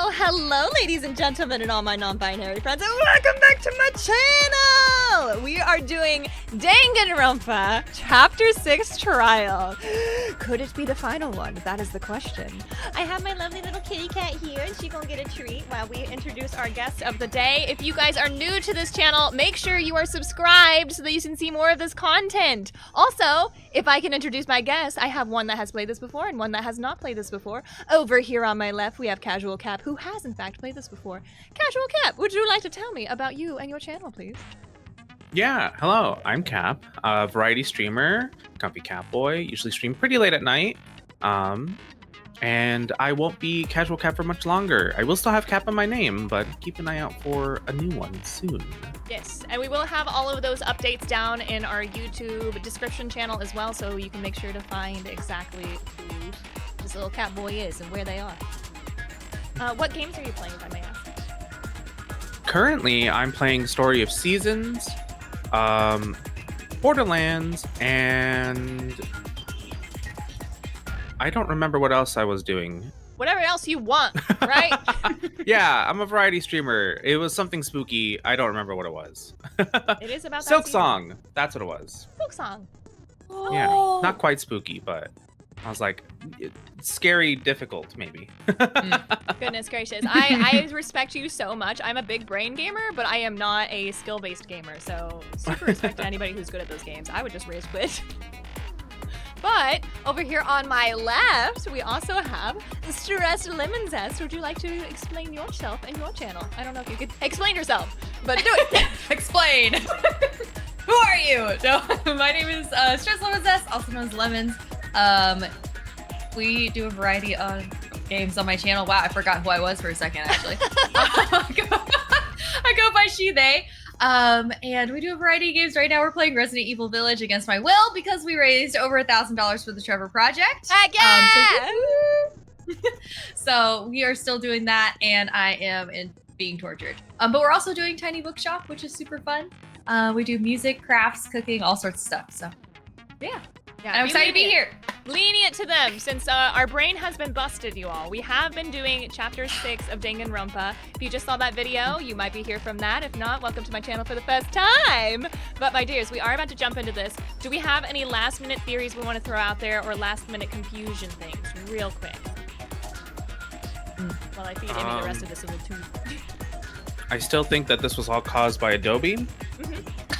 Oh, hello, ladies and gentlemen, and all my non-binary friends, and welcome back to my channel! We are doing Danganronpa Chapter 6 Trial. Could it be the final one? That is the question. I have my lovely little kitty cat here, and she's gonna get a treat while we introduce our guest of the day. If you guys are new to this channel, make sure you are subscribed so that you can see more of this content. Also, if I can introduce my guest, I have one that has played this before and one that has not played this before. Over here on my left, we have Casual Cap, who has in fact played this before. Casual Cap, would you like to tell me about you and your channel, please? Yeah, hello, I'm Cap, a variety streamer, comfy cat boy, usually stream pretty late at night. And I won't be Casual Cap for much longer. I will still have Cap in my name, but keep an eye out for a new one soon. Yes, and we will have all of those updates down in our YouTube description channel as well, so you can make sure to find exactly who this little cat boy is and where they are. What games are you playing, if I may ask? Currently, I'm playing Story of Seasons, Borderlands, and I don't remember what else I was doing. Whatever else you want, right? Yeah, I'm a variety streamer. It was something spooky. I don't remember what it was. It is about that Silk season. Song. That's what it was. Silk Song. Yeah, not quite spooky, but I was like, scary, difficult, maybe. Goodness gracious. I respect you so much. I'm a big brain gamer, but I am not a skill-based gamer, so super respect to anybody who's good at those games. I would just rage quit. But over here on my left, we also have Stressed Lemon Zest. Would you like to explain yourself and your channel? I don't know if you could explain yourself, but do it. Explain. Who are you? No, my name is Stressed Lemon Zest, also known as Lemons. We do a variety of games on my channel. Wow, I forgot who I was for a second, actually. I go by she, they. And we do a variety of games. Right now we're playing Resident Evil Village against my will because we raised over $1,000 for the Trevor Project. Heck yeah! So we are still doing that, and I am being tortured. But we're also doing Tiny Bookshop, which is super fun. We do music, crafts, cooking, all sorts of stuff. So yeah. Yeah, I'm excited to be here. Lenient to them, since our brain has been busted, you all. We have been doing Chapter 6 of Danganronpa. If you just saw that video, you might be here from that. If not, welcome to my channel for the first time. But my dears, we are about to jump into this. Do we have any last-minute theories we want to throw out there, or last-minute confusion things, real quick? While I feed Amy the rest of this little tube. I still think that this was all caused by Adobe.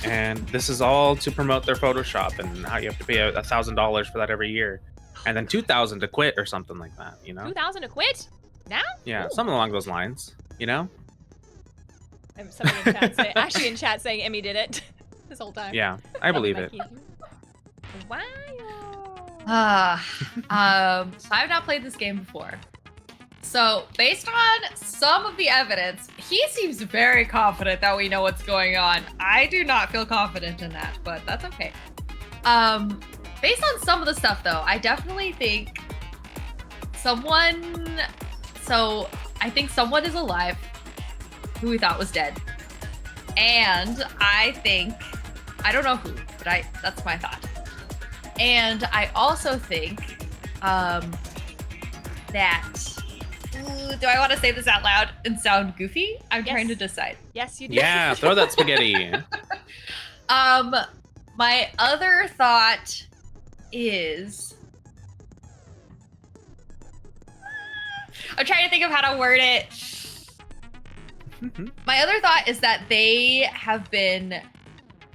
And this is all to promote their Photoshop and how you have to pay $1,000 for that every year. And then $2,000 to quit or something like that, you know? $2,000 to quit? Now? Yeah, Ooh. something along those lines, you know? Somebody in chat actually in chat saying Emmy did it this whole time. Yeah, I believe it. Wow. So I've not played this game before. So based on some of the evidence, he seems very confident that we know what's going on. I do not feel confident in that, but that's okay. Based on some of the stuff though, I definitely think someone is alive who we thought was dead. And I don't know who, but that's my thought. And I also think that do I want to say this out loud and sound goofy? I'm trying to decide. Yes, you do. Yeah, throw that spaghetti. My other thought is I'm trying to think of how to word it. My other thought is that they have been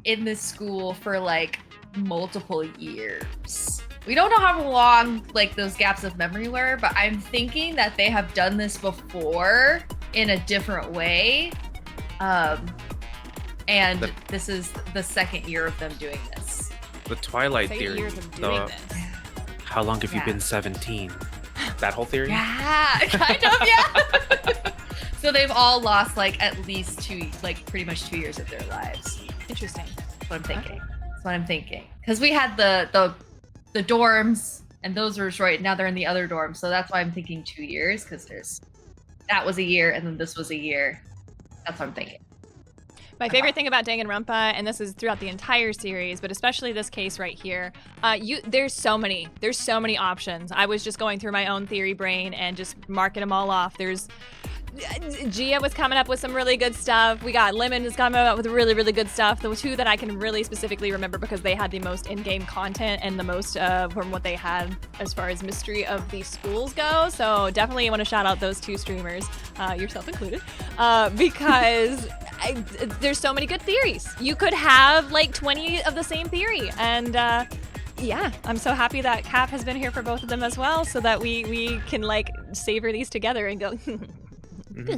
in this school for like multiple years. We don't know how long like those gaps of memory were, but I'm thinking that they have done this before in a different way. And this is the second year of them doing this. The Twilight Second theory. years of doing this. How long have you been 17? That whole theory? Yeah, kind of, yeah. So they've all lost like at least pretty much 2 years of their lives. Interesting. That's what I'm thinking. That's what I'm thinking. Because we had the dorms, and those were destroyed. Now they're in the other dorms, so that's why I'm thinking 2 years. Because that was a year, and then this was a year. That's what I'm thinking. My favorite thing about Danganronpa, and this is throughout the entire series, but especially this case right here, there's so many options. I was just going through my own theory brain and just marking them all off. There's Gia was coming up with some really good stuff. We got Lemon is coming up with really, really good stuff. The two that I can really specifically remember because they had the most in-game content and the most from what they had as far as mystery of the schools go. So definitely want to shout out those two streamers, yourself included, because there's so many good theories. You could have like 20 of the same theory, and yeah, I'm so happy that Cap has been here for both of them as well, so that we can like savor these together and go. If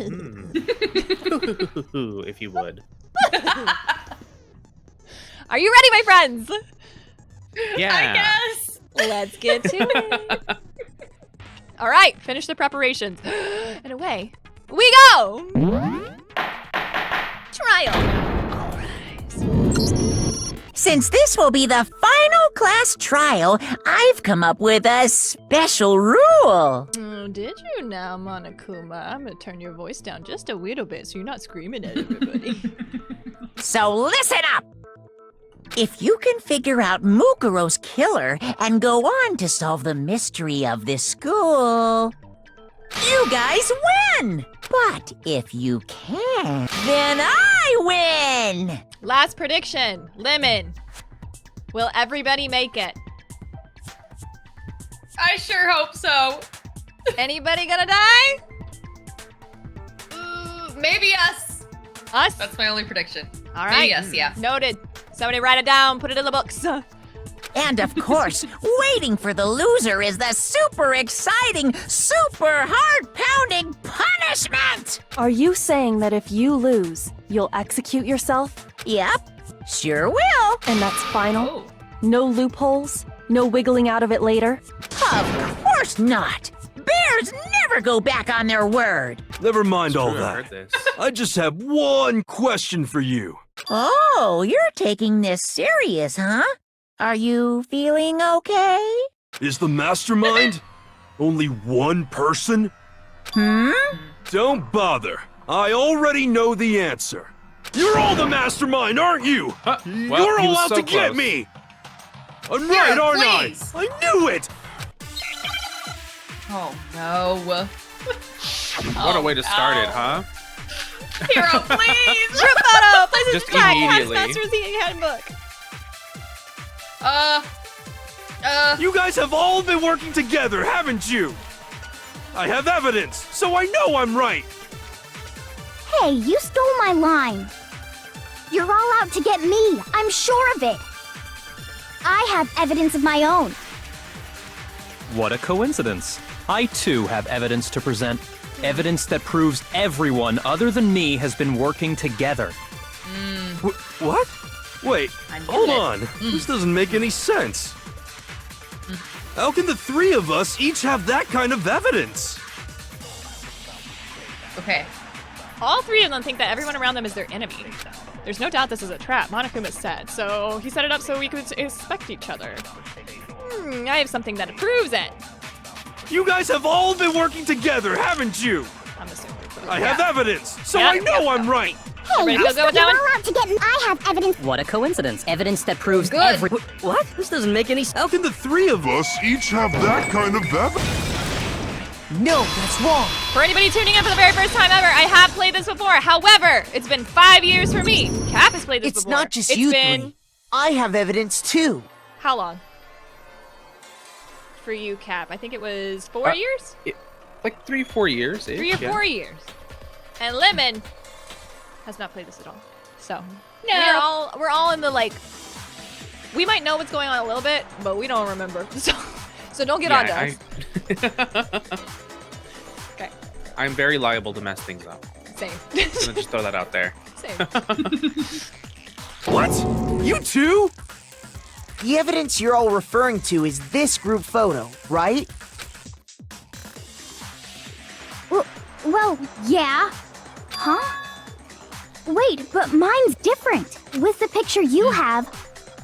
you would. Are you ready, my friends? Yeah. I guess. Let's get to it. All right, finish the preparations. And away we go. Trial. All right. Since this will be the final class trial, I've come up with a special rule. Oh, did you now, Monokuma? I'm gonna turn your voice down just a little bit so you're not screaming at everybody. So listen up! If you can figure out Mukuro's killer and go on to solve the mystery of this school, you guys win! But if you can't, then I win! Last prediction, Lemon. Will everybody make it? I sure hope so. Anybody gonna die? Maybe us. Us? That's my only prediction. All right. Maybe us, yeah. Noted. Somebody write it down, put it in the books. And of course, waiting for the loser is the super exciting, super heart-pounding punishment! Are you saying that if you lose, you'll execute yourself? Yep, sure will. And that's final? Oh. No loopholes? No wiggling out of it later? Of course not! Bears never go back on their word! Never mind all True, I that. heard this. I just have one question for you. Oh, you're taking this serious, huh? Are you feeling okay? Is the mastermind only one person? Hmm? Don't bother. I already know the answer. You're all the mastermind, aren't you? Well, You're he was all out so to get close. me! I'm right, Here, aren't please. I? I knew it! Oh no. What a way to start it, huh? Hero, please! Group photo! Places Just to tag. immediately. Master's Handbook. You guys have all been working together, haven't you? I have evidence, so I know I'm right. Hey, you stole my line. You're all out to get me. I'm sure of it. I have evidence of my own. What a coincidence. I too have evidence to present. Evidence that proves everyone other than me has been working together. What? Wait, I knew hold it. on. This doesn't make any sense. How can the three of us each have that kind of evidence? Okay. All three of them think that everyone around them is their enemy. There's no doubt this is a trap, Monokuma said, so he set it up so we could expect each other. I have something that proves it. You guys have all been working together, haven't you? I'm assuming. I have evidence, so Yeah. I know I'm right. Hey, Ready you to go with that you're one? all out to get me. I have evidence. What a coincidence. Evidence that proves Good. every- What? This doesn't make any sense. How can the three of us Each have that kind of evidence. No, that's wrong. For anybody tuning in for the very first time ever, I have played this before. However, it's been 5 years for me. Cap has played this It's before. not just It's you been three. I have evidence too. how long? For you, Cap, I think it was 4 years? Like 3-4 years. 3 or 4 years. And Lemon has not played this at all. So we're all in the like. We might know what's going on a little bit, but we don't remember. So don't get on to us. Okay, I'm very liable to mess things up. same. I'm gonna just throw that out there. Same. What? You two? The evidence you're all referring to is this group photo, right? Well, yeah. Huh? Wait, but mine's different. With the picture you have,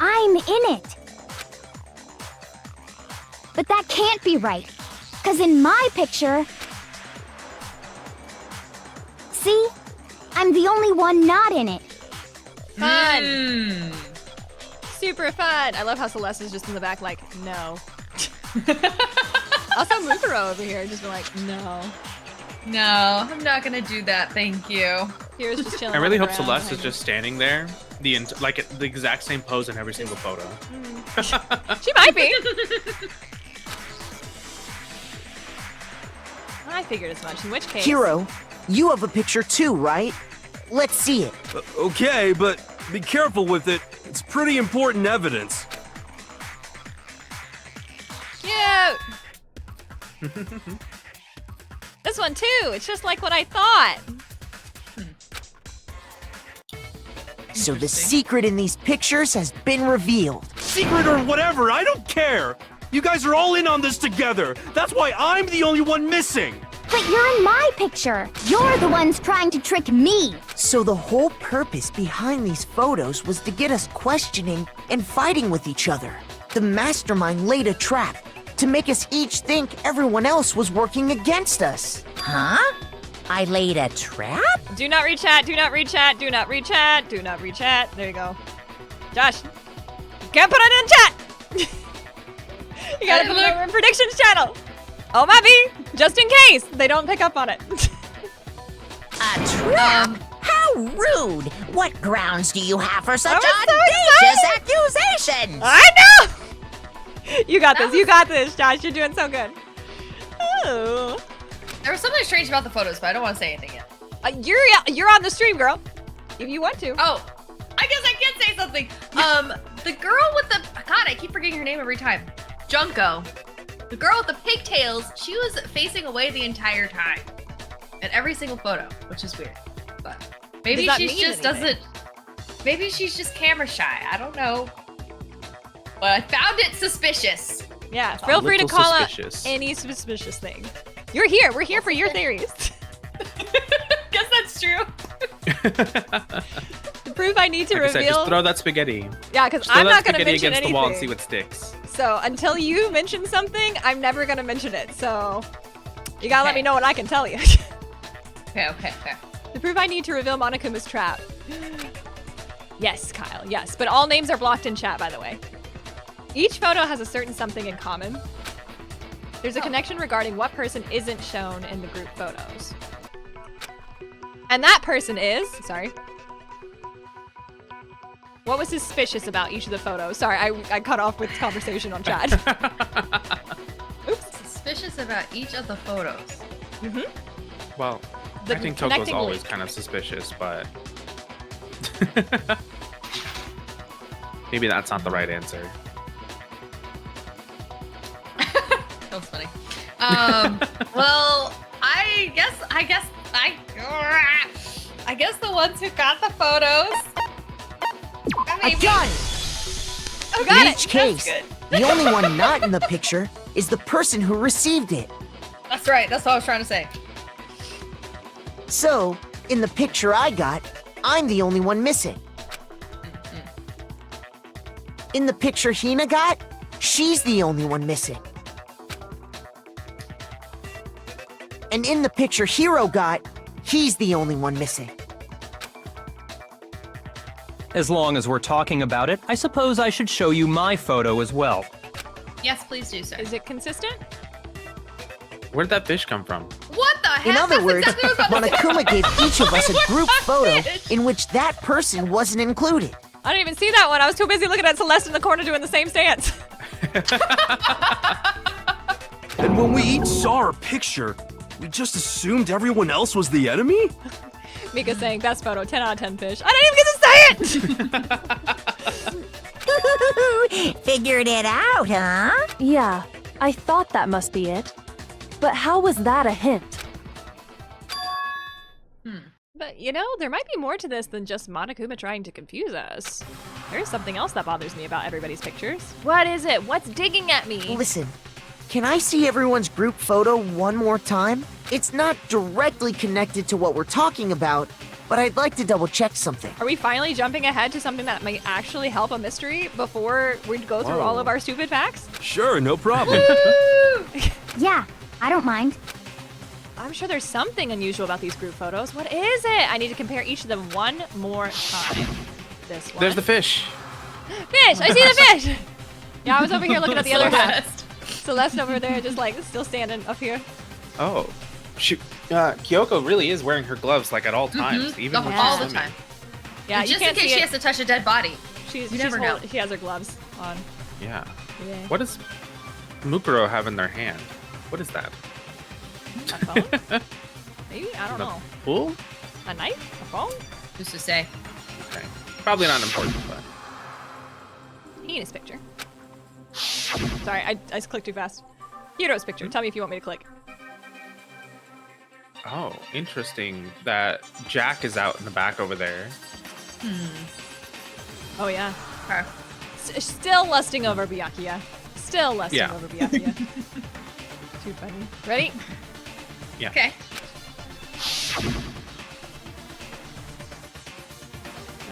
I'm in it. But that can't be right. 'Cause in my picture... See? I'm the only one not in it. Fun. Super fun. I love how Celeste is just in the back like, no. Also Mukuro over here just been like, no. No, I'm not gonna do that. Thank you. Here's just chilling. I really on hope the ground Celeste is just standing there, the exact same pose in every single photo. She might be. I figured as much. In which case, Hero, you have a picture too, right? Let's see it. Okay, but be careful with it. It's pretty important evidence. cute. This one too. It's just like what I thought. So the secret in these pictures has been revealed. Secret or whatever, I don't care. You guys are all in on this together. That's why I'm the only one missing. But you're in my picture. You're the ones trying to trick me. So the whole purpose behind these photos was to get us questioning and fighting with each other. The mastermind laid a trap to make us each think everyone else was working against us. Huh? I laid a trap? Do not read chat. Do not read chat. Do not read chat. Do not read chat. There you go. Josh, you can't put it in chat. You gotta put it in the predictions channel. Oh, my B, just in case they don't pick up on it. A trap? How rude! What grounds do you have for such so audacious accusations? I know! You got this. You got this, Josh. You're doing so good. Oh. There was something strange about the photos, but I don't want to say anything yet. You're on the stream, girl. If you want to. Oh, I guess I can say something. The girl with the God, I keep forgetting her name every time. Junko. The girl with the pigtails, she was facing away the entire time. In every single photo, which is weird. But maybe she just doesn't. Maybe she's just camera shy. I don't know. But I found it suspicious. Yeah, feel free to call out any suspicious thing. You're here. We're here for your theories. Guess that's true. The proof I need to Like I said, reveal. just throw that spaghetti. Yeah, because I'm not going to spaghetti mention against anything. the wall and see what sticks. So until you mention something, I'm never going to mention it. So you gotta let me know what I can tell you. Okay. The proof I need to reveal Monokuma's trap. Yes, Kyle. Yes, but all names are blocked in chat, by the way. Each photo has a certain something in common. There's a connection regarding what person isn't shown in the group photos. And that person is, sorry. What was suspicious about each of the photos? Sorry, I cut off with conversation on chat. Oops. Suspicious about each of the photos. Mm-hmm. Well, I think Toko's always kind of suspicious, but maybe that's not the right answer. That was funny. Well, I guess the ones who got the photos. Done! In each case, the only one not in the picture is the person who received it. That's right. That's what I was trying to say. So, in the picture I got, I'm the only one missing. In the picture Hina got, she's the only one missing. And in the picture Hiro got, he's the only one missing. As long as we're talking about it, I suppose I should show you my photo as well. Yes, please do, sir. Is it consistent? Where did that fish come from? What the heck? In other That's words, exactly what I was about to say. Monokuma gave each of us a group What photo fish? in which that person wasn't included. I didn't even see that one. I was too busy looking at Celeste in the corner doing the same stance. And when we each saw our picture, we just assumed everyone else was the enemy? Mika saying, best photo, 10 out of 10 fish. I didn't even get to say it! Figured it out, huh? Yeah, I thought that must be it. But how was that a hint? But, you know, there might be more to this than just Monokuma trying to confuse us. There's something else that bothers me about everybody's pictures. What is it? What's digging at me? Listen, can I see everyone's group photo one more time? It's not directly connected to what we're talking about, but I'd like to double check something. Are we finally jumping ahead to something that might actually help a mystery before we go through all of our stupid facts? Sure, no problem. Yeah, I don't mind. I'm sure there's something unusual about these group photos. What is it? I need to compare each of them one more time. This one. There's the fish. Fish! I see the fish! Yeah, I was over here looking at the other half. Celeste over there just like still standing up here. Oh. Kyoko really is wearing her gloves like at all times, even when all she's the swimming. time. Yeah, just in case she has to touch a dead body. You never know. She has her gloves on. Yeah. Yeah. What does Mukuro have in their hand? What is that? A phone? Maybe? I don't know. Pool? A knife? A phone? Who's to say? Okay. Probably not important, but. Heinous picture. Sorry, I clicked too fast. Hero's picture. Tell me if you want me to click. Oh, interesting that Jack is out in the back over there. Oh, yeah. Okay. Still lusting over Byakuya. Still lusting Yeah. over Byakuya. Too funny. Ready? Yeah. Okay.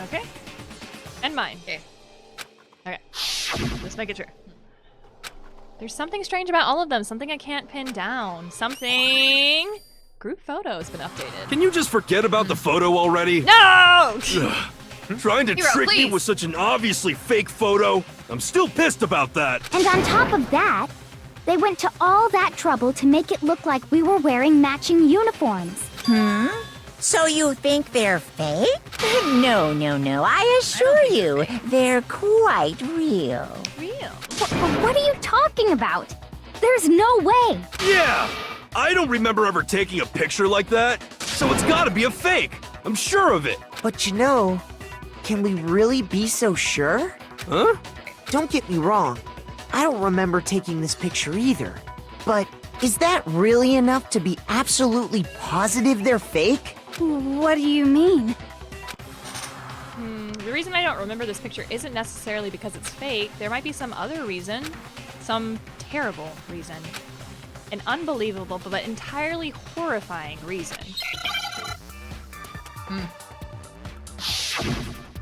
Okay. And mine. Okay. Okay. Let's make it true. There's something strange about all of them. Something I can't pin down. Something... Group photo's been updated. Can you just forget about the photo already? No! Trying to Hero, trick me please. with such an obviously fake photo? I'm still pissed about that. And on top of that, they went to all that trouble to make it look like we were wearing matching uniforms. So you think they're fake? No, no, no. I assure you, they're quite real. Real. What are you talking about? There's no way. Yeah! I don't remember ever taking a picture like that, so it's gotta be a fake. I'm sure of it. But you know, can we really be so sure? Huh? Don't get me wrong, I don't remember taking this picture either. But is that really enough to be absolutely positive they're fake? What do you mean? The reason I don't remember this picture isn't necessarily because it's fake. There might be some other reason. Some terrible reason. An unbelievable but entirely horrifying reason.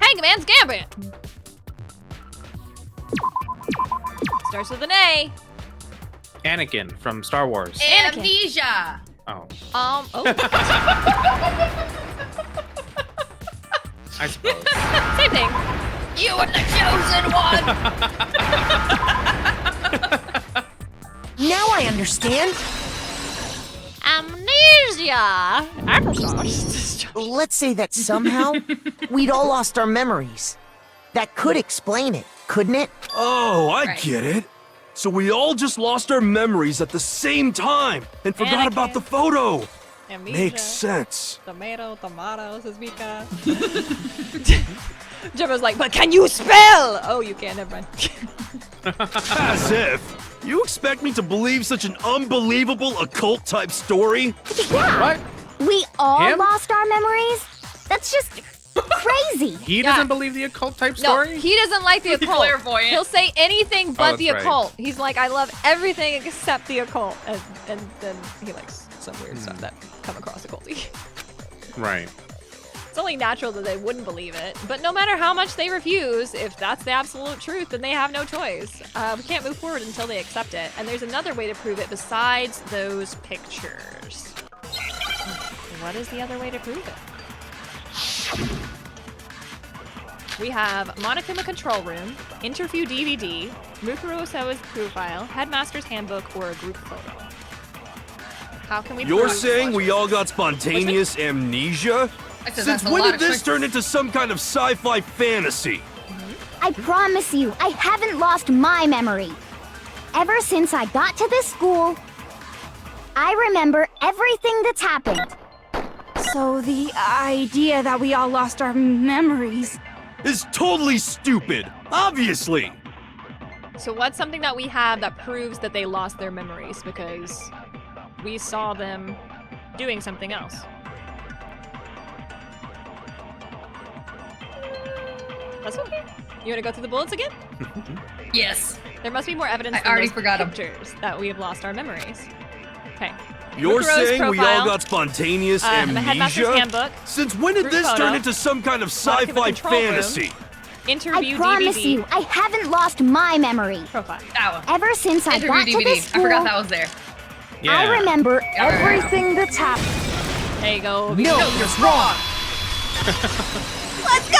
Hangman's Gambit! Starts with an A. Anakin from Star Wars. Amnesia. Oh, Oh. I suppose. Same thing. You were the chosen one. Now I understand. Amnesia! Applesauce. Let's say that somehow we'd all lost our memories. That could explain it, couldn't it? Oh, I Right. get it. So we all just lost our memories at the same time and forgot Anakin. about the photo. Amnesia. Makes sense. Tomato, says Mika. Jimbo's like, but can you spell? Oh, you can, never mind. As if. You expect me to believe such an unbelievable occult type story? Yeah. What? We all Him? lost our memories? That's just crazy. He Yeah. doesn't believe the occult type No, story? he doesn't like the occult. Clairvoyant. He'll say anything but that's the right. occult. He's like, I love everything except the occult. And then he likes some weird stuff that come across occulty. Right. It's only natural that they wouldn't believe it. But no matter how much they refuse, if that's the absolute truth, then they have no choice. We can't move forward until they accept it. And there's another way to prove it besides those pictures. What is the other way to prove it? We have Monokuma Control Room, Interview DVD, Mukuro Osawa's profile, Headmaster's Handbook, or a group photo. How can we You're prove saying we what- all got spontaneous amnesia? I said Since that's a when lot did of this choices. turn into some kind of sci-fi fantasy? I promise you, I haven't lost my memory. Ever since I got to this school, I remember everything that's happened. So the idea that we all lost our memories. Is totally stupid, obviously. So what's something that we have that proves that they lost their memories? Because we saw them doing something else. That's okay. You want to go through the bullets again? Yes. There must be more evidence I than already those forgot 'em. pictures that we have lost our memories. Okay. You're Mukuro's saying we all profile, got spontaneous the Headmaster's amnesia? Handbook, Since when did group this photo, turn into some kind of Monokuma sci-fi Control Room, fantasy? Interview I promise DVD, you, I haven't lost my memory. profile. That one. Ever since I Interview got to DVD. this I school, forgot that was there. Yeah. I remember Yeah. everything that's happened. There you go. No, No, you're wrong. Let's go!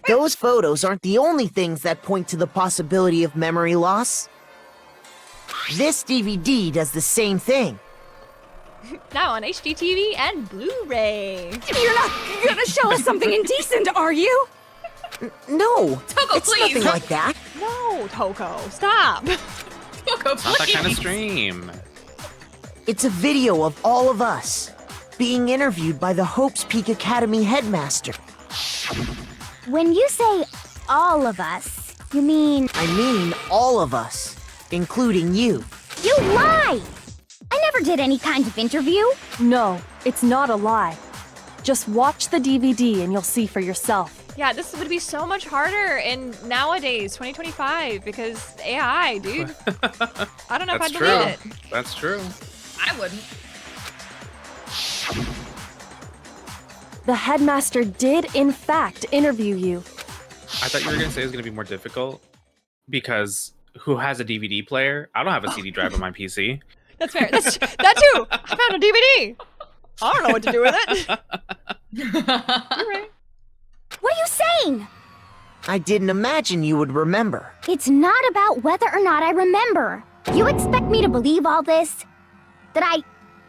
Those photos aren't the only things that point to the possibility of memory loss. This DVD does the same thing. Now on HDTV and Blu-ray. You're not gonna show us something indecent, are you? No, Toko, it's please. nothing like that. No, Toko, stop. Toko, It's not that kind of please. stream. It's a video of all of us being interviewed by the Hope's Peak Academy headmaster. When you say all of us, you mean I mean all of us, including you. you lie! I never did any kind of interview. No, it's not a lie. Just watch the DVD and you'll see for yourself. Yeah, this would be so much harder in nowadays, 2025, because AI, dude. I don't know if I That's believe true. it. That's true. I wouldn't. The headmaster did, in fact, interview you. I thought you were gonna say it was gonna be more difficult because who has a DVD player? I don't have a CD drive on my PC. That's fair. That too. I found a DVD. I don't know what to do with it. You're right. What are you saying? I didn't imagine you would remember. It's not about whether or not I remember. You expect me to believe all this? That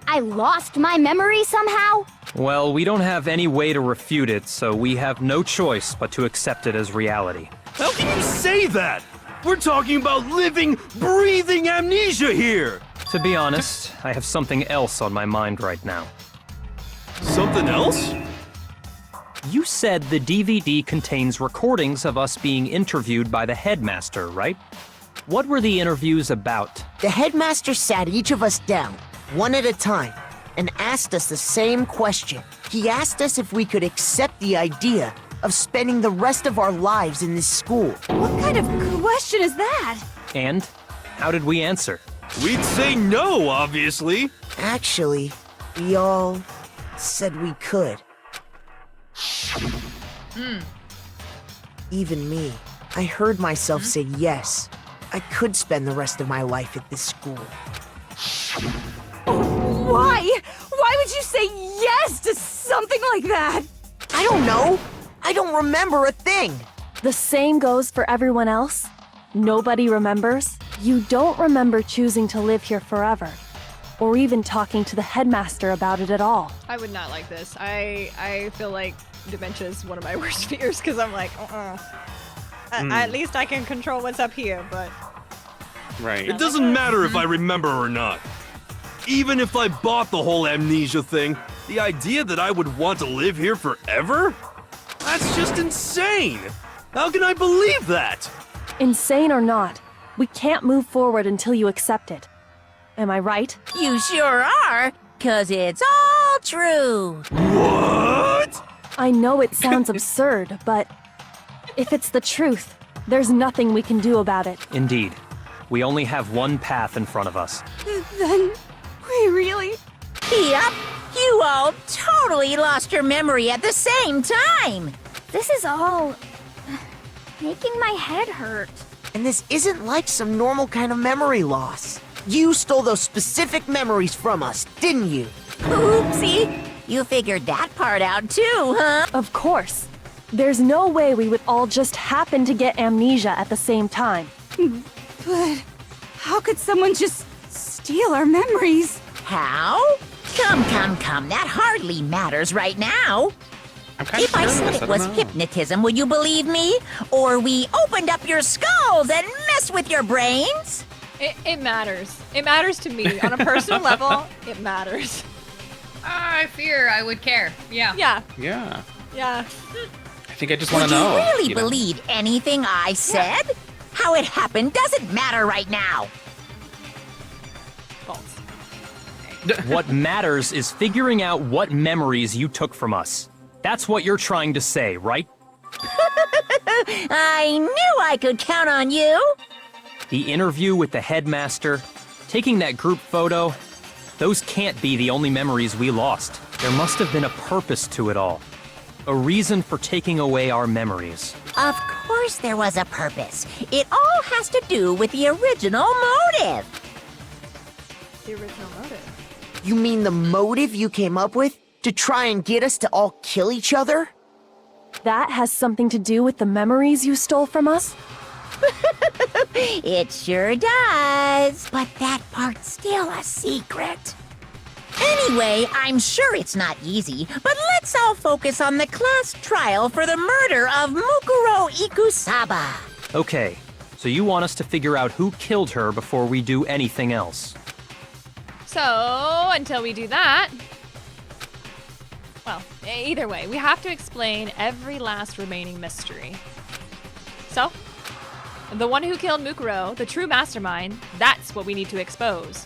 I lost my memory somehow? Well, we don't have any way to refute it, so we have no choice but to accept it as reality. How can you say that? We're talking about living, breathing amnesia here! To be honest, I have something else on my mind right now. Something else? You said the DVD contains recordings of us being interviewed by the headmaster, right? What were the interviews about? The headmaster sat each of us down, one at a time, and asked us the same question. He asked us if we could accept the idea of spending the rest of our lives in this school. What kind of question is that? And how did we answer? We'd say no, obviously. Actually, we all said we could. Even me. I heard myself say yes. I could spend the rest of my life at this school. Why? Why would you say yes to something like that? I don't know. I don't remember a thing. The same goes for everyone else. Nobody remembers. You don't remember choosing to live here forever, or even talking to the headmaster about it at all. I would not like this. I feel like dementia is one of my worst fears because I'm like, at least I can control what's up here, but... Right. It doesn't matter if I remember or not. Even if I bought the whole amnesia thing, the idea that I would want to live here forever? That's just insane! How can I believe that? Insane or not, we can't move forward until you accept it. Am I right? You sure are, 'cause it's all true. What? I know it sounds absurd, but if it's the truth, there's nothing we can do about it. Indeed. We only have one path in front of us. Then we really... Yep, you all totally lost your memory at the same time. This is all making my head hurt. And this isn't like some normal kind of memory loss. You stole those specific memories from us, didn't you? Oopsie. You figured that part out too, huh? Of course. There's no way we would all just happen to get amnesia at the same time. But how could someone just steal our memories? How? Come. That hardly matters right now. I'm kind If of I curious. said it was don't know. hypnotism, would you believe me? Or we opened up your skulls and messed with your brains? It matters. It matters to me. On a personal level, it matters. I fear I would care. Yeah. Yeah. Yeah. Yeah. I think I just want Would to know. you really you know? believe anything I said? How it happened doesn't matter right now. False. What matters is figuring out what memories you took from us. That's what you're trying to say, right? I knew I could count on you. The interview with the headmaster, taking that group photo, those can't be the only memories we lost. There must have been a purpose to it all. A reason for taking away our memories. Of course there was a purpose. It all has to do with the original motive. The original motive. You mean the motive you came up with to try and get us to all kill each other? That has something to do with the memories you stole from us? It sure does. But that part's still a secret. Anyway, I'm sure it's not easy, but let's all focus on the class trial for the murder of Mukuro Ikusaba. Okay, so you want us to figure out who killed her before we do anything else. So, until we do that, well, either way, we have to explain every last remaining mystery. So, the one who killed Mukuro, the true mastermind, that's what we need to expose.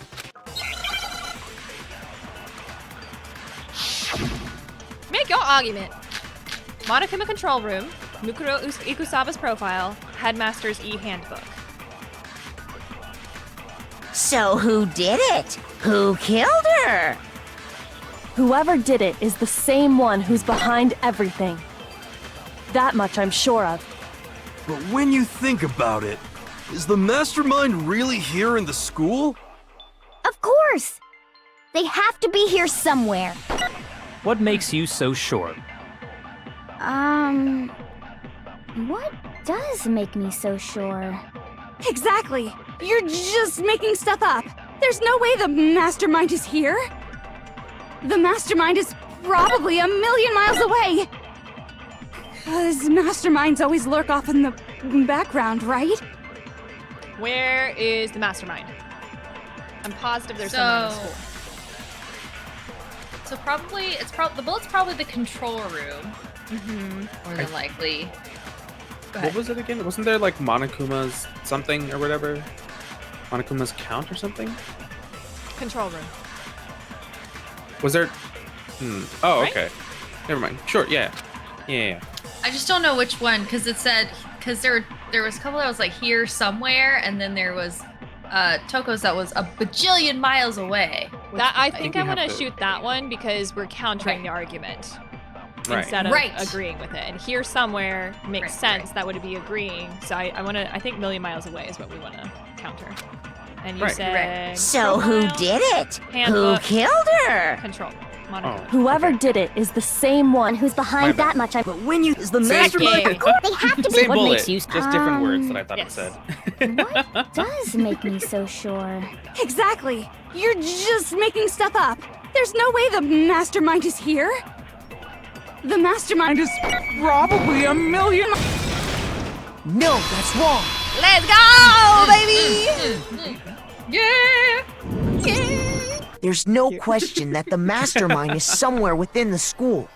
Make your argument. Monokuma control room, Mukuro Ikusaba's profile, Headmaster's e-handbook. So who did it? Who killed her? Whoever did it is the same one who's behind everything. That much I'm sure of. But when you think about it, is the mastermind really here in the school? Of course! They have to be here somewhere. What makes you so sure? What does make me so sure? Exactly. You're just making stuff up. There's no way the mastermind is here. The mastermind is probably 1,000,000 miles away. 'Cause masterminds always lurk off in the background, right? Where is the mastermind? I'm positive there's someone in the school. So probably the bullet's probably the control room. More than likely. Go ahead. What was it again? Wasn't there like Monokuma's something or whatever? Monokuma's count or something? Control room. Was there? Oh, Right? okay. Never mind. Sure. Yeah. Yeah. I just don't know which one because it said there was a couple that was like here somewhere, and then there was Toko's that was a bajillion miles away. That I think we I'm gonna have to- shoot that one because we're countering the argument Right. instead of Right. agreeing with it. And here somewhere makes sense. That would be agreeing. So I think 1,000,000 miles away is what we want to counter. And you Right. said So who profile, did it? handbook, Who killed her? control, Monica. Whoever did it is the same one Who's behind My bad. that much? But when you is the Same mastermind, game. They have to be. Same What bullet. makes you- Just different words that I thought yes. it said. What does make me so sure? Exactly. You're just making stuff up. There's no way the mastermind is here. The mastermind is probably 1,000,000. no, that's wrong. Let's go, baby! Yeah. There's no question that the mastermind is somewhere within the school.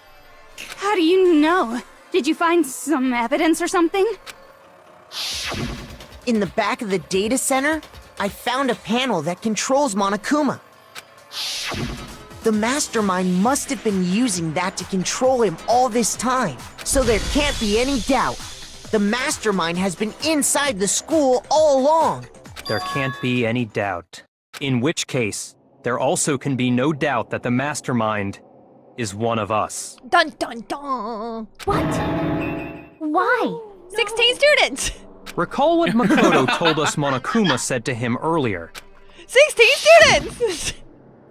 How do you know? Did you find some evidence or something? In the back of the data center, I found a panel that controls Monokuma. The mastermind must have been using that to control him all this time, so there can't be any doubt. The mastermind has been inside the school all along. There can't be any doubt. In which case, there also can be no doubt that the mastermind is one of us. Dun dun dun! What? Why? 16 students! Recall what Makoto told us Monokuma said to him earlier. 16 students!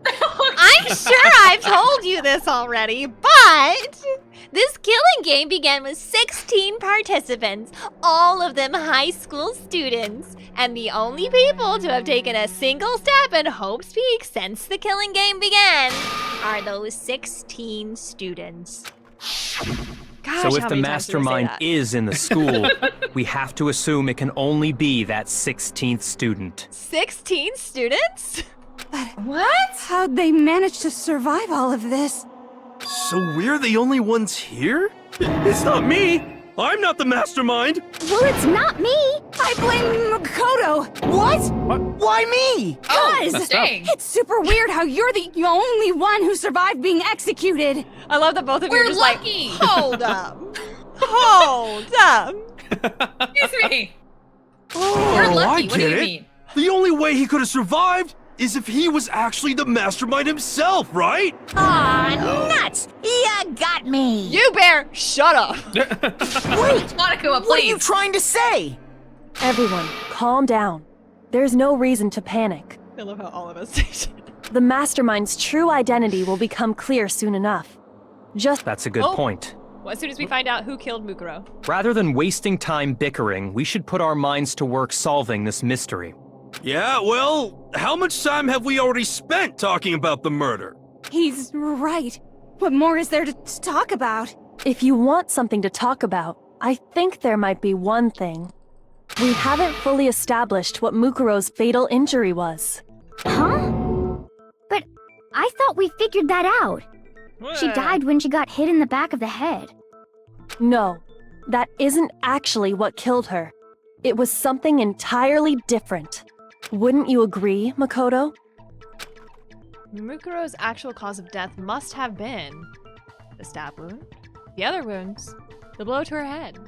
I'm sure I've told you this already, but this killing game began with 16 participants, all of them high school students, and the only people to have taken a single step in Hope's Peak since the killing game began are those 16 students. Gosh, So if how the many times did I say mastermind that? is in the school, we have to assume it can only be that 16th student. 16 students? What? How'd they manage to survive all of this? So we're the only ones here? It's not me! I'm not the mastermind! Well, it's not me. I blame Makoto. What? Why me? Guys, Dang. it's super weird how you're the only one who survived being executed. I love that both of you are We're just lucky. like, hold up. Hold up. Excuse me. Oh, We're lucky. I What do get you it. mean? The only way he could have survived is if he was actually the mastermind himself, right? Aw, nuts! You got me! You bear, shut up. Wait, Monokuma, what are you please. trying to say? Everyone, calm down. There's no reason to panic. I love how all of us say The mastermind's true identity will become clear soon enough. Just That's a good point. As soon as we find out who killed Mukuro. Rather than wasting time bickering, we should put our minds to work solving this mystery. Yeah, well, how much time have we already spent talking about the murder? He's right. What more is there to talk about? If you want something to talk about, I think there might be one thing. We haven't fully established what Mukuro's fatal injury was. Huh? But I thought we figured that out. She died when she got hit in the back of the head. No, that isn't actually what killed her. It was something entirely different. Wouldn't you agree, Makoto? Mukuro's actual cause of death must have been the stab wound, the other wounds, the blow to her head.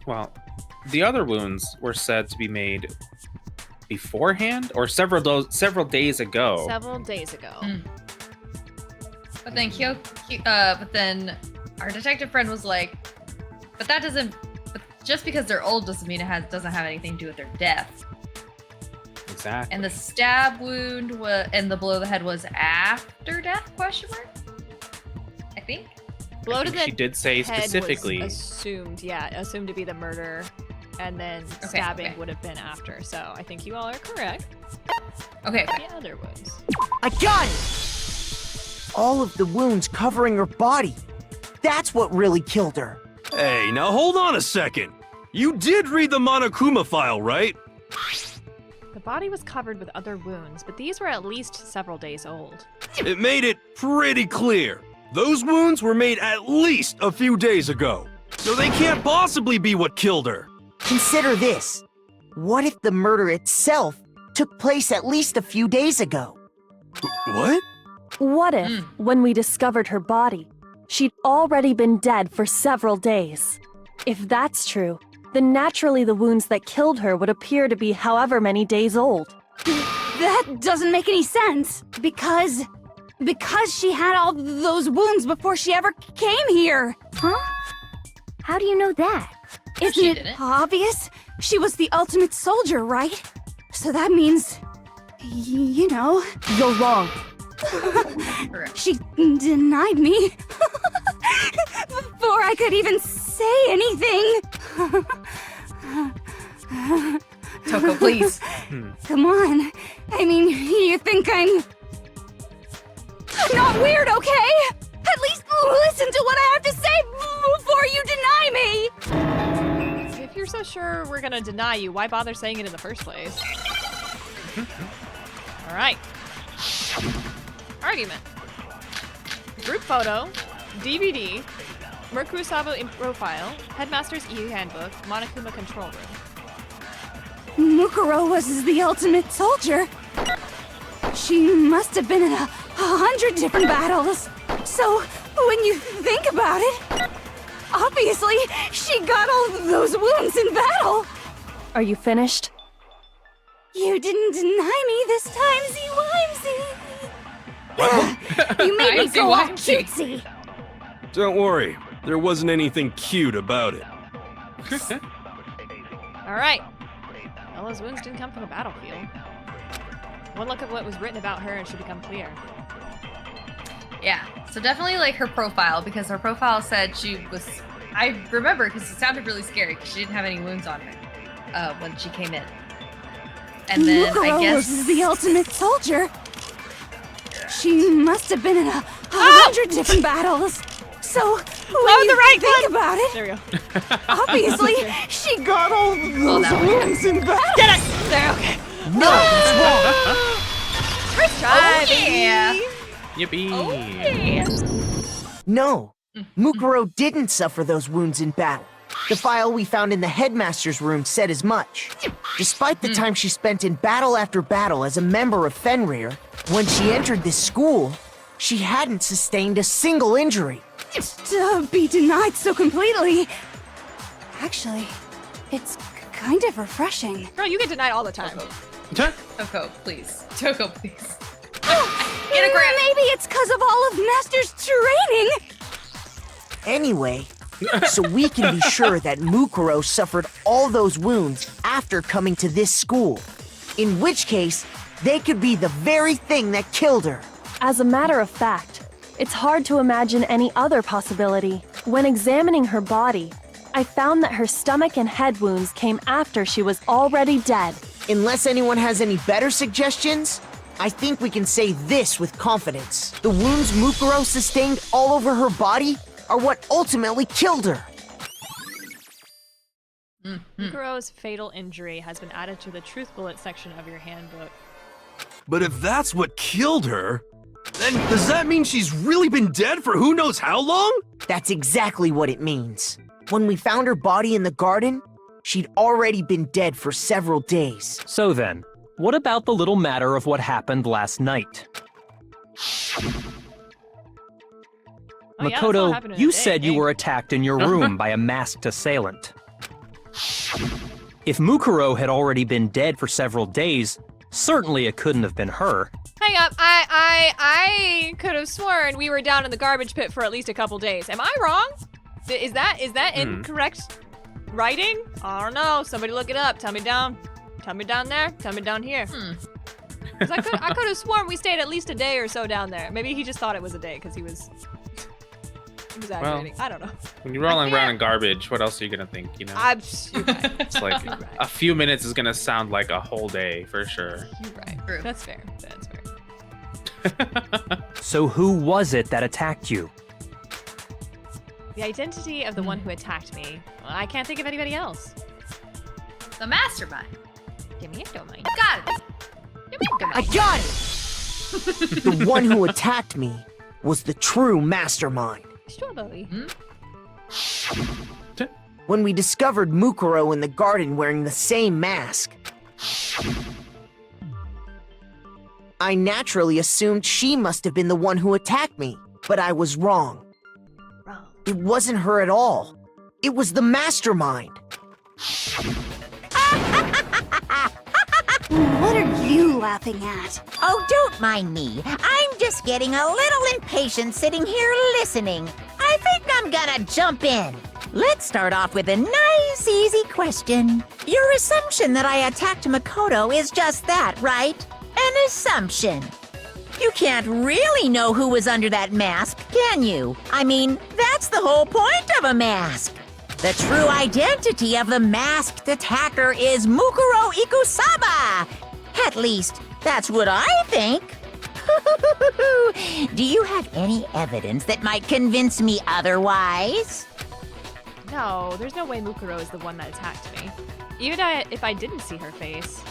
Well, the other wounds were said to be made beforehand or several days ago. Several days ago. But then but then our detective friend was like, but that doesn't. But just because they're old doesn't mean it doesn't have anything to do with their death. Exactly. And the stab wound and the blow to the head was after death? Question mark. I think. Blow to the she did say head specifically. Was assumed to be the murder, and then stabbing would have been after. So I think you all are correct. Okay. The other wounds. I got it! All of the wounds covering her body. That's what really killed her. Hey, now hold on a second. You did read the Monokuma file, right? The body was covered with other wounds, but these were at least several days old. It made it pretty clear. Those wounds were made at least a few days ago. So they can't possibly be what killed her. Consider this. What if the murder itself took place at least a few days ago? What? What if, when we discovered her body, she'd already been dead for several days? If that's true, then naturally the wounds that killed her would appear to be however many days old. That doesn't make any sense. Because she had all those wounds before she ever came here. Huh? How do you know that? Isn't it obvious? She was the ultimate soldier, right? So that means, you know. You're wrong. She denied me before I could even say anything. Toko, please. Come on. I mean, you think I'm not weird, okay? At least listen to what I have to say before you deny me. If you're so sure we're gonna deny you, why bother saying it in the first place? All right. Argument. Group photo, DVD, Merkusabo in profile, Headmaster's e-handbook, Monokuma control room. Mukuro was the ultimate soldier. She must have been in 100 different battles. So, when you think about it, obviously, she got all those wounds in battle. Are you finished? You didn't deny me this time, Z-Wimsy. You made me go all cutesy. Don't worry, there wasn't anything cute about it. All right. Well, those wounds didn't come from the battlefield. One look at what was written about her and should become clear. Yeah, so definitely like her profile, because her profile said she was, I remember because it sounded really scary because she didn't have any wounds on her when she came in. And then Mukuro I guess was the ultimate soldier. She must have been in 100 different battles. So, when you think about it, There we go. obviously, she got all those wounds in battle. Get it! There, okay. No, it's wrong. First try, yeah. Yippee! Oh, yeah. No, Mukuro didn't suffer those wounds in battle. The file we found in the headmaster's room said as much. Despite the time she spent in battle after battle as a member of Fenrir, when she entered this school, she hadn't sustained a single injury. To be denied so completely. Actually, it's kind of refreshing. Girl, you get denied all the time. Toko, please. Toko, please. Maybe it's because of all of Master's training. Anyway, so we can be sure that Mukuro suffered all those wounds after coming to this school. In which case, they could be the very thing that killed her. As a matter of fact, It's hard to imagine any other possibility. When examining her body, I found that her stomach and head wounds came after she was already dead. Unless anyone has any better suggestions, I think we can say this with confidence. The wounds Mukuro sustained all over her body are what ultimately killed her. Mukuro's fatal injury has been added to the truth bullet section of your handbook. But if that's what killed her, then does that mean she's really been dead for who knows how long? That's exactly what it means. When we found her body in the garden, she'd already been dead for several days. So then, what about the little matter of what happened last night? Oh, yeah, that's all Makoto, happened in a you day, said you eh? were attacked in your room by a masked assailant. If Mukuro had already been dead for several days, certainly it couldn't have been her. Hang up, I could have sworn we were down in the garbage pit for at least a couple days. Am I wrong? Is that incorrect writing? I don't know. Somebody look it up. Tell me down there. Tell me down here. 'Cause I could have sworn we stayed at least a day or so down there. Maybe he just thought it was a day because he was exaggerating. I don't know. When you're rolling around in garbage, what else are you gonna think? You know, You're right. it's like a few minutes is gonna sound like a whole day for sure. You're right. True. That's fair. That's fair. So who was it that attacked you? The identity of the one who attacked me. Well, I can't think of anybody else. The mastermind. Give me a domain. Got it. Give me a I domain. got it! The one who attacked me was the true mastermind. Strawberry. When we discovered Mukuro in the garden wearing the same mask, I naturally assumed she must have been the one who attacked me, but I was wrong. It wasn't her at all. It was the mastermind. What are you laughing at? Oh, don't mind me. I'm just getting a little impatient sitting here listening. I think I'm gonna jump in. Let's start off with a nice, easy question. Your assumption that I attacked Makoto is just that, right? An assumption. You can't really know who was under that mask, can you? I mean, that's the whole point of a mask. The true identity of the masked attacker is Mukuro Ikusaba. At least, that's what I think. Do you have any evidence that might convince me otherwise? No, there's no way Mukuro is the one that attacked me. Even if I didn't see her face.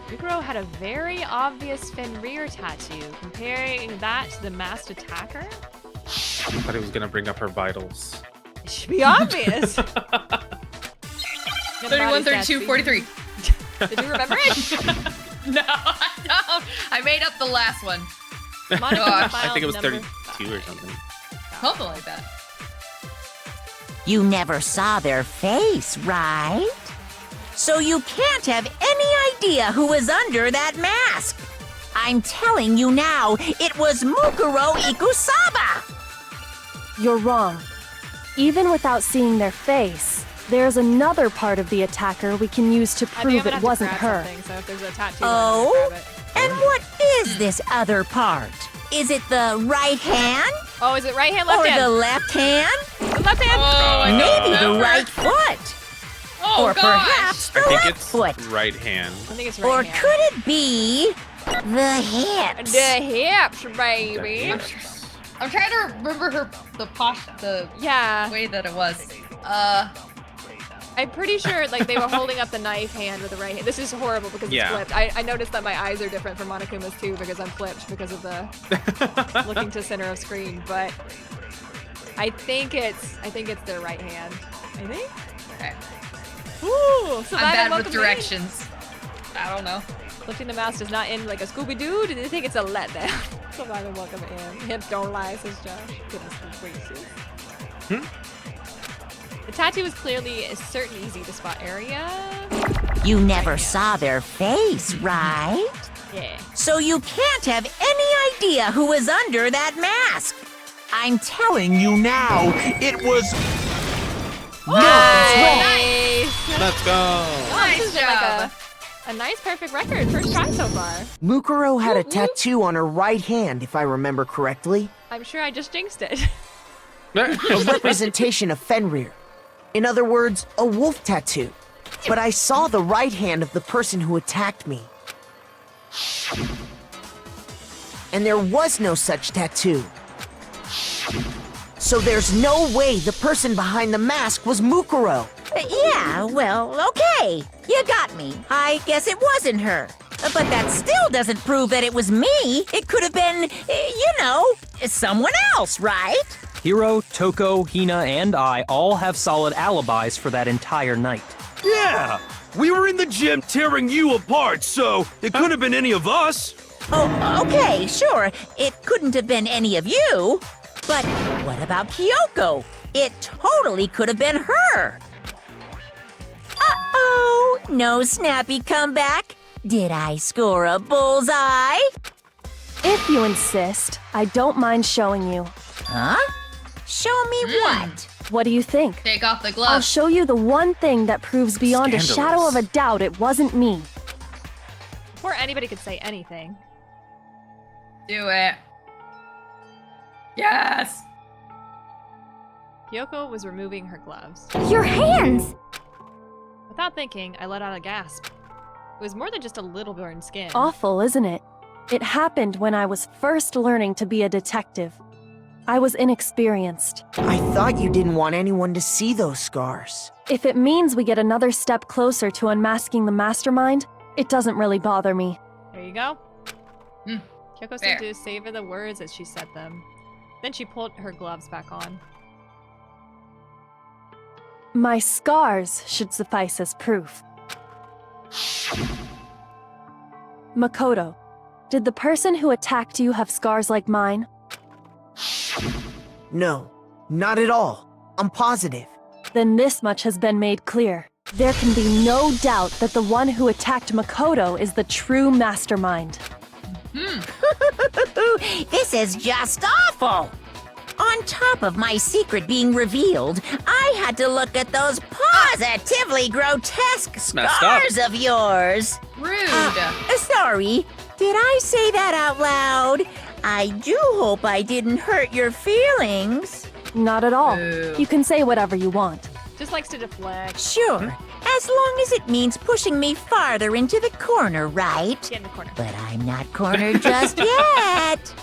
Mukuro had a very obvious Fenrir tattoo. Comparing that to the masked attacker? I thought he was gonna bring up her vitals. It should be obvious. 31, 32, 43. Did you remember it? No, I don't. I made up the last one. I think it was 32 or something. Something like that. You never saw their face, right? So you can't have any idea who was under that mask. I'm telling you now, it was Mukuro Ikusaba! You're wrong. Even without seeing their face, there's another part of the attacker we can use to prove it wasn't her. So if there's a tattoo, Oh? And what is this other part? Is it the right hand? Oh, is it right hand, left or hand? the left hand? The left hand? Oh, I Maybe don't the remember. right foot? Oh, or gosh. perhaps the I think left it's foot? right hand. I think it's right Or hand. could it be the hips? The hips, baby. I'm trying to remember the Yeah. way that it was. I'm pretty sure like they were holding up the knife hand with the right hand. This is horrible because Yeah. it's flipped. I noticed that my eyes are different from Monokuma's too because I'm flipped because of the looking to center of screen. But I think it's their right hand. I think. Okay. Ooh, so I'm bad with directions. I don't know. Lifting the mouse does not end like a Scooby-Doo. Do they think it's a letdown? Survival welcome in. Hips don't lie, says Josh. Goodness gracious. The tattoo is clearly a certain easy to spot area. You never saw their face, right? Yeah. So you can't have any idea who was under that mask. I'm telling you now, it was... Nice. Let's go. Oh, this has been like a A nice perfect record. First try so far. Mukuro had a tattoo on her right hand, if I remember correctly. I'm sure I just jinxed it. A representation of Fenrir. In other words, a wolf tattoo. But I saw the right hand of the person who attacked me. And there was no such tattoo. So there's no way the person behind the mask was Mukuro. Yeah, well, okay. You got me. I guess it wasn't her. But that still doesn't prove that it was me. It could have been, someone else, right? Hiro, Toko, Hina, and I all have solid alibis for that entire night. Yeah! We were in the gym tearing you apart, so it couldn't have been any of us. Oh, okay, sure. It couldn't have been any of you. But what about Kyoko? It totally could have been her. Uh-oh, no snappy comeback. Did I score a bullseye? If you insist, I don't mind showing you. Huh? Show me what? What do you think? Take off the I'll glove. show you the one thing that proves beyond a shadow of a doubt it wasn't me. Before anybody could say anything. Do it. Yes! Kyoko was removing her gloves. Your hands! Without thinking, I let out a gasp. It was more than just a little burned skin. Awful, isn't it? It happened when I was first learning to be a detective. I was inexperienced. I thought you didn't want anyone to see those scars. If it means we get another step closer to unmasking the mastermind, it doesn't really bother me. There you go. Kyoko Fair. seemed to savor the words as she said them. Then she pulled her gloves back on. My scars should suffice as proof. Makoto, did the person who attacked you have scars like mine? No, not at all. I'm positive. Then this much has been made clear. There can be no doubt that the one who attacked Makoto is the true mastermind. This is just awful. On top of my secret being revealed, I had to look at those positively grotesque scars of yours. Rude. Sorry, did I say that out loud? I do hope I didn't hurt your feelings. Not at all. Boo. You can say whatever you want. Just likes to deflect. Sure, as long as it means pushing me farther into the corner, right? Get in the corner. But I'm not cornered just yet.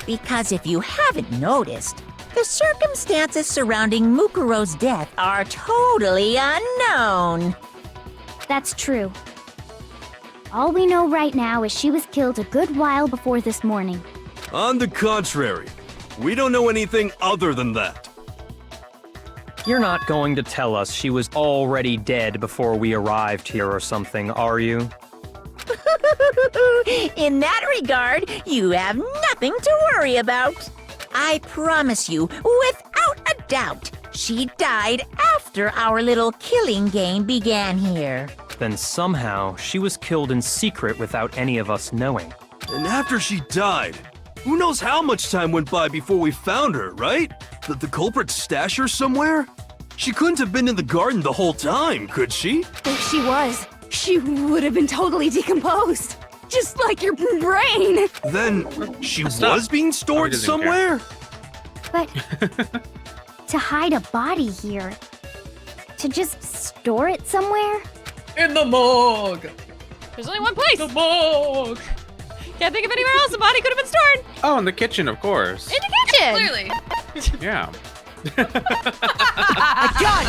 Because if you haven't noticed, the circumstances surrounding Mukuro's death are totally unknown. That's true. All we know right now is she was killed a good while before this morning. On the contrary, we don't know anything other than that. You're not going to tell us she was already dead before we arrived here or something, are you? In that regard, you have nothing to worry about. I promise you, without a doubt, she died after our little killing game began here. Then somehow she was killed in secret without any of us knowing. And after she died, who knows how much time went by before we found her, right? Did the culprit stash her somewhere? She couldn't have been in the garden the whole time, could she? If she was, she would have been totally decomposed. Just like your brain. Then she Stop. was being stored doesn't somewhere? But to hide a body here, to just store it somewhere? In the morgue. There's only one place. The morgue. Can't think of anywhere else the body could have been stored. Oh, in the kitchen, of course. In the kitchen. Clearly. Yeah. John!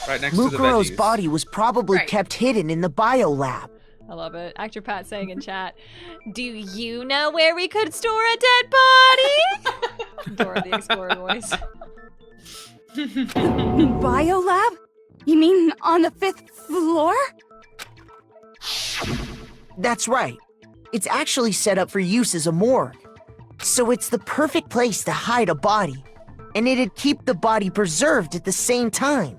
Right next to the Mukuro's veggies. body was probably Right. kept hidden in the bio lab. I love it. Actor Pat saying in chat, "Do you know where we could store a dead body?" Dora the Explorer voice. Biolab? You mean on the 5th floor? That's right. It's actually set up for use as a morgue. So it's the perfect place to hide a body. And it'd keep the body preserved at the same time.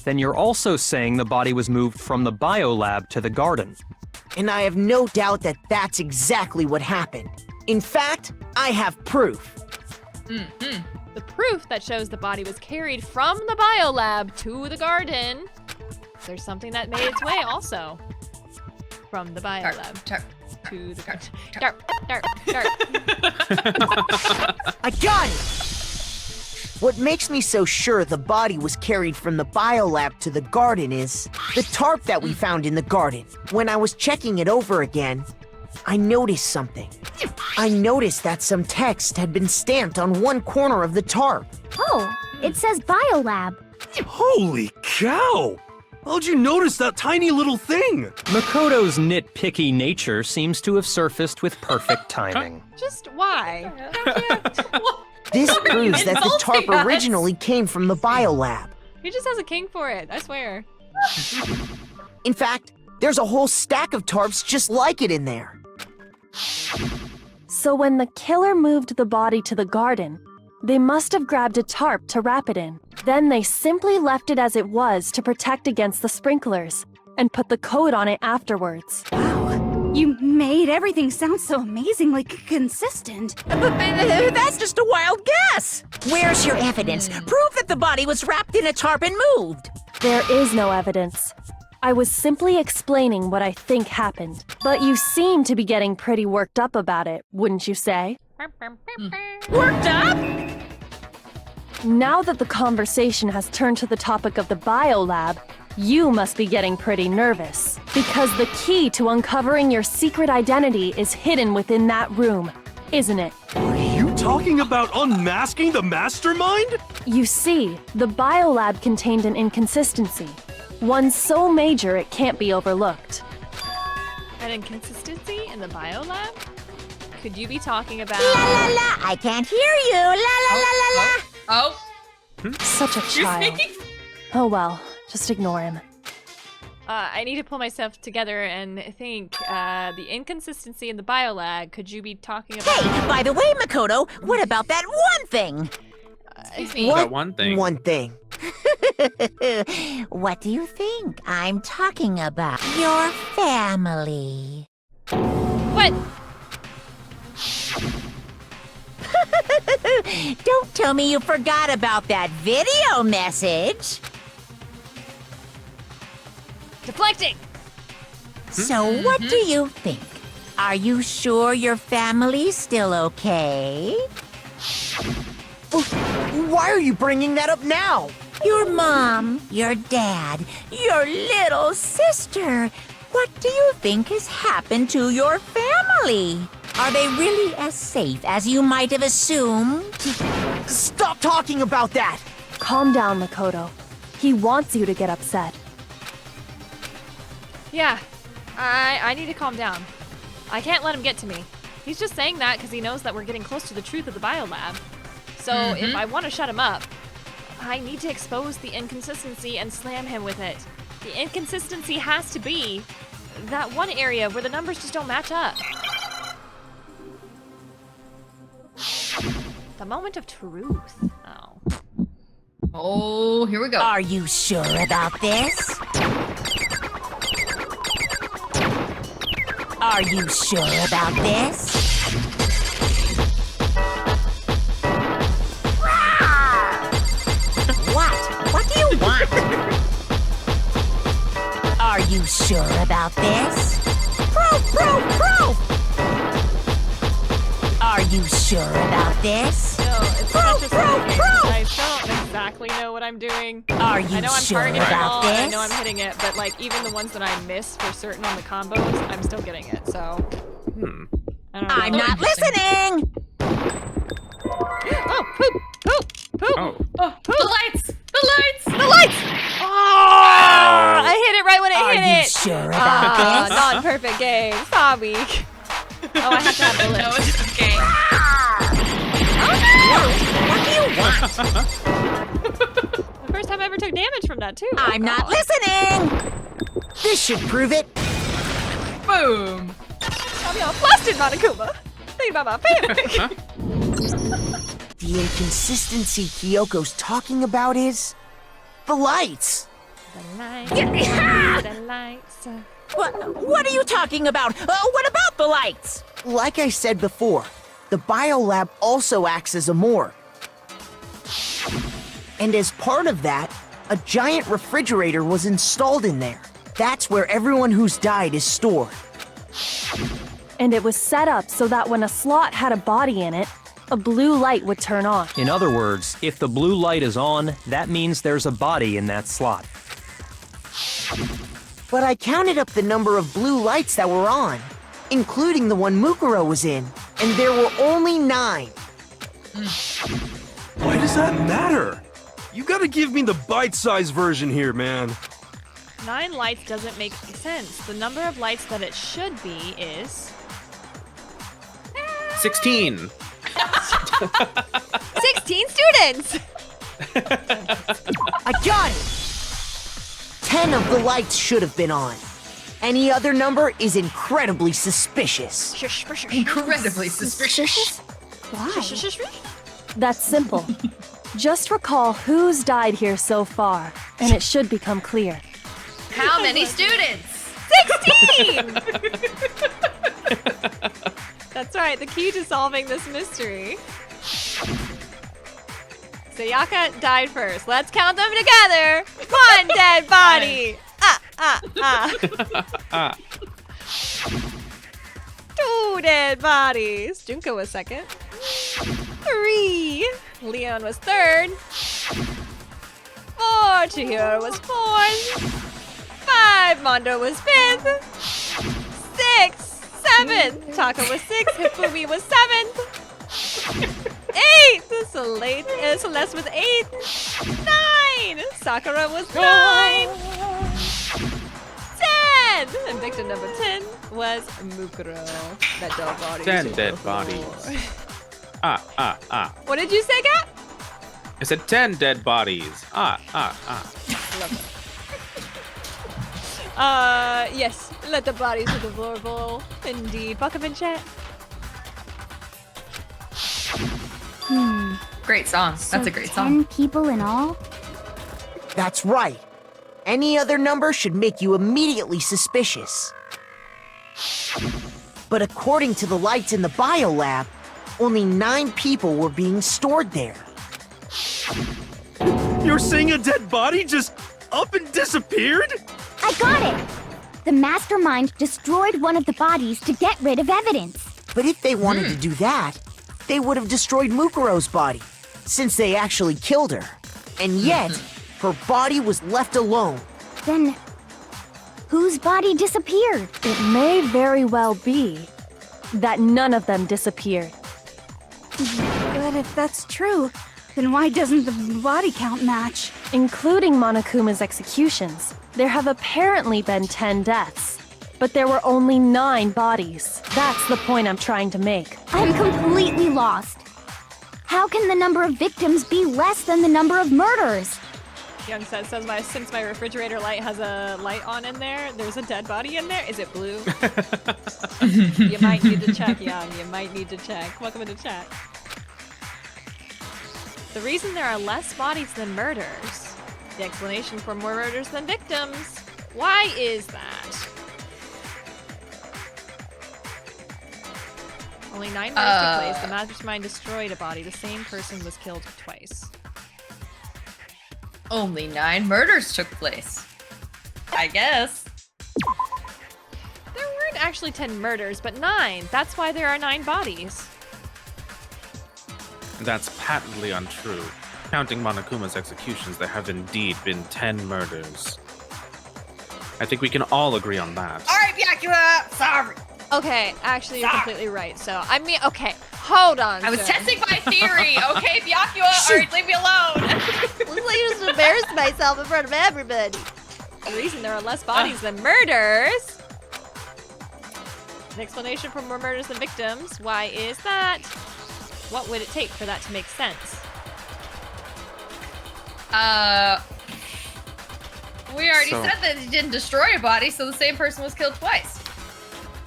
Then you're also saying the body was moved from the biolab to the garden. And I have no doubt that that's exactly what happened. In fact, I have proof. The proof that shows the body was carried from the biolab to the garden There's something that made its way also from the biolab to the dark. I got it! What makes me so sure the body was carried from the biolab to the garden is the tarp that we found in the garden. When I was checking it over again, I noticed something. I noticed that some text had been stamped on one corner of the tarp. Oh, it says biolab. Holy cow! How'd you notice that tiny little thing? Makoto's nitpicky nature seems to have surfaced with perfect timing. Just why? This proves that the tarp Insulting us. originally came from the biolab. He just has a king for it, I swear. In fact, there's a whole stack of tarps just like it in there. So when the killer moved the body to the garden, they must have grabbed a tarp to wrap it in. Then they simply left it as it was to protect against the sprinklers, and put the coat on it afterwards. You made everything sound so amazingly consistent. But that's just a wild guess. Where's your evidence? Prove that the body was wrapped in a tarp and moved. There is no evidence. I was simply explaining what I think happened. But you seem to be getting pretty worked up about it, wouldn't you say? Worked up? Now that the conversation has turned to the topic of the biolab, you must be getting pretty nervous. Because the key to uncovering your secret identity is hidden within that room, isn't it? Are you talking about unmasking the mastermind? You see, the biolab contained an inconsistency. One so major it can't be overlooked. An inconsistency in the biolab? Could you be talking about... La la la, I can't hear you. La la la la la. Oh, Such a child. Oh well, just ignore him. I need to pull myself together and think, the inconsistency in the biolab, could you be talking about... Hey, by the way, Makoto, what about that one thing? excuse me. What That one thing. One thing. What do you think I'm talking about? Your family. What? Don't tell me you forgot about that video message. Deflecting! So what do you think? Are you sure your family's still okay? Why are you bringing that up now? Your mom, your dad, your little sister. What do you think has happened to your family? Are they really as safe as you might have assumed? Stop talking about that! Calm down, Makoto. He wants you to get upset. Yeah, I need to calm down. I can't let him get to me. He's just saying that because he knows that we're getting close to the truth of the biolab. So if I want to shut him up, I need to expose the inconsistency and slam him with it. The inconsistency has to be that one area where the numbers just don't match up. The moment of truth. Oh. Oh, here we go. Are you sure about this? Are you sure about this? What do you want? Are you sure about this? Proof! Are you sure about this? No, it's such a simple game. I don't exactly know what I'm doing. Are you I know I'm sure targeting it about all, and I this? know I'm hitting it, but like even the ones that I miss for certain on the combos, I'm still getting it. So I don't know. I'm not listening! Oh, poop! Oh. Oh, the lights! The lights! The lights! Oh! I hit it right when it Are hit you it. sure about this? Non-perfect game. Sorry. Oh, I have to have bullets. No, it's okay. What do you want? The first time I ever took damage from that too. I'm not listening! This should prove it. Boom! I'm all flustered, Monokuma. Think about my family. The inconsistency Kyoko's talking about is the lights. The lights. What are you talking about? What about the lights? Like I said before, the biolab also acts as a morgue. And as part of that, A giant refrigerator was installed in there. That's where everyone who's died is stored. And it was set up so that when a slot had a body in it, a blue light would turn on. In other words, if the blue light is on, that means there's a body in that slot. But I counted up the number of blue lights that were on, including the one Mukuro was in, and there were only 9. Why does that matter? You gotta give me the bite-sized version here, man. 9 lights doesn't make sense. The number of lights that it should be is 16. 16 students! I got it! 10 of the lights should have been on. Any other number is incredibly suspicious. Incredibly suspicious. Why? That's simple. Just recall who's died here so far, and it should become clear. How many students? 16! That's right, the key to solving this mystery. Sayaka died first. Let's count them together. 1 dead body. 2 dead bodies. Junko was second. 3. Leon was third. 4. Chihiro was fourth. 5. Mondo was fifth. 6. 7. Taka was 6th. Hifumi was 7th. 8. Celeste was 8th. 9. Sakura was 9. 10. And victim number 10 was Mukuro. That dead body. 10 dead bodies. What did you say, Kat? I said 10 dead bodies. Love it. Yes. Let the bodies hit the floor bowl. Indeed. Buck up in chat. Great song. That's a great 10 song. people in all? That's right. Any other number should make you immediately suspicious. But according to the lights in the biolab, only 9 people were being stored there. You're saying a dead body just up and disappeared? I got it! The mastermind destroyed one of the bodies to get rid of evidence. But if they wanted to do that, they would have destroyed Mukuro's body, since they actually killed her. And yet, her body was left alone. Then, whose body disappeared? It may very well be that none of them disappeared. But if that's true, then why doesn't the body count match? Including Monokuma's executions, there have apparently been 10 deaths, but there were only 9 bodies. That's the point I'm trying to make. I'm completely lost. How can the number of victims be less than the number of murders? Young says since my refrigerator light has a light on in there, there's a dead body in there. Is it blue? You might need to check, Young. You might need to check. Welcome into chat. The reason there are less bodies than murders. The explanation for more murders than victims. Why is that? Only 9 murders took place. The mastermind destroyed a body. The same person was killed twice. Only 9 murders took place. I guess. There weren't actually 10 murders, but 9. That's why there are 9 bodies. That's patently untrue. Counting Monokuma's executions, there have indeed been 10 murders. I think we can all agree on that. Alright, Byakura! Sorry! Okay, actually, you're completely right. So, I mean, okay, hold on. I was sir. testing my theory, okay, Byakura? Alright, leave me alone! I just embarrassed myself in front of everybody. The reason there are less bodies than murders. An explanation for more murders than victims. Why is that? What would it take for that to make sense? We already said that he didn't destroy a body, so the same person was killed twice.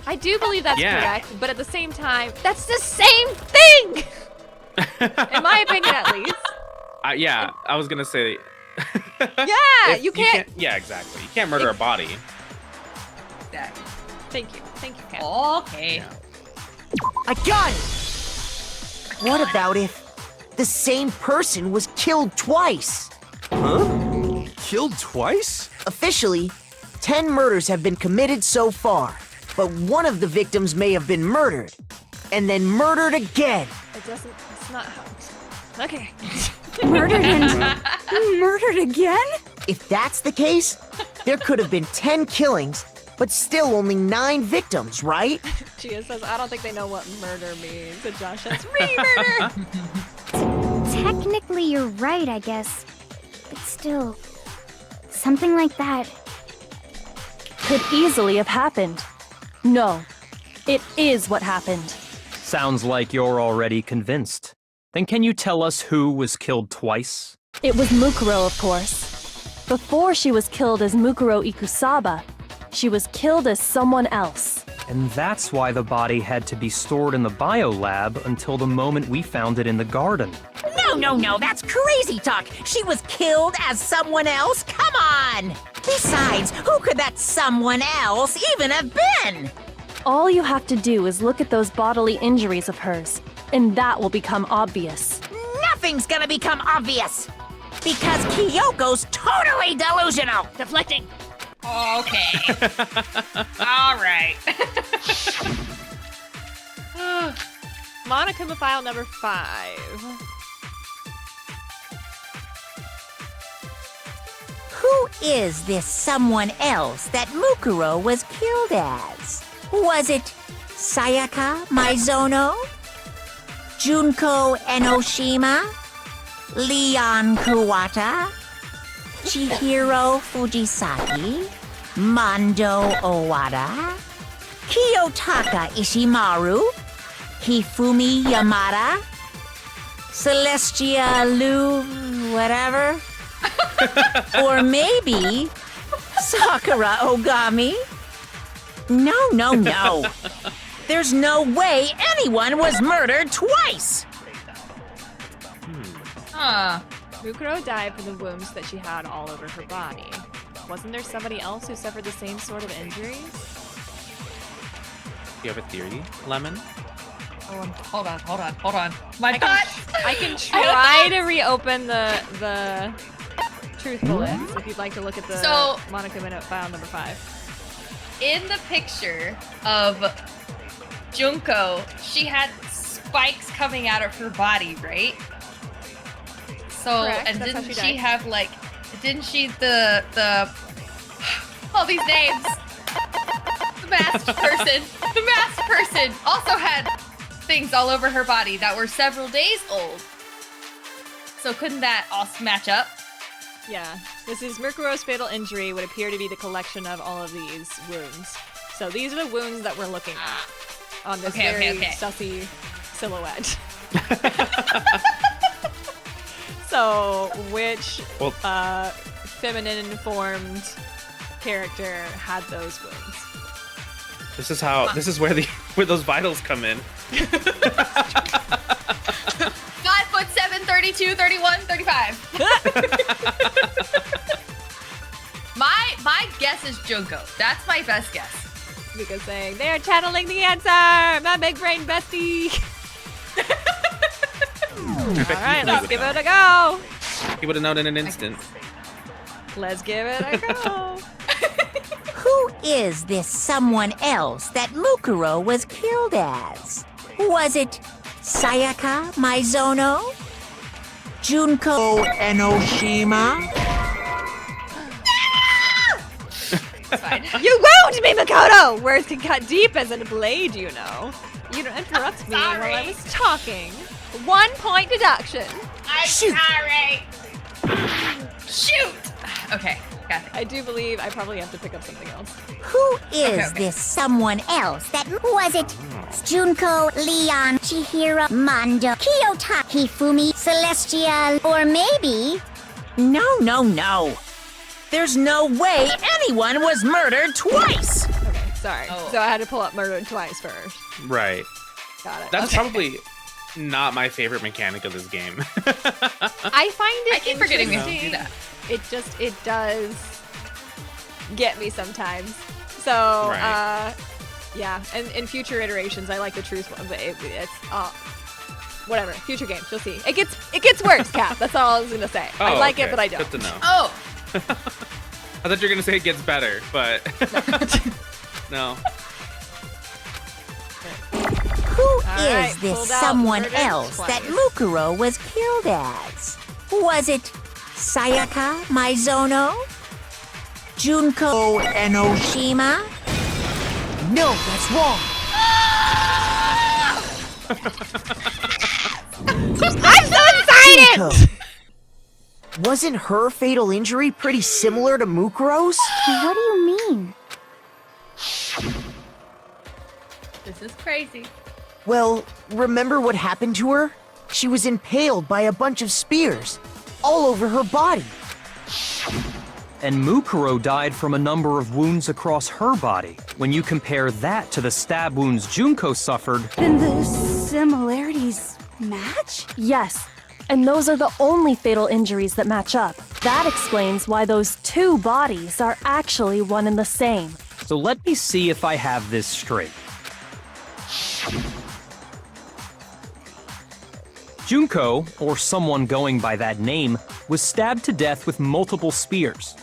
I do believe that's correct, but at the same time, that's the same thing! In my opinion, at least. Yeah, I was gonna say. Yeah, you can't. Yeah, exactly. You can't murder a body. Exactly. Thank you, Kat. Okay. Yeah. I got it! What about if the same person was killed twice? Huh? killed twice? Officially, 10 murders have been committed so far, but one of the victims may have been murdered, and then murdered again. It's not how. Okay. Murdered and murdered again? If that's the case, there could have been 10 killings, but still only 9 victims, right? Gia says, I don't think they know what murder means. And Josh says, re-murder! Technically, you're right, I guess. But still, something like that. Could easily have happened. No, it is what happened. Sounds like you're already convinced. Then can you tell us who was killed twice? It was Mukuro, of course. Before she was killed as Mukuro Ikusaba, she was killed as someone else. And that's why the body had to be stored in the biolab until the moment we found it in the garden. No, that's crazy talk. She was killed as someone else? Come on! Besides, who could that someone else even have been? All you have to do is look at those bodily injuries of hers, and that will become obvious. Nothing's gonna become obvious! Because Kyoko's totally delusional! Deflecting. Okay. All right. Monokuma file number 5. Who is this someone else that Mukuro was killed as? Was it Sayaka Maizono? Junko Enoshima? Leon Kuwata? Chihiro Fujisaki? Mondo Owada? Kiyotaka Ishimaru? Hifumi Yamada? Celestia Lu... whatever? Or maybe Sakura Ogami? No. There's no way anyone was murdered twice! Mukuro died from the wounds that she had all over her body. Wasn't there somebody else who suffered the same sort of injuries? Do you have a theory, Lemon? Hold on. My thought! I can try to reopen the truth bullets if you'd like to look at the Monokuma file number 5. In the picture of Junko, she had spikes coming out of her body, right? So, Correct, and that's how didn't she she died. have like, didn't she the all these names? The masked person also had things all over her body that were several days old. So couldn't that also match up? Yeah, this is Mukuro's fatal injury would appear to be the collection of all of these wounds. So these are the wounds that we're looking at on this very sussy silhouette. So which feminine-formed character had those wounds? This is where those vitals come in. 5'7", 32, 31, 35. My guess is Junko. That's my best guess. Because saying, they are channeling the answer! My big brain bestie! Alright, let's give it a go! He would have known in an instant. Let's give it a go! Who is this someone else that Mukuro was killed as? Was it Sayaka Maizono? Junko Enoshima? It's fine. You wound me, Makoto! Words can cut deep as in a blade, you know. You don't interrupt me while I was talking. 1 point deduction. I'm sorry. Shoot! Okay, got it. I do believe I probably have to pick up something else. Who is this someone else that was it? Junko, Leon, Chihiro, Mondo, Kiyota, Hifumi, Celestial, or maybe... No. There's no way anyone was murdered twice! Okay, sorry. So I had to pull up murdered twice first. Right. Got it. That's probably not my favorite mechanic of this game. I find it I keep forgetting we have to do interesting. that. It does get me sometimes. So, yeah, and in future iterations, I like the truth one, but it's whatever. Future games, you'll see. It gets worse, Cap. That's all I was gonna say. I like it, but I don't. Good to know. Oh, I thought you were gonna say it gets better, but no. Who right, is this pulled out someone murdered else twice. that Mukuro was killed as? Was it Sayaka Maizono? Junko Enoshima? No, that's wrong. I'm so excited! Junko. Wasn't her fatal injury pretty similar to Mukuro's? What do you mean? This is crazy. Well, remember what happened to her? She was impaled by a bunch of spears, all over her body. And Mukuro died from a number of wounds across her body. When you compare that to the stab wounds Junko suffered, Then the similarities match? Yes, and those are the only fatal injuries that match up. That explains why those two bodies are actually one and the same. so let me see if I have this straight. Junko, or someone going by that name, was stabbed to death with multiple spears.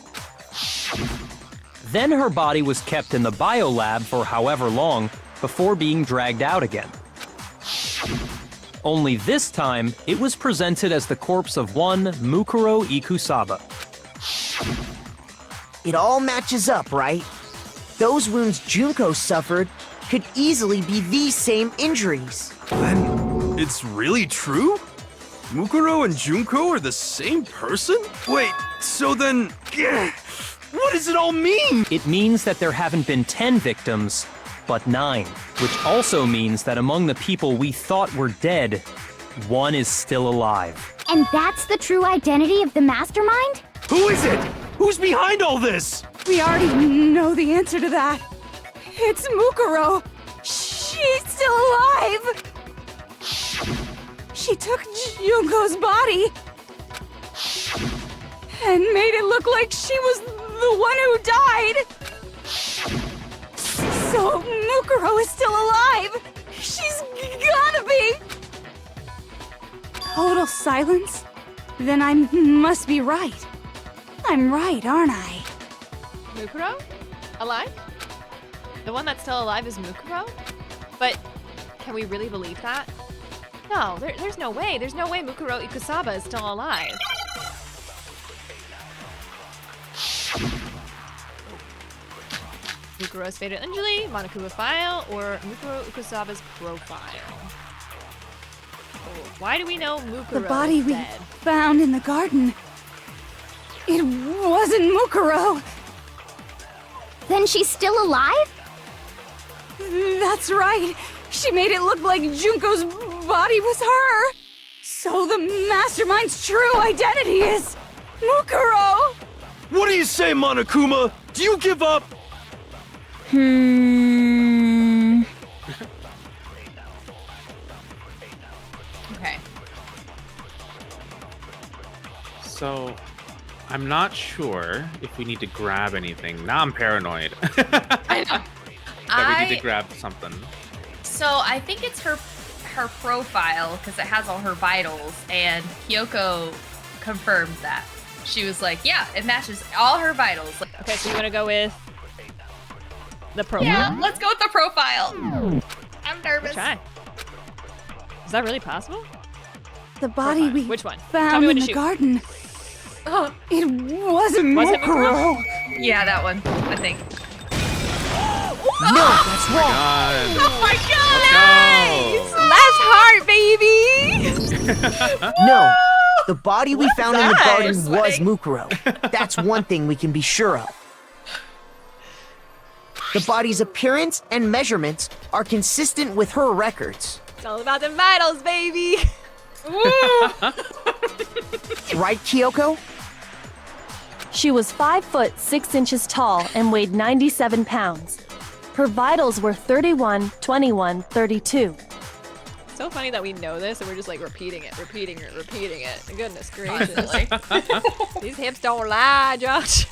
Then her body was kept in the biolab for however long before being dragged out again. Only this time, it was presented as the corpse of one Mukuro Ikusaba. It all matches up, right? Those wounds Junko suffered could easily be these same injuries. Then it's really true? Mukuro and Junko are the same person? Wait, so then... what does it all mean? It means that there haven't been 10 victims, but 9, which also means that among the people we thought were dead, one is still alive. And that's the true identity of the mastermind? Who is it? Who's behind all this? We already know the answer to that. It's Mukuro. She's still alive. She took Junko's body and made it look like she was the one who died. So Mukuro is still alive. She's gotta be. Total silence? Then I must be right. I'm right, aren't I? Mukuro? Alive? The one that's still alive is Mukuro? But can we really believe that? No, there's no way. There's no way Mukuro Ikusaba is still alive. Mukuro's fatal injury, Monokuma file, or Mukuro Ikusaba's profile? Oh, why do we know Mukuro The body is we dead? found in the garden. It wasn't Mukuro. Then she's still alive? That's right. She made it look like Junko's body was her. So the mastermind's true identity is Mukuro. What do you say, Monokuma? Do you give up? Okay. So, I'm not sure if we need to grab anything. Now I'm paranoid I know. that we need to grab something. So I think it's her profile because it has all her vitals, and Kyoko confirmed that. She was like, "Yeah, it matches all her vitals." Like, Okay, so you want to go with the profile? yeah, let's go with the profile. I'm nervous. Try. Is that really possible? The body Profile. we Which one? Tell found me when in to the shoot. garden. Oh, It wasn't Was it Mukuro. yeah, that one. I think. No, that's wrong. God. Oh my god! Let's Less heart, baby! No, the body we found in the that? garden You're was sweating. Mukuro. That's one thing we can be sure of. The body's appearance and measurements are consistent with her records. It's all about the vitals, baby! Right, Kyoko? She was 5 foot 6 inches tall and weighed 97 pounds. Her vitals were 31, 21, 32. So funny that we know this and we're just like repeating it. Goodness gracious. These hips don't lie, Josh.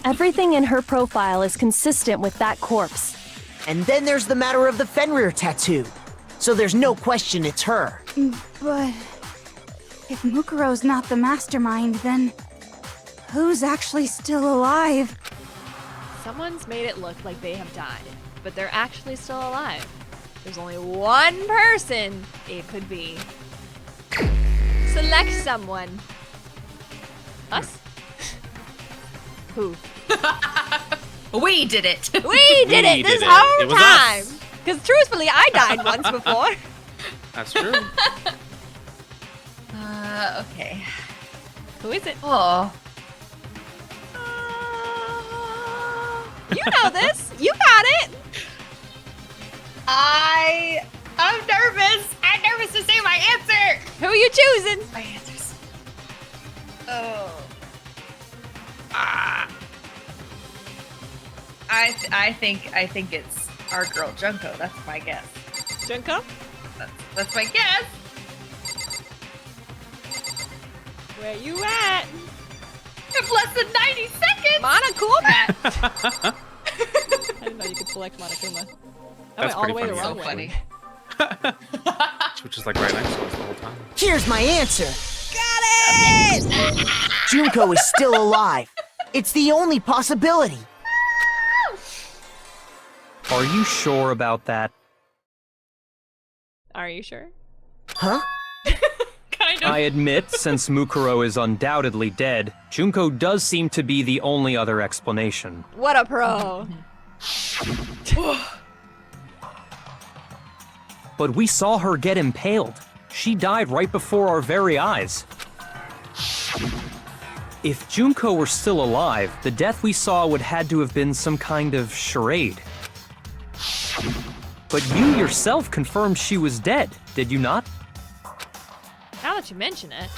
Everything in her profile is consistent with that corpse. And then there's the matter of the Fenrir tattoo. So there's no question it's her. But if Mukuro's not the mastermind, then Who's actually still alive? Someone's made it look like they have died, but they're actually still alive. There's only one person it could be. Select someone. Us? Who? We did it. We did it this whole time. Because truthfully, I died once before. That's true. Okay. Who is it? Oh. You know this. You got it. I'm nervous. I'm nervous to say my answer. Who are you choosing? My answers. I think it's our girl Junko. That's my guess. Junko? That's my guess. Where you at? In less than 90 seconds. Monokuma. I didn't know you could select Monokuma. I That's went all the pretty way the funny. wrong way. Which is like right next to us the whole time. Here's my answer. Got it! Junko is still alive. It's the only possibility. Are you sure about that? Are you sure? Huh? Kind of. I admit, since Mukuro is undoubtedly dead, Junko does seem to be the only other explanation. What a pro. But we saw her get impaled. She died right before our very eyes. If Junko were still alive, the death we saw would had to have been some kind of charade. But you yourself confirmed she was dead, did you not? Now that you mention it.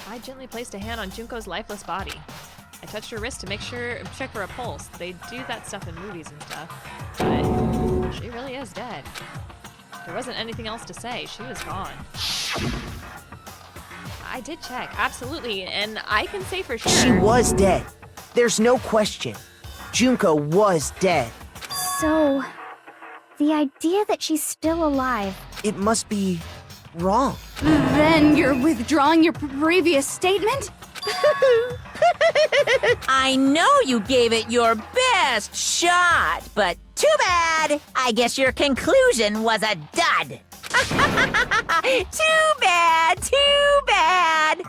I gently placed a hand on Junko's lifeless body. I touched her wrist to check for a pulse. They do that stuff in movies and stuff. But she really is dead. There wasn't anything else to say. She was gone. I did check, absolutely, and I can say for sure. She was dead. There's no question. Junko was dead. So, the idea that she's still alive. It must be wrong. Then you're withdrawing your previous statement? I know you gave it your best shot, but too bad. I guess your conclusion was a dud. Too bad, too bad.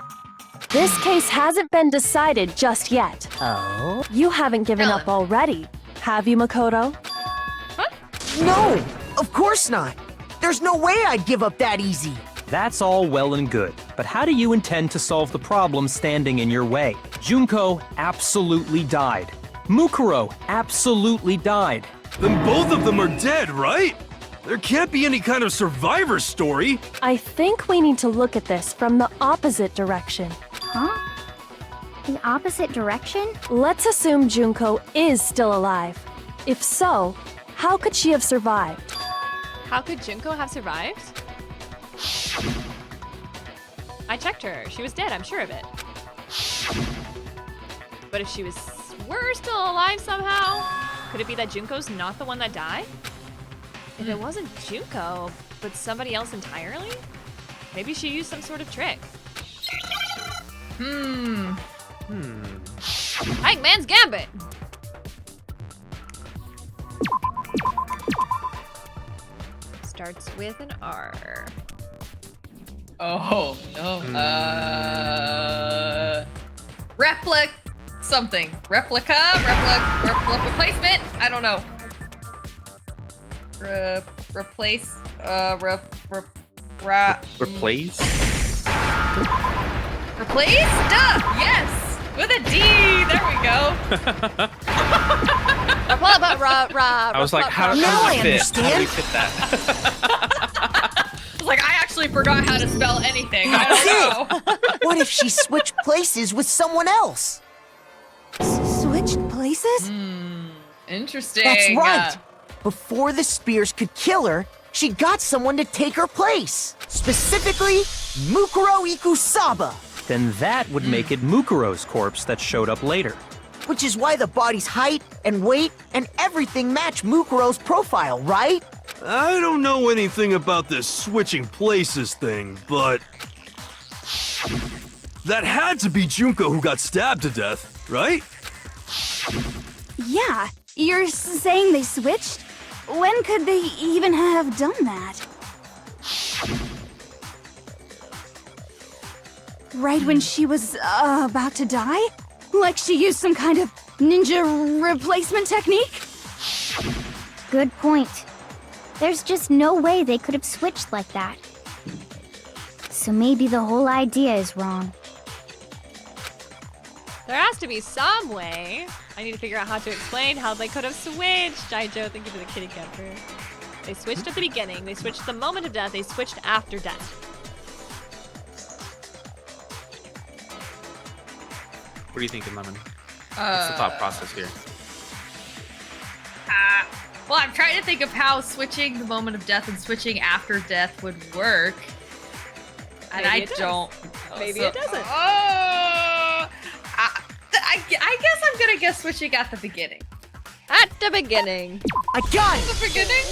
This case hasn't been decided just yet. Oh? You haven't given up already, have you, Makoto? No, of course not. There's no way I'd give up that easy. That's all well and good, but how do you intend to solve the problem standing in your way? Junko absolutely died. Mukuro absolutely died. Then both of them are dead, right? There can't be any kind of survivor story. I think we need to look at this from the opposite direction. Huh? The opposite direction? Let's assume Junko is still alive. If so, how could she have survived? How could Junko have survived? I checked her. She was dead, I'm sure of it. But if she were still alive somehow, could it be that Junko's not the one that died? If it wasn't Junko, but somebody else entirely? Maybe she used some sort of trick. Hangman's Gambit! Starts with an R. Oh no. Replica something. Replica replacement? I don't know. Replace Replace? Replace? Duh! Yes! With a D! There we go. I was like, how does it fit? How do we fit that? I was like, I actually forgot how to spell anything. I don't know. What if she switched places with someone else? Switched places? Interesting. That's right. Before the spears could kill her, she got someone to take her place. Specifically, Mukuro Ikusaba. Then that would make it Mukuro's corpse that showed up later. Which is why the body's height and weight and everything match Mukuro's profile, right? I don't know anything about this switching places thing, but That had to be Junko who got stabbed to death, right? Yeah, you're saying they switched? When could they even have done that? Right when she was about to die? Like she used some kind of ninja replacement technique? Good point. There's just no way they could have switched like that. So maybe the whole idea is wrong. There has to be some way. I need to figure out how to explain how they could have switched. Jaijo, thank you for the kitty camper. They switched at the beginning. They switched at the moment of death. They switched after death. What are you thinking, Lemon? What's the thought process here? Well, I'm trying to think of how switching the moment of death and switching after death would work. And Maybe I it does. don't. Maybe it doesn't. I guess I'm gonna guess switching at the beginning. At the beginning. I got it! The beginning?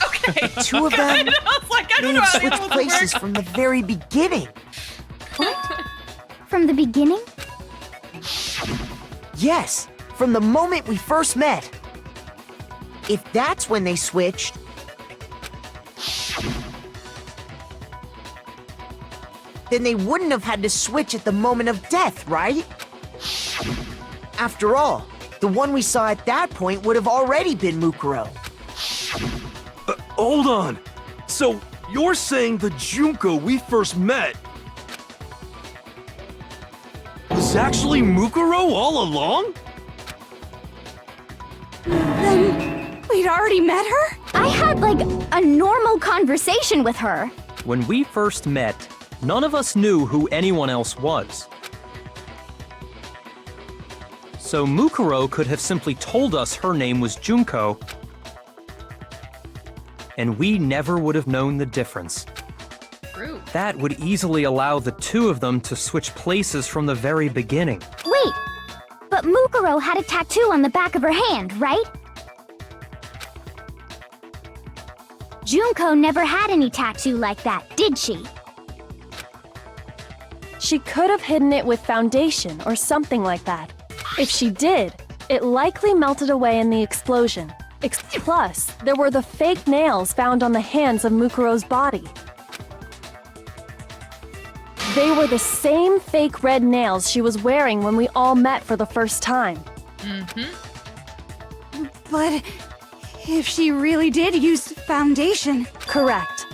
Okay. The two of them I was like, I may don't know have how the switched other ones places work. from the very beginning. From the beginning? Yes, from the moment we first met. If that's when they switched, then they wouldn't have had to switch at the moment of death, right? After all, the one we saw at that point would have already been Mukuro. Hold on. So, you're saying the Junko we first met was actually Mukuro all along? Then we'd already met her? I had like a normal conversation with her. When we first met, none of us knew who anyone else was. So Mukuro could have simply told us her name was Junko, and we never would have known the difference. True. That would easily allow the two of them to switch places from the very beginning. Wait, but Mukuro had a tattoo on the back of her hand, right? Junko never had any tattoo like that, did she? She could have hidden it with foundation or something like that. If she did, it likely melted away in the explosion. Plus, there were the fake nails found on the hands of Mukuro's body. They were the same fake red nails she was wearing when we all met for the first time. But if she really did use foundation... Correct.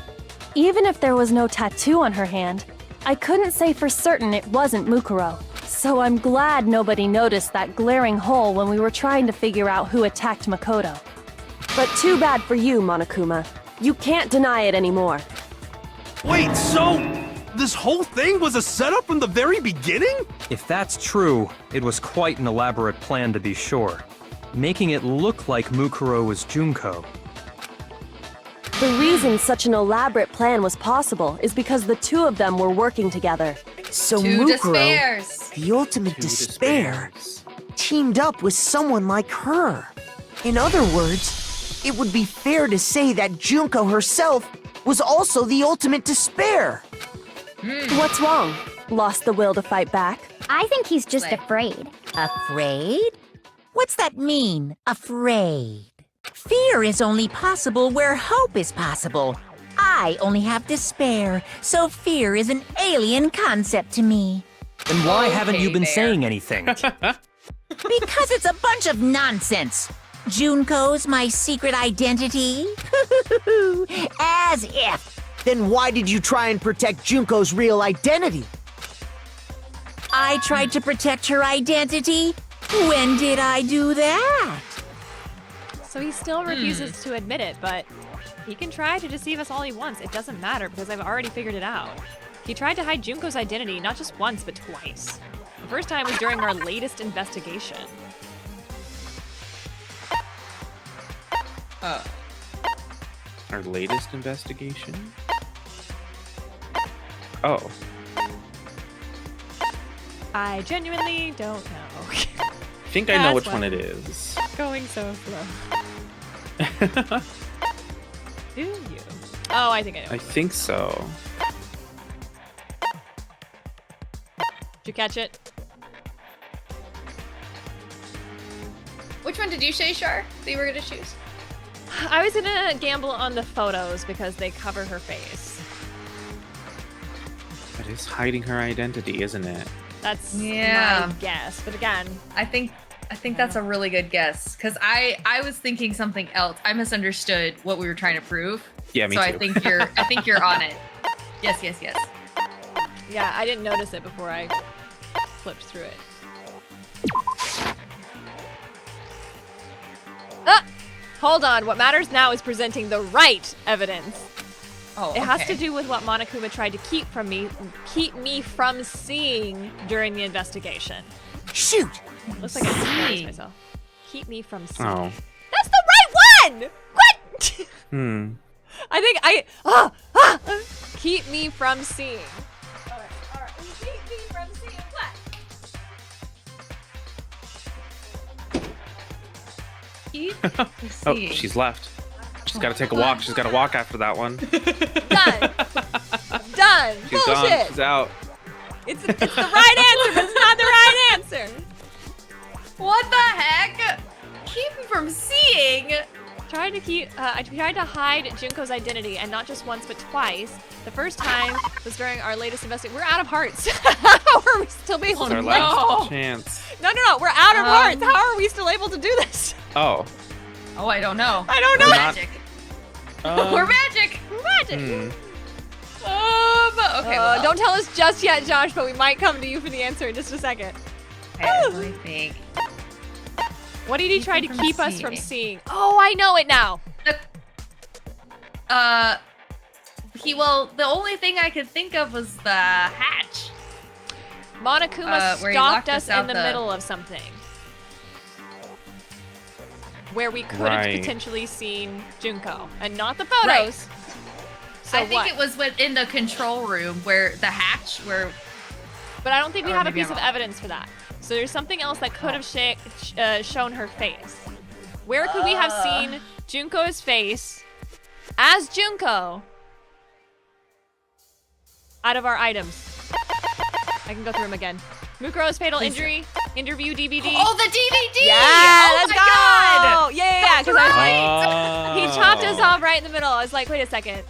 Even if there was no tattoo on her hand, I couldn't say for certain it wasn't Mukuro. So I'm glad nobody noticed that glaring hole when we were trying to figure out who attacked Makoto. But too bad for you, Monokuma. You can't deny it anymore. Wait, so this whole thing was a setup from the very beginning? If that's true, it was quite an elaborate plan to be sure, making it look like Mukuro was Junko. The reason such an elaborate plan was possible is because the two of them were working together. So Two Mukuro, despairs. the ultimate despair, teamed up with someone like her. In other words, it would be fair to say that Junko herself was also the ultimate despair. What's wrong? Lost the will to fight back? I think he's just afraid. Afraid? What's that mean, afraid? Fear is only possible where hope is possible. I only have despair, so fear is an alien concept to me. Then why haven't you been there. saying anything? Because it's a bunch of nonsense. Junko's my secret identity? As if. Then why did you try and protect Junko's real identity? I tried to protect her identity? When did I do that? So he still refuses to admit it, but he can try to deceive us all he wants. It doesn't matter because I've already figured it out. He tried to hide Junko's identity not just once, but twice. The first time was during our latest investigation. Our latest investigation? Oh. I genuinely don't know. I think I know which one it is. Going so slow. Do you? Oh, I think I know. I think so. Did you catch it? Which one did you say, Char, that you were gonna choose? I was gonna gamble on the photos because they cover her face. That is hiding her identity, isn't it? That's Yeah. my guess. But again, I think that's a really good guess because I was thinking something else. I misunderstood what we were trying to prove. Yeah, me so too. I think you're on it. Yes, yes, yes. yeah, I didn't notice it before I flipped through it. Ah! Hold on. What matters now is presenting the right evidence. Oh, It has okay. to do with what Monokuma tried to keep me from seeing during the investigation. Shoot! Looks like I confused Seeing. myself. Keep me from seeing. Oh. That's the right one! What? Hmm. I think keep me from seeing. Alright. Keep me from seeing what? Keep Oh, seeing. she's left. She's got to take a walk. She's got to walk after that one. Done. Done. She's Bullshit. gone. She's out. It's the right answer, but it's not the right answer. What the heck? Keep me from seeing. I tried to hide Junko's identity, and not just once, but twice. The first time was during our latest investigation. We're out of hearts. How are we still able It's to our do last chance. No, we're out of hearts. How are we still able to do this? Oh. Oh, I don't know. I don't know. We're Not- magic. We're magic. We're magic. Okay. Well, Don't tell us just yet, Josh, but we might come to you for the answer in just a second. I think. What did he try to from keep us from seeing. seeing? Oh, I know it now. The only thing I could think of was the hatch. Monokuma where he stopped locked us us out in the the- middle of something. Where we could have Right. potentially seen Junko. And not the photos. So I think what? it was in the control room where the hatch where. But I don't think we Or have a maybe piece I'm of wrong. evidence for that. So there's something else that could have shown her face. Where could we have seen Junko's face as Junko out of our items? I can go through them again. Mukuro's fatal injury, interview DVD. Oh, the DVD! Yeah, oh let's my go! God! Yeah, because That's he chopped us off right in the middle. I was like, wait a second.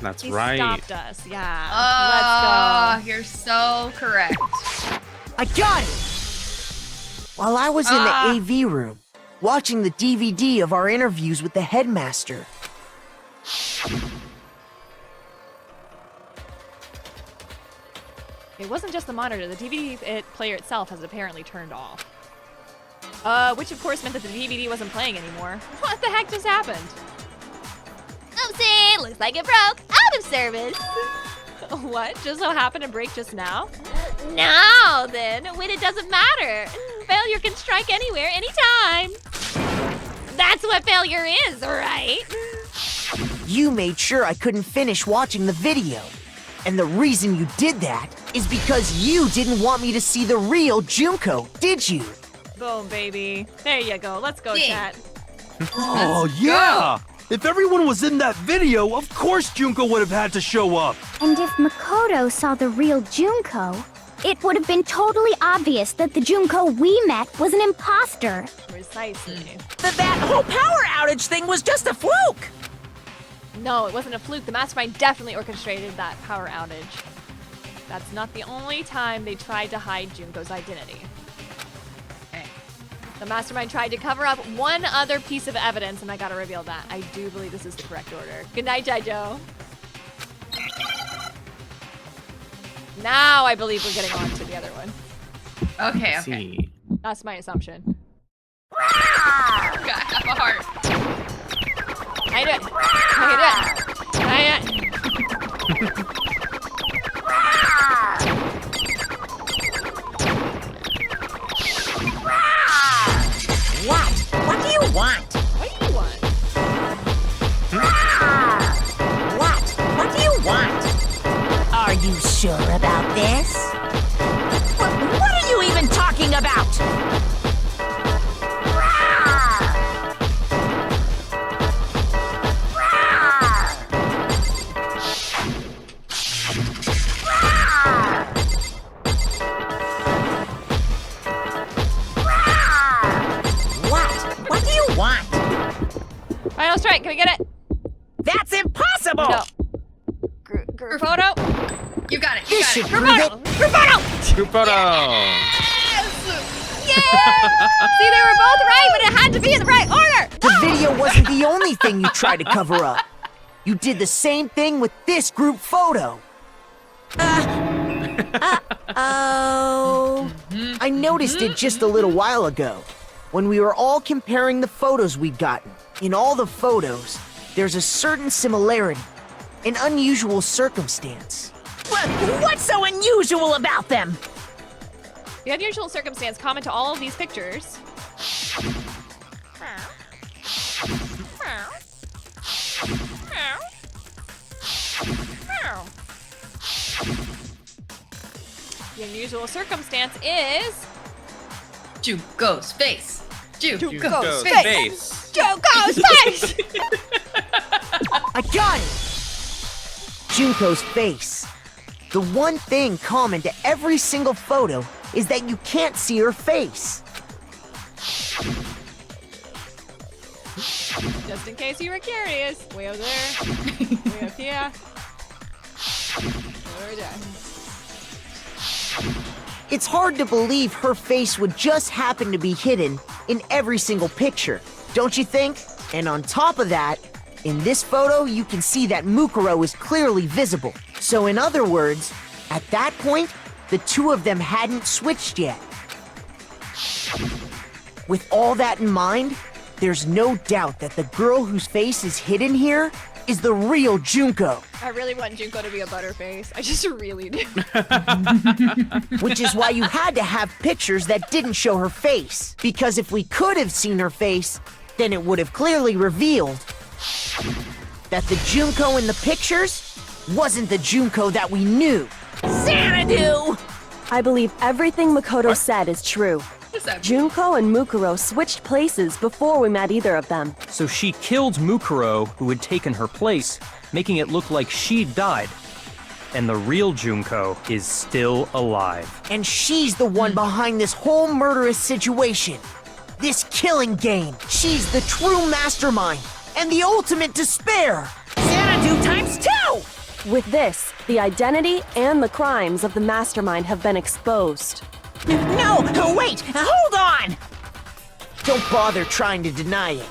That's He right. stopped us. Yeah. Oh, Let's go. you're so correct. I got it! While I was in the AV room, watching the DVD of our interviews with the headmaster, It wasn't just the monitor. The DVD player itself has apparently turned off. Which of course meant that the DVD wasn't playing anymore. What the heck just happened? Oopsie! Looks like it broke. Out of service. What? Just so happened to break just now? No, then. When it doesn't matter. Failure can strike anywhere, anytime. That's what failure is, right? you made sure I couldn't finish watching the video. And the reason you did that is because you didn't want me to see the real Junko, did you? Boom, baby. There you go. Let's go, chat. Oh, yeah! If everyone was in that video, of course Junko would have had to show up. And if Makoto saw the real Junko, it would have been totally obvious that the Junko we met was an imposter. Precisely. That whole power outage thing was just a fluke! No, it wasn't a fluke. The Mastermind definitely orchestrated that power outage. That's not the only time they tried to hide Junko's identity. The Mastermind tried to cover up one other piece of evidence, and I gotta reveal that. I do believe this is the correct order. Good night, Jaijo. Now I believe we're getting on to the other one. Okay, Let's okay. see. That's my assumption. Got half a heart. How you doing? How you doing? How you doing? What? What do you want? What do you want? What? What do you want? Are you sure about this? What are you even talking about? No, straight. Can we get it? That's impossible! No. Group photo. You got it. You This got should it. prove it. Group photo. Group photo. Yeah! See, they were both right, but it had to be in the right order. The video wasn't the only thing you tried to cover up. You did the same thing with this group photo. Oh. I noticed it just a little while ago, when we were all comparing the photos we'd gotten. In all the photos, there's a certain similarity, an unusual circumstance. What's so unusual about them? The unusual circumstance common to all of these pictures. The unusual circumstance is Junko's face. Junko's face. Junko's face. I got it! Junko's face. The one thing common to every single photo is that you can't see her face. Just in case you were curious, way over there, way up here, over there. It's hard to believe her face would just happen to be hidden in every single picture, don't you think? And on top of that, in this photo, you can see that Mukuro is clearly visible. So in other words, at that point, the two of them hadn't switched yet. With all that in mind, there's no doubt that the girl whose face is hidden here is the real Junko. I really want Junko to be a butterface. I just really do. Which is why you had to have pictures that didn't show her face. Because if we could have seen her face, then it would have clearly revealed that the Junko in the pictures wasn't the Junko that we knew. Xanadu! I believe everything Makoto said is true. What's that? Junko and Mukuro switched places before we met either of them. So she killed Mukuro, who had taken her place, making it look like she'd died. And the real Junko is still alive. And she's the one behind this whole murderous situation. This killing game. She's the true mastermind and the ultimate despair. Xanadu times 2! With this, the identity and the crimes of the mastermind have been exposed. No, wait, hold on! Don't bother trying to deny it.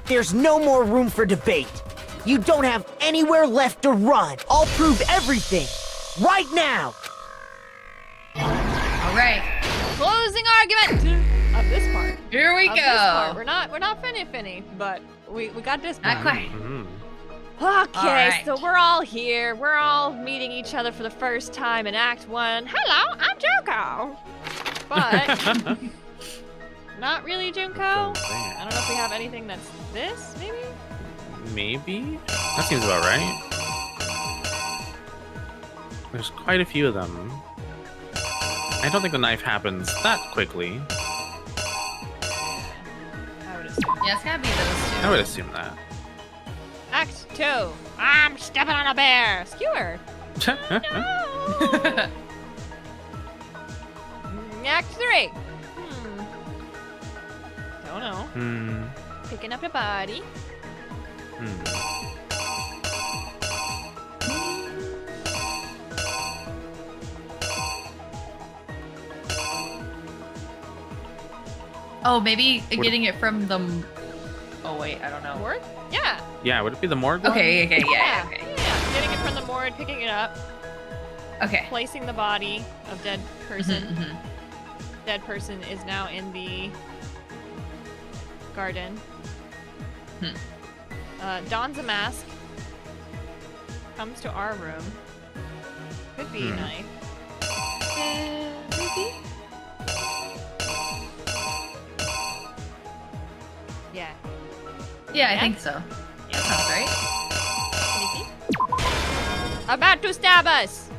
There's no more room for debate. You don't have anywhere left to run. I'll prove everything right now. All right. Closing argument of this part. Here we Of go. this part. We're not finny, but we got this part. Not quite. Okay, Alright. so we're all here. We're all meeting each other for the first time in Act 1. Hello, I'm Junko. But not really Junko. I don't know if we have anything that's this, maybe? Maybe? That seems about right. There's quite a few of them. I don't think the knife happens that quickly. I would assume. Yeah, it's gotta be those two. I would assume that. Act 2. I'm stepping on a bear. Skewer. No. Act 3. Don't know. Picking up a body. Oh, maybe getting it from the. Oh wait, I don't know. Morgue? Yeah. Yeah, would it be the morgue one? Okay. Yeah. Yeah. Okay. Yeah. Getting it from the morgue, picking it up, Okay. placing the body of dead person. Dead person is now in the garden. Dons a mask. Comes to our room. Could be a knife. Maybe? Yeah. Yeah, I think so. Yeah. Sounds right. Maybe? About to stab us!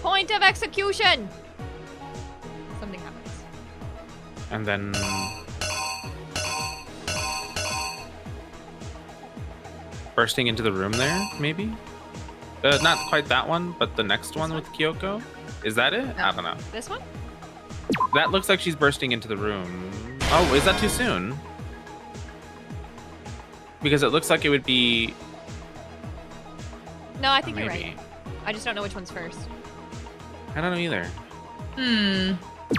Point of execution! Something happens. And then... bursting into the room there, maybe? Not quite that one, but the next one with Kyoko? Is that it? No. I don't know. This one? That looks like she's bursting into the room. Oh, is that too soon? Because it looks like it would be... No, I think you're maybe. right. I just don't know which one's first. I don't know either. Hmm.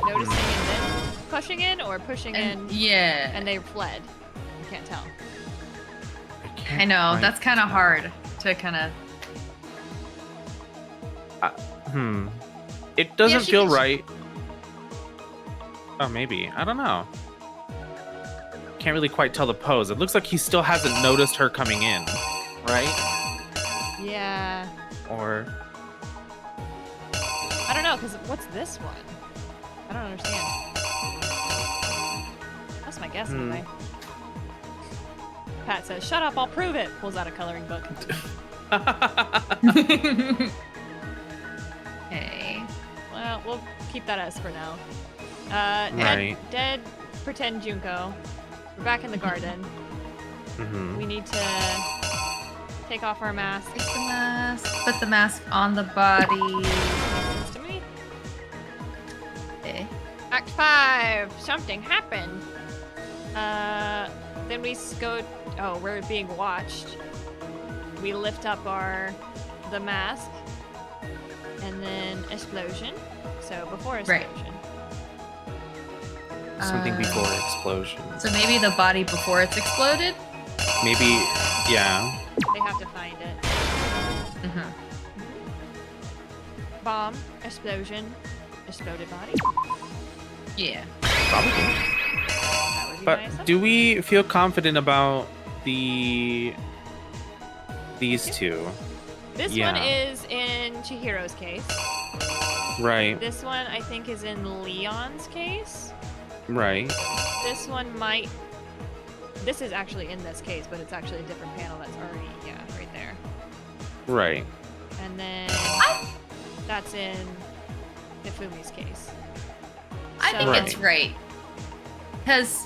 Noticing and then pushing in, or pushing in Yeah. and they fled. You can't tell. I know, that's kind of hard to kind of... It doesn't she feel can- right. Oh, maybe. I don't know. Can't really quite tell the pose. It looks like he still hasn't noticed her coming in, right? Yeah. Or... I don't know, because what's this one? I don't understand. That's my guess anyway. Pat says, "Shut up, I'll prove it." Pulls out a coloring book. Okay. Well, we'll keep that as for now. Right. Dead pretend Junko. We're back in the garden. We need to take off our masks. Take the mask. Put the mask on the body. Makes sense to me. Okay. Act 5. Something happened. Then we go. Oh, we're being watched. We lift up the mask, and then explosion. So before explosion. Something before explosion. So maybe the body before it's exploded? Maybe, yeah. They have to find it. Bomb, explosion, exploded body. Yeah. Probably. That would be my But assumption. do we feel confident about these two? This Yeah. one is in Chihiro's case. Right, This one, I think, is in Leon's case. right. This one might... This is actually in this case, but it's actually a different panel that's already, right there. Right. And then that's in Hifumi's case. I think Right. it's right. Because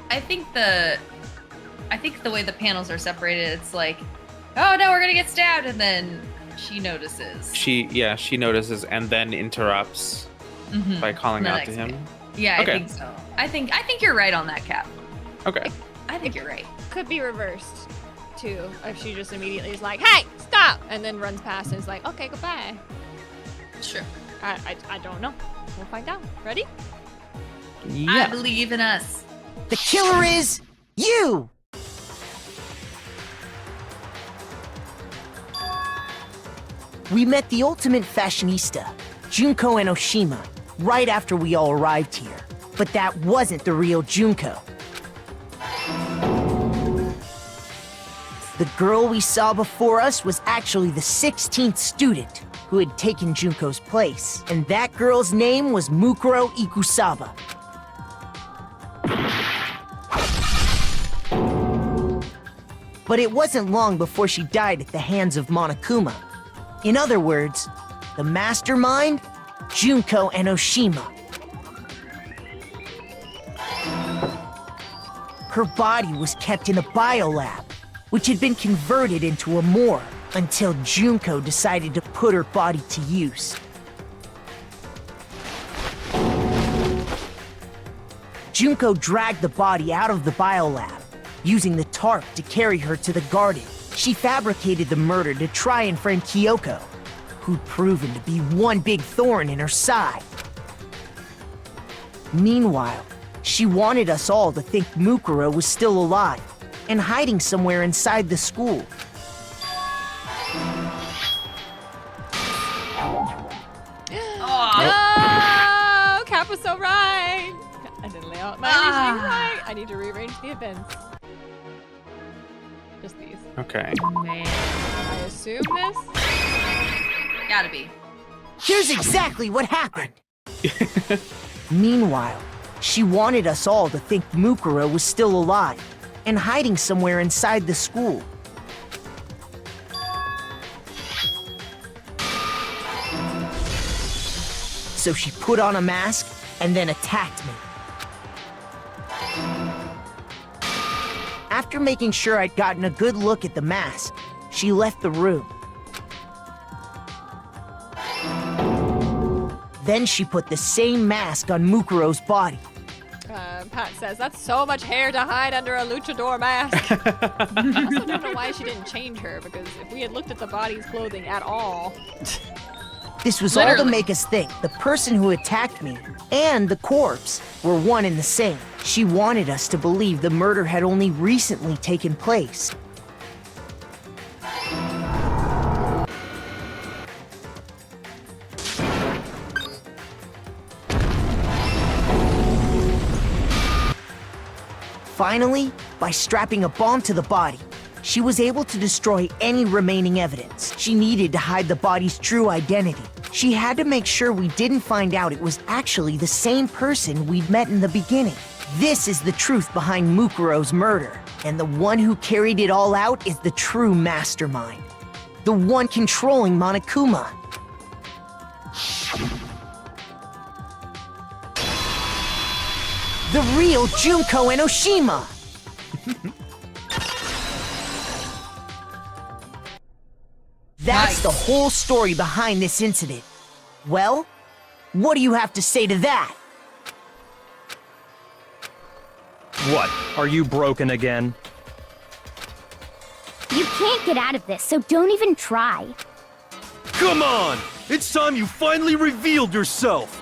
I think the way the panels are separated, it's like, oh no, we're gonna get stabbed, and then she notices. She notices and then interrupts by calling The out next to him. Yeah, Okay. I think so. I think you're right on that, Cap. Okay. I think you're right. Could be reversed, too, if she just immediately is like, "Hey, stop!" and then runs past and is like, "Okay, goodbye." Sure. I don't know. We'll find out. Ready? I believe in us. The killer is you! We met the ultimate fashionista, Junko and Oshima, right after we all arrived here. But that wasn't the real Junko. The girl we saw before us was actually the 16th student who had taken Junko's place, and that girl's name was Mukuro Ikusaba. But it wasn't long before she died at the hands of Monokuma. In other words, the mastermind, Junko and Oshima. Her body was kept in a biolab, which had been converted into a morgue until Junko decided to put her body to use. Junko dragged the body out of the biolab, using the tarp to carry her to the garden. She fabricated the murder to try and frame Kyoko, who'd proven to be one big thorn in her side. Meanwhile, she wanted us all to think Mukuro was still alive and hiding somewhere inside the school. No! Cap was so right! I didn't lay out my reasoning right. I need to rearrange the events. Just these. Okay. Man. I assume this? Gotta be. Here's exactly what happened. Meanwhile, she wanted us all to think Mukuro was still alive and hiding somewhere inside the school. So she put on a mask and then attacked me. After making sure I'd gotten a good look at the mask, she left the room. Then she put the same mask on Mukuro's body. Pat says, that's so much hair to hide under a luchador mask. I also don't know why she didn't change her, because if we had looked at the body's clothing at all... This was all to make us think the person who attacked me and the corpse were one and the same. She wanted us to believe the murder had only recently taken place. Finally, by strapping a bomb to the body, she was able to destroy any remaining evidence she needed to hide the body's true identity. She had to make sure we didn't find out it was actually the same person we'd met in the beginning. This is the truth behind Mukuro's murder, and the one who carried it all out is the true mastermind. The one controlling Monokuma. The real Junko Enoshima! That's the whole story behind this incident. Well, what do you have to say to that? What? Are you broken again? You can't get out of this, so don't even try. Come on! It's time you finally revealed yourself!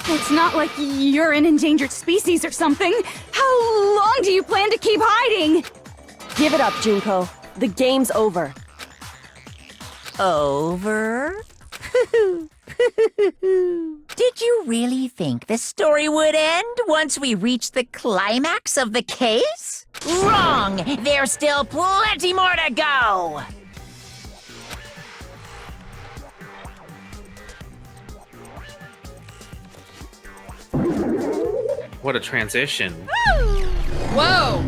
It's not like you're an endangered species or something. How long do you plan to keep hiding? Give it up, Junko. The game's over. Over? Did you really think the story would end once we reached the climax of the case? Wrong! There's still plenty more to go! What a transition. Whoa!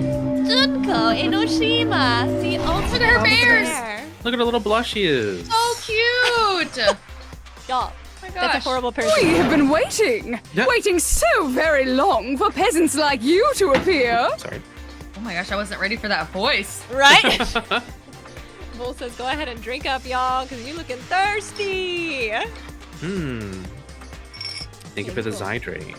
Junko Enoshima, the ultimate Look at her bears! bear. Look at how little blush she is. So cute! Y'all, my that's a gosh. horrible person. We have been waiting! Yeah. Waiting so very long for peasants like you to appear! Sorry. Oh my gosh, I wasn't ready for that voice. Right? Bull says, go ahead and drink up, y'all, because you're looking thirsty. Thank you for the Zydrate.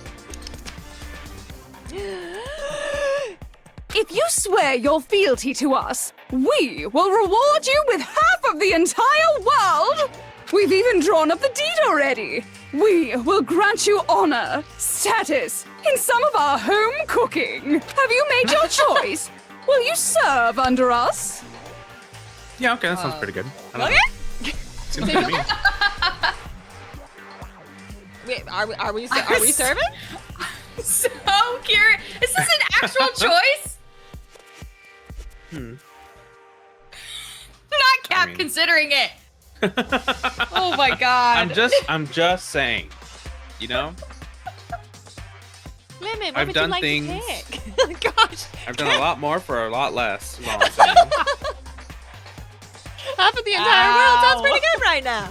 If you swear your fealty to us, we will reward you with half of the entire world! We've even drawn up the deed already! We will grant you honor, status, in some of our home cooking. Have you made your choice? Will you serve under us? Yeah, okay, that sounds pretty good. I don't know. Seems good to me. Wait, are we serving? So curious. Is this an actual choice? Not Cap considering it. Oh my god. I'm just saying. You know? Lemon, what I've would done you like things. to pick? Gosh. I've done a lot more for a lot less. Is all I'm saying. Half of the entire world sounds pretty good right now.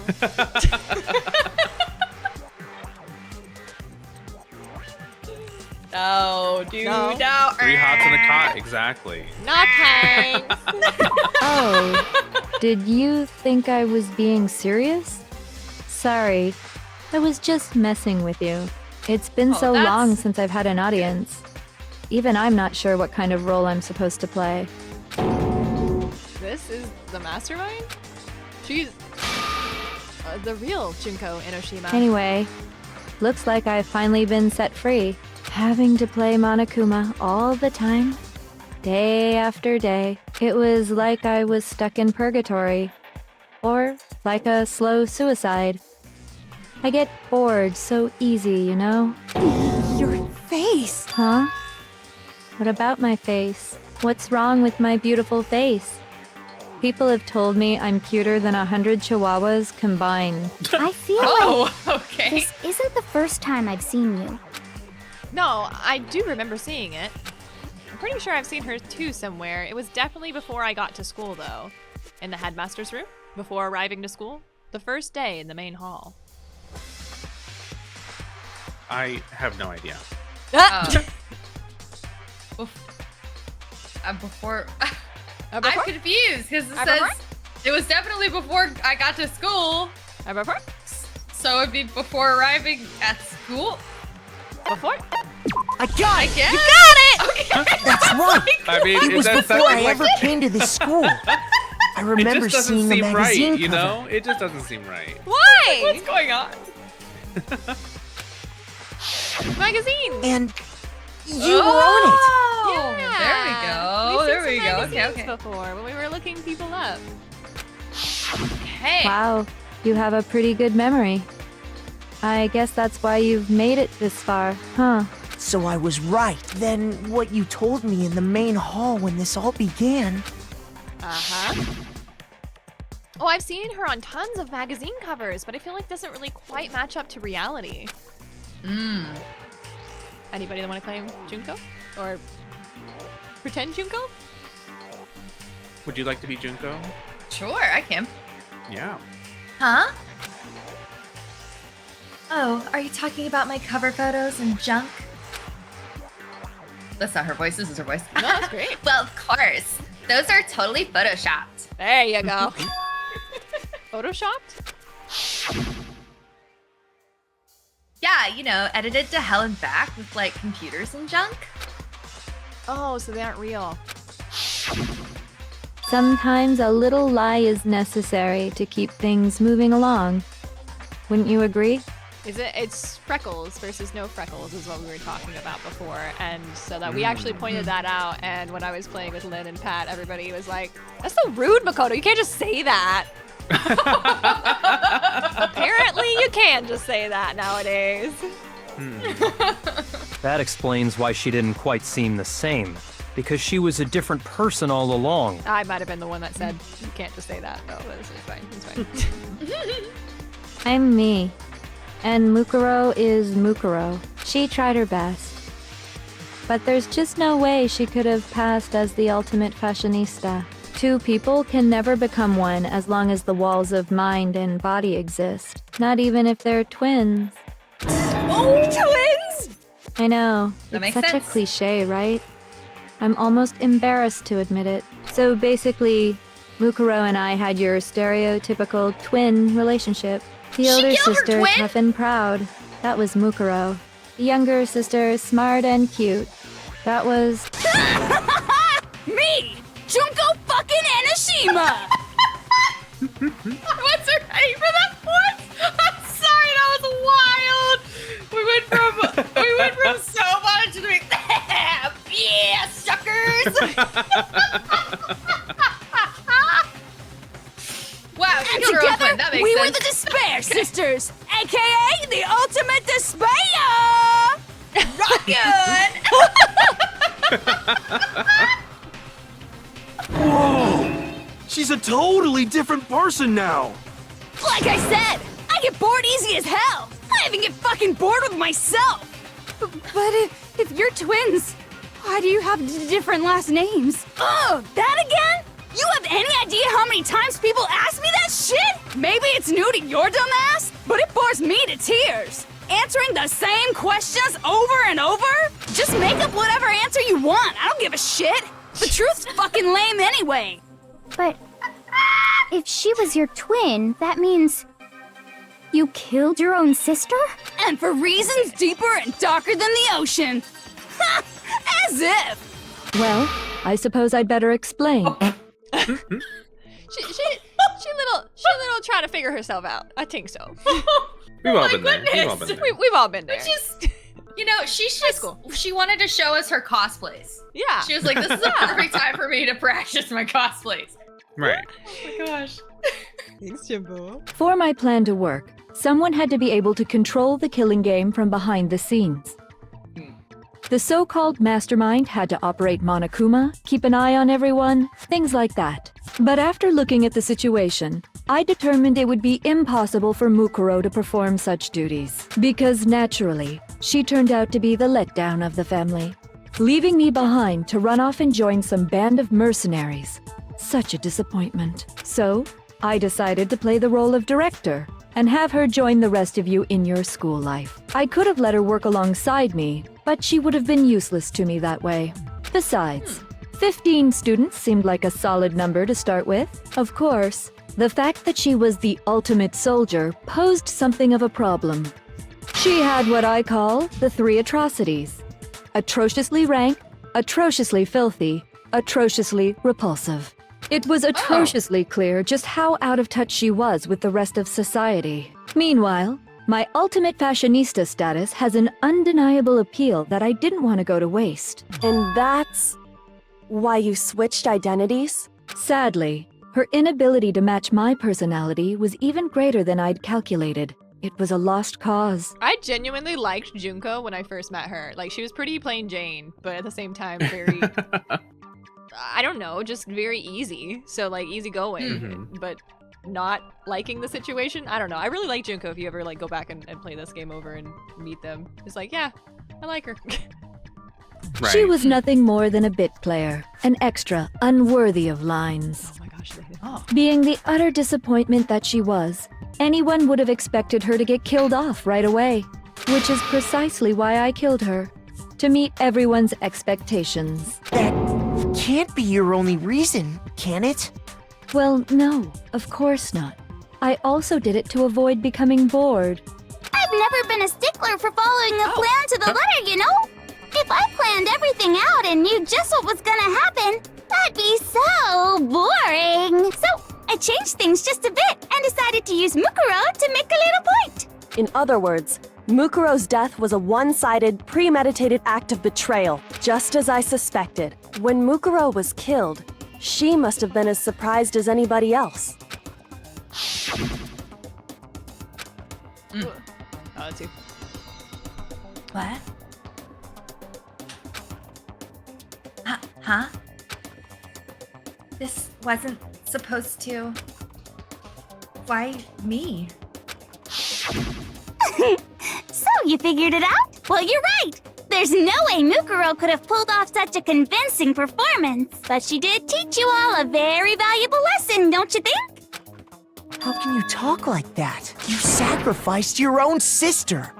No, dude, no. 3 hots and a cot, exactly. Not thanks. Oh, did you think I was being serious? Sorry, I was just messing with you. It's been so long since I've had an audience. Even I'm not sure what kind of role I'm supposed to play. This is the mastermind? She's the real Junko Enoshima. Anyway, looks like I've finally been set free. Having to play Monokuma all the time, day after day. It was like I was stuck in purgatory. Or like a slow suicide. I get bored so easy, you know? Your face! Huh? What about my face? What's wrong with my beautiful face? People have told me I'm cuter than 100 chihuahuas combined. I feel okay. This isn't the first time I've seen you. No, I do remember seeing it. I'm pretty sure I've seen her too somewhere. It was definitely before I got to school, though. In the headmaster's room, before arriving to school. The first day in the main hall. I have no idea. Before I'm confused because it says it was definitely before I got to school. So it'd be before arriving at school. Before? I got it! Yes. You got it! Okay. That's right! I mean, It was that before I sounds ever came to this school. I it remember just doesn't seeing the seem right, magazine you cover. know? It just doesn't seem right. Why? What's going on? Magazine. And you were on it. Oh, Yeah. there we We've go. seen some Okay, magazines okay. before when we were looking people up. Okay. Wow, you have a pretty good memory. I guess that's why you've made it this far, huh? So I was right. Then what you told me in the main hall when this all began. Uh-huh. Oh, I've seen her on tons of magazine covers, but I feel like doesn't really quite match up to reality. Anybody that want to claim Junko? Or pretend Junko? Would you like to be Junko? Sure, I can. Yeah. Huh? Oh, are you talking about my cover photos and junk? That's not her voice. This is her voice. No, that's great. Well, of course. Those are totally photoshopped. There you go. Photoshopped? Yeah, you know, edited to hell and back with like computers and junk. Oh, so they aren't real. Sometimes a little lie is necessary to keep things moving along. Wouldn't you agree? It's freckles versus no freckles is what we were talking about before, and so that we actually pointed that out, and when I was playing with Lynn and Pat, everybody was like, that's so rude, Makoto, you can't just say that. Apparently you can just say that nowadays. That explains why she didn't quite seem the same. Because she was a different person all along. I might have been the one that said, you can't just say that. Oh, it's fine, it's fine. I'm me. And Mukuro is Mukuro. She tried her best. But there's just no way she could have passed as the ultimate fashionista. Two people can never become one as long as the walls of mind and body exist. Not even if they're twins. Oh, twins! I know. That It's makes such sense. a cliche, right? I'm almost embarrassed to admit it. So basically, Mukuro and I had your stereotypical twin relationship. The She older killed her sister, twin? tough and proud. That was Mukuro. The younger sister, smart and cute. That was... Me! Junko fucking Enoshima! What's her name for that voice? I'm sorry, that was wild. We went from so much to being, yeah, suckers. Wow, she And killed her own together, twin. That makes we sense. were the Despair Sisters, aka the ultimate despair! Rockin'! Whoa! She's a totally different person now! Like I said, I get bored easy as hell! I even get fucking bored with myself! But if you're twins, why do you have different last names? Oh, that again? You have any idea how many times people ask me that shit? Maybe it's new to your dumb ass, but it bores me to tears. Answering the same questions over and over? Just make up whatever answer you want. I don't give a shit. The truth's fucking lame anyway. But if she was your twin, that means you killed your own sister? And for reasons deeper and darker than the ocean. Ha! As if. Well, I suppose I'd better explain. She little trying to figure herself out. I think so. We've all been there. We've all been there. We've all been there. Just, you know, she wanted to show us her cosplays. Yeah. She was like, this is the perfect time for me to practice my cosplays. Right. Oh my gosh. Thanks, Jimbo. For my plan to work, someone had to be able to control the killing game from behind the scenes. The so-called mastermind had to operate Monokuma, keep an eye on everyone, things like that. But after looking at the situation, I determined it would be impossible for Mukuro to perform such duties. Because naturally, she turned out to be the letdown of the family, leaving me behind to run off and join some band of mercenaries. Such a disappointment. So, I decided to play the role of director and have her join the rest of you in your school life. I could have let her work alongside me, but she would have been useless to me that way. Besides, 15 students seemed like a solid number to start with. Of course, the fact that she was the ultimate soldier posed something of a problem. She had what I call the 3 atrocities. Atrociously rank, atrociously filthy, atrociously repulsive. It was atrociously clear just how out of touch she was with the rest of society. Meanwhile, my ultimate fashionista status has an undeniable appeal that I didn't want to go to waste. And that's why you switched identities? Sadly, her inability to match my personality was even greater than I'd calculated. It was a lost cause. I genuinely liked Junko when I first met her. Like, she was pretty plain Jane, but at the same time, very, I don't know, just very easy. So, like, easygoing, but not liking the situation. I don't know. I really like Junko if you ever, like, go back and play this game over and meet them. It's like, yeah, I like her. Right. She was nothing more than a bit player, an extra unworthy of lines. Oh my gosh. Being the utter disappointment that she was, anyone would have expected her to get killed off right away, which is precisely why I killed her, to meet everyone's expectations. That can't be your only reason, can it? Well, no, of course not. I also did it to avoid becoming bored. I've never been a stickler for following a plan to the letter, you know? If I planned everything out and knew just what was gonna happen, that'd be so boring. So I changed things just a bit and decided to use Mukuro to make a little point. In other words, Mukuro's death was a one-sided, premeditated act of betrayal, just as I suspected. When Mukuro was killed, she must have been as surprised as anybody else. Let's see. What? Huh? This wasn't supposed to... Why me? So you figured it out? Well, you're right. There's no way Mukuro could have pulled off such a convincing performance. But she did teach you all a very valuable lesson, don't you think? How can you talk like that? You sacrificed your own sister.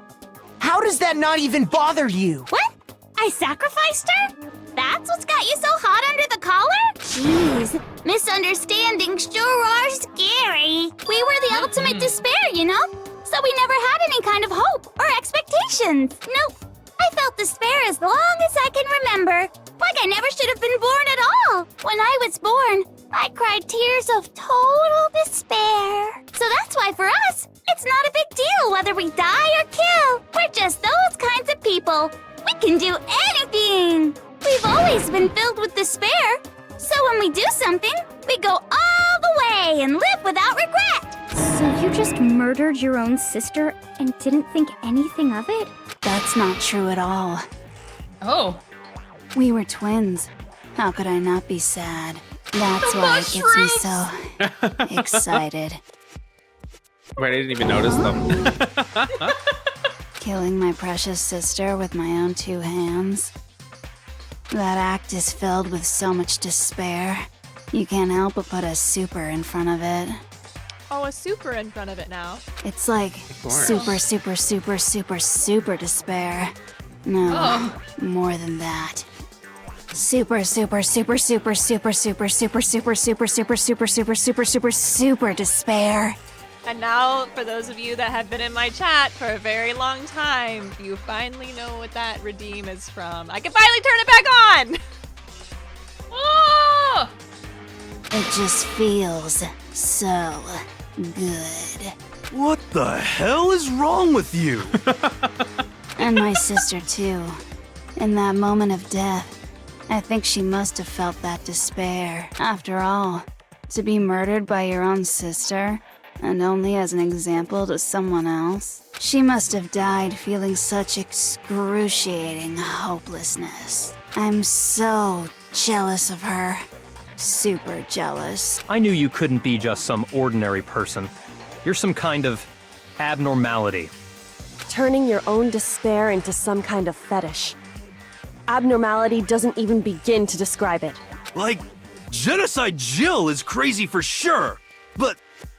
How does that not even bother you? What? I sacrificed her? That's what's got you so hot under the collar? Jeez, misunderstandings sure are scary. We were the ultimate despair, you know? So we never had any kind of hope or expectations. Nope. I felt despair as long as I can remember. Like I never should have been born at all. When I was born, I cried tears of total despair. So that's why for us, it's not a big deal whether we die or kill. We're just those kinds of people. We can do anything. We've always been filled with despair. So when we do something, we go all the way and live without regret. So you just murdered your own sister and didn't think anything of it? That's not true at all. Oh. We were twins. How could I not be sad? That's why it gets me so excited. Wait, I didn't even notice them. Killing my precious sister with my own two hands. That act is filled with so much despair. You can't help but put a super in front of it. Oh, a super in front of it now. It's like super, super, super, super, super despair. No, more than that. Super, super, super, super, super, super, super, super, super, super, super, super, super, super, super despair. And now, for those of you that have been in my chat for a very long time, you finally know what that redeem is from. I can finally turn it back on! Oh! It just feels so good. What the hell is wrong with you? And my sister, too. In that moment of death, I think she must have felt that despair. After all, to be murdered by your own sister, and only as an example to someone else, she must have died feeling such excruciating hopelessness. I'm so jealous of her. Super jealous. I knew you couldn't be just some ordinary person. You're some kind of abnormality. Turning your own despair into some kind of fetish. Abnormality doesn't even begin to describe it. Like, Genocide Jill is crazy for sure, but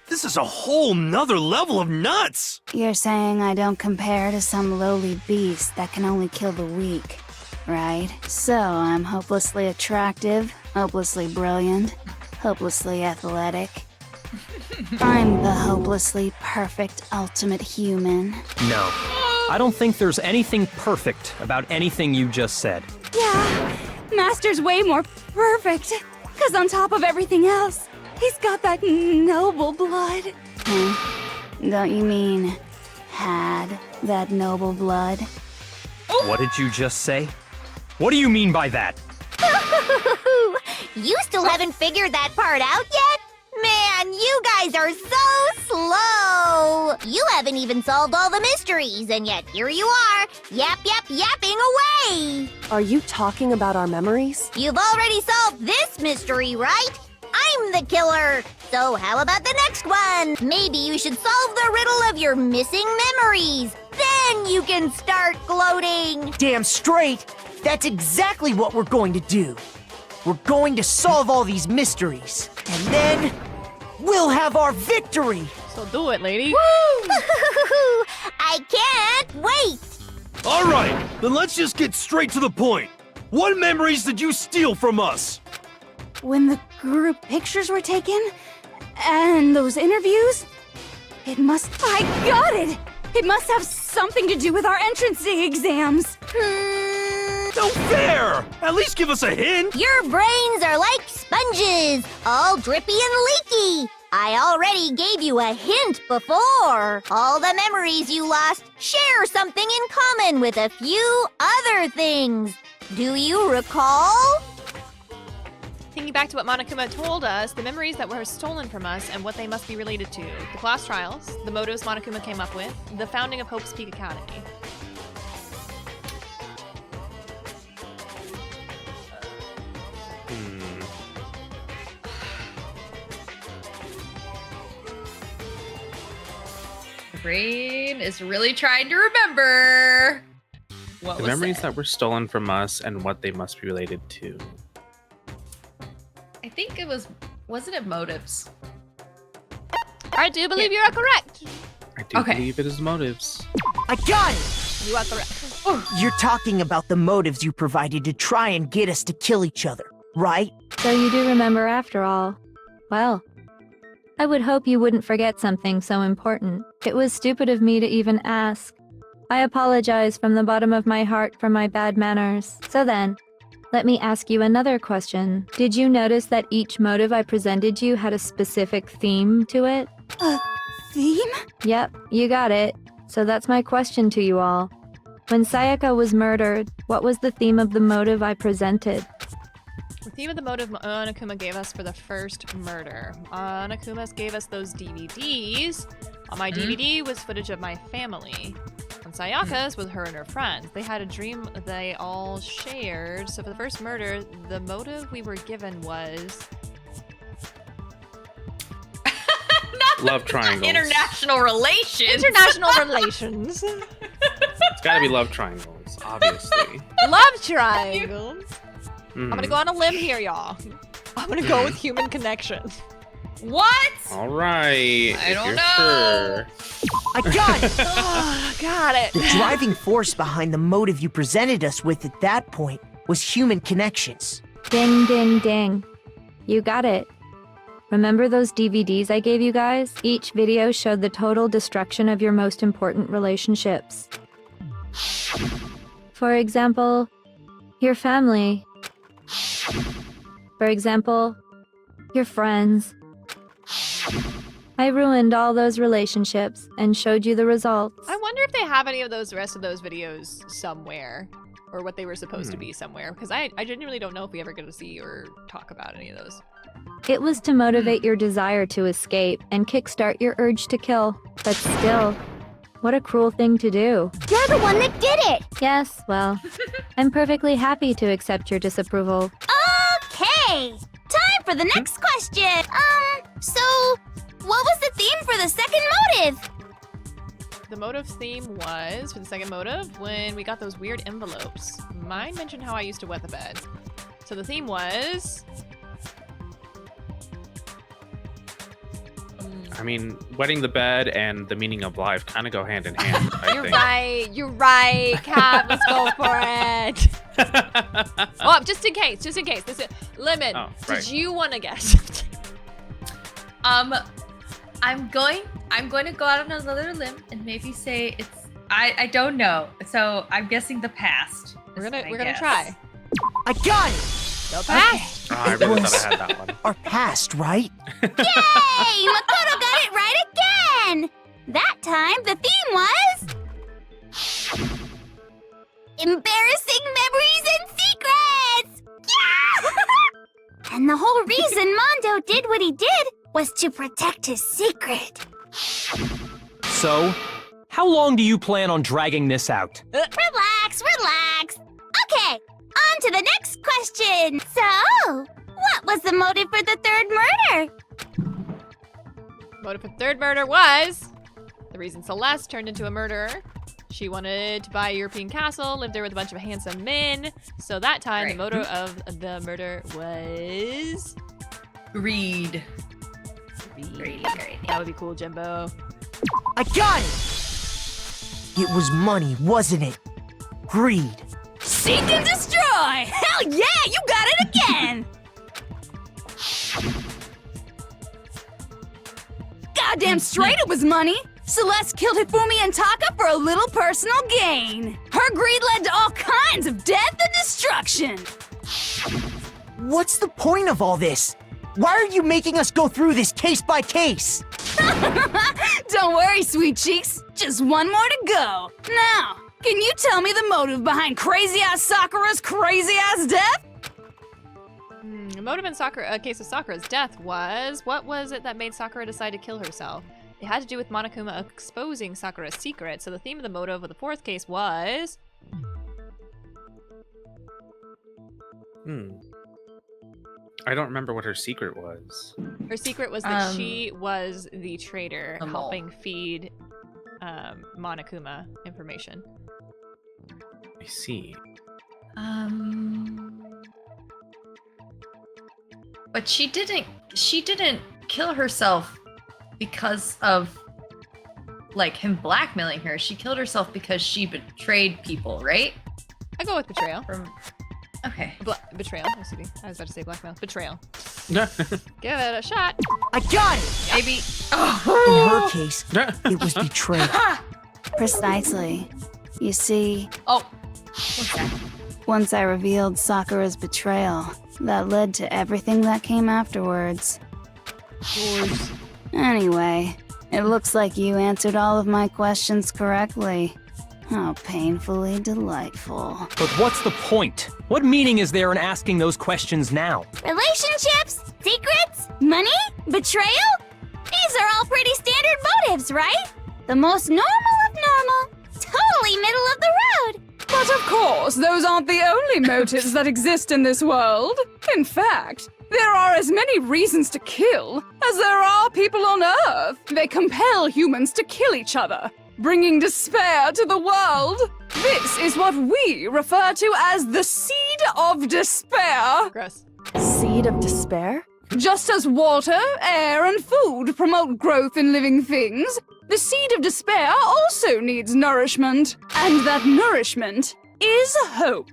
this is a whole nother level of nuts! You're saying I don't compare to some lowly beast that can only kill the weak, right? So I'm hopelessly attractive, hopelessly brilliant, hopelessly athletic. I'm the hopelessly perfect ultimate human. No. I don't think there's anything perfect about anything you just said. Yeah, Master's way more perfect. Because on top of everything else, he's got that noble blood. Don't you mean had that noble blood? What did you just say? What do you mean by that? You still haven't figured that part out yet? Man, you guys are so slow! You haven't even solved all the mysteries, and yet here you are, yapping away! Are you talking about our memories? You've already solved this mystery, right? I'm the killer! So how about the next one? Maybe you should solve the riddle of your missing memories. Then you can start gloating! Damn straight! That's exactly what we're going to do. We're going to solve all these mysteries. And then we'll have our victory! So do it, lady. Woo! I can't wait! Alright, then let's just get straight to the point. What memories did you steal from us? When the group pictures were taken, and those interviews, I got it! It must have something to do with our entrance exams. No fair! At least give us a hint! Your brains are like sponges, all drippy and leaky. I already gave you a hint before. All the memories you lost share something in common with a few other things. Do you recall? Thinking back to what Monokuma told us, the memories that were stolen from us and what they must be related to. The class trials, the motives Monokuma came up with, the founding of Hope's Peak Academy. The brain is really trying to remember. What The was memories it? that were stolen from us and what they must be related to. I think it wasn't it motives? I do believe you are correct. I do believe it is motives. I got it! You are correct. You're talking about the motives you provided to try and get us to kill each other, right? So you do remember after all. Well, I would hope you wouldn't forget something so important. It was stupid of me to even ask. I apologize from the bottom of my heart for my bad manners. So then, let me ask you another question. Did you notice that each motive I presented you had a specific theme to it? A theme? Yep, you got it. So that's my question to you all. When Sayaka was murdered, what was the theme of the motive I presented? The theme of the motive Monokuma gave us for the first murder. Monokuma gave us those DVDs. On my DVD was footage of my family. On Sayaka's was her and her friends. They had a dream they all shared. So for the first murder, the motive we were given was... Love triangles. International relations. International relations. It's gotta be love triangles, obviously. Love triangles. I'm Mhm. gonna go on a limb here, y'all. I'm gonna go with human connection. What? All right. I don't if know. you're I got it! Oh, got it. The driving force behind the motive you presented us with at that point was human connections. Ding, ding, ding. You got it. Remember those DVDs I gave you guys? Each video showed the total destruction of your most important relationships. For example, your family. For example, your friends. I ruined all those relationships and showed you the results. I wonder if they have any of those rest of those videos somewhere, or what they were supposed to be somewhere, because I genuinely don't know if we ever get to see or talk about any of those. It was to motivate your desire to escape and kickstart your urge to kill. But still, what a cruel thing to do. You're the one that did it! Yes, well, I'm perfectly happy to accept your disapproval. Okay! Time for the next question! So, what was the theme for the second motive? The motive theme was, for the second motive, when we got those weird envelopes. Mine mentioned how I used to wet the bed. So the theme was... I mean, wetting the bed and the meaning of life kind of go hand in hand, You're right, Cap, let's go for it. Oh, just in case. This is Lemon. Oh, Did right. you want to guess? I'm going to go out on another limb and maybe say it's I don't know. So I'm guessing the past. We're gonna try. I got it! Go past. Oh, I really thought I had that one. Our past, right? Yay! Makoto got it right again! That time, the theme was... embarrassing memories and secrets! Yeah! And the whole reason Mondo did what he did was to protect his secret. So, how long do you plan on dragging this out? Relax, relax. Okay, on to the next question. So, what was the motive for the third murder? Motive for the third murder was the reason Celeste turned into a murderer. She wanted to buy a European castle, live there with a bunch of handsome men. So that time, the motive of the murder was... Greed. Greed. That would be cool, Jimbo. I got it! It was money, wasn't it? Greed. Seek and destroy! Hell yeah, you got it again! Goddamn straight it was money! Celeste killed Hifumi and Taka for a little personal gain. Her greed led to all kinds of death and destruction. What's the point of all this? Why are you making us go through this case by case? Don't worry, sweet cheeks. Just one more to go. Now, can you tell me the motive behind crazy-ass Sakura's crazy-ass death? The motive in case of Sakura's death was... What was it that made Sakura decide to kill herself? It had to do with Monokuma exposing Sakura's secret, so the theme of the motive of the fourth case was... I don't remember what her secret was. Her secret was that she was the traitor helping feed Monokuma information. I see. But she didn't kill herself because of like him blackmailing her. She killed herself because she betrayed people, right? I go with betrayal. Okay. Betrayal. Excuse me. I was about to say blackmail. Betrayal. Give it a shot. I got it! Maybe. In her case, it was betrayal. Precisely. You see... Oh. What's that? Once I revealed Sakura's betrayal, that led to everything that came afterwards. Anyway, it looks like you answered all of my questions correctly. How painfully delightful. But what's the point? What meaning is there in asking those questions now? Relationships, secrets, money, betrayal? These are all pretty standard motives, right? The most normal of normal. Totally middle of the road. But of course, those aren't the only motives that exist in this world. In fact, there are as many reasons to kill as there are people on Earth. They compel humans to kill each other, bringing despair to the world. This is what we refer to as the seed of despair. Gross. Seed of despair? Just as water, air, and food promote growth in living things, the seed of despair also needs nourishment. And that nourishment is hope.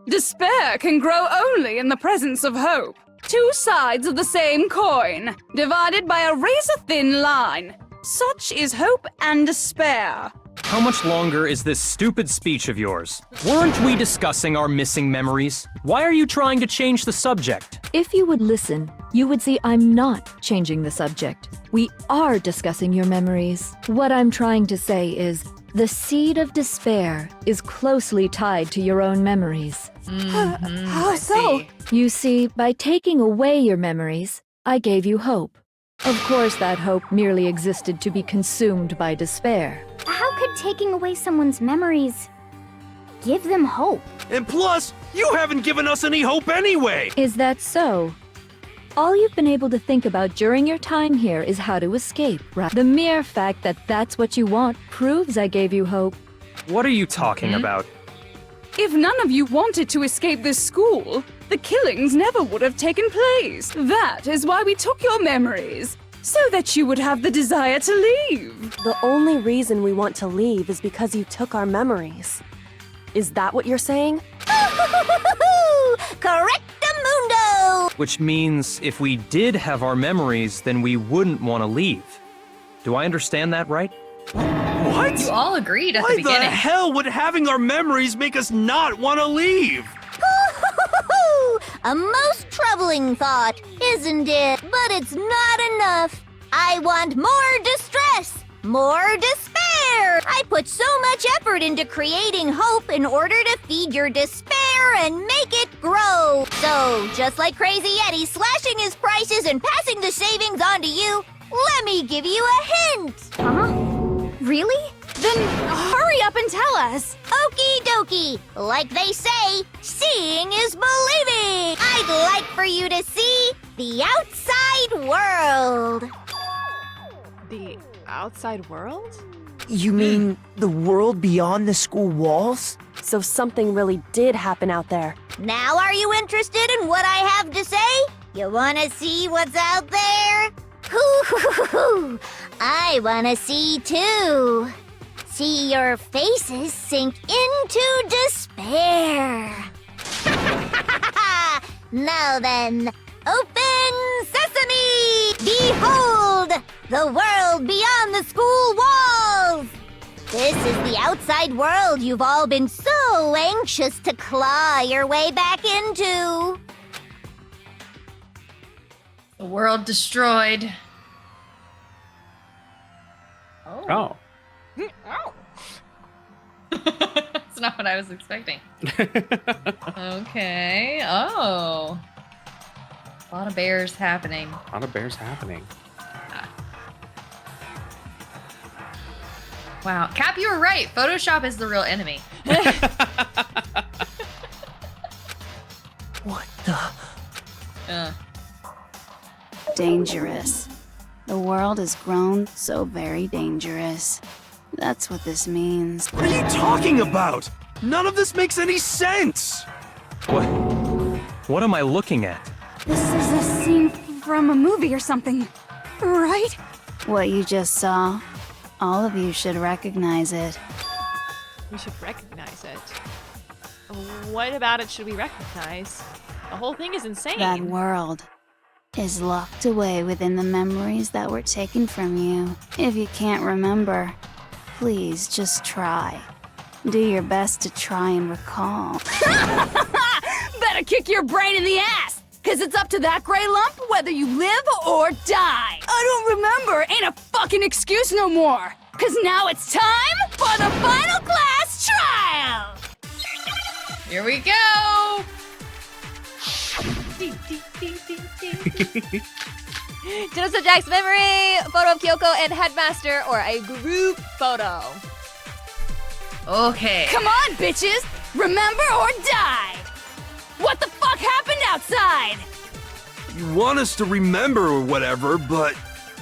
Despair can grow only in the presence of hope. Two sides of the same coin, divided by a razor-thin line. Such is hope and despair. How much longer is this stupid speech of yours? Weren't we discussing our missing memories? Why are you trying to change the subject? If you would listen, you would see I'm not changing the subject. We are discussing your memories. What I'm trying to say is, the seed of despair is closely tied to your own memories. How so? You see, by taking away your memories, I gave you hope. Of course, that hope merely existed to be consumed by despair. How could taking away someone's memories give them hope? And plus, you haven't given us any hope anyway! Is that so? All you've been able to think about during your time here is how to escape, right? The mere fact that that's what you want proves I gave you hope. What are you talking about? If none of you wanted to escape this school, the killings never would have taken place. That is why we took your memories, so that you would have the desire to leave. The only reason we want to leave is because you took our memories. Is that what you're saying? Correctamundo! Which means if we did have our memories, then we wouldn't want to leave. Do I understand that right? What? What? You all agreed at Why the beginning. the hell would having our memories make us not want to leave? A most troubling thought, isn't it? But it's not enough. I want more distress, more despair. I put so much effort into creating hope in order to feed your despair and make it grow. So, just like Crazy Eddie slashing his prices and passing the savings on to you, let me give you a hint. Huh? Really? Then hurry up and tell us. Okie dokie. Like they say, seeing is believing. I'd like for you to see the outside world. The outside world? You mean the world beyond the school walls? So something really did happen out there. Now are you interested in what I have to say? You wanna see what's out there? Hoo-hoo-hoo-hoo. I wanna see too. See your faces sink into despair. Now then, open sesame! Behold, the world beyond the school walls! This is the outside world you've all been so anxious to claw your way back into. The world destroyed. Oh. Oh. That's not what I was expecting. Okay. Oh. A lot of bears happening. A lot of bears happening. Wow. Cap, you were right. Photoshop is the real enemy. What the? Dangerous. The world has grown so very dangerous. That's what this means. What are you talking about? None of this makes any sense! What am I looking at? This is a scene from a movie or something, right? What you just saw, all of you should recognize it. We should recognize it. What about it should we recognize? The whole thing is insane. That world is locked away within the memories that were taken from you. If you can't remember, please just try. Do your best to try and recall. Better kick your brain in the ass, cause it's up to that gray lump whether you live or die. I don't remember ain't a fucking excuse no more, cause now it's time for the final class trial. Here we go. Genosa Jack's memory, photo of Kyoko and Headmaster, or a group photo. Okay. Come on, bitches! Remember or die! What the fuck happened outside? You want us to remember or whatever, but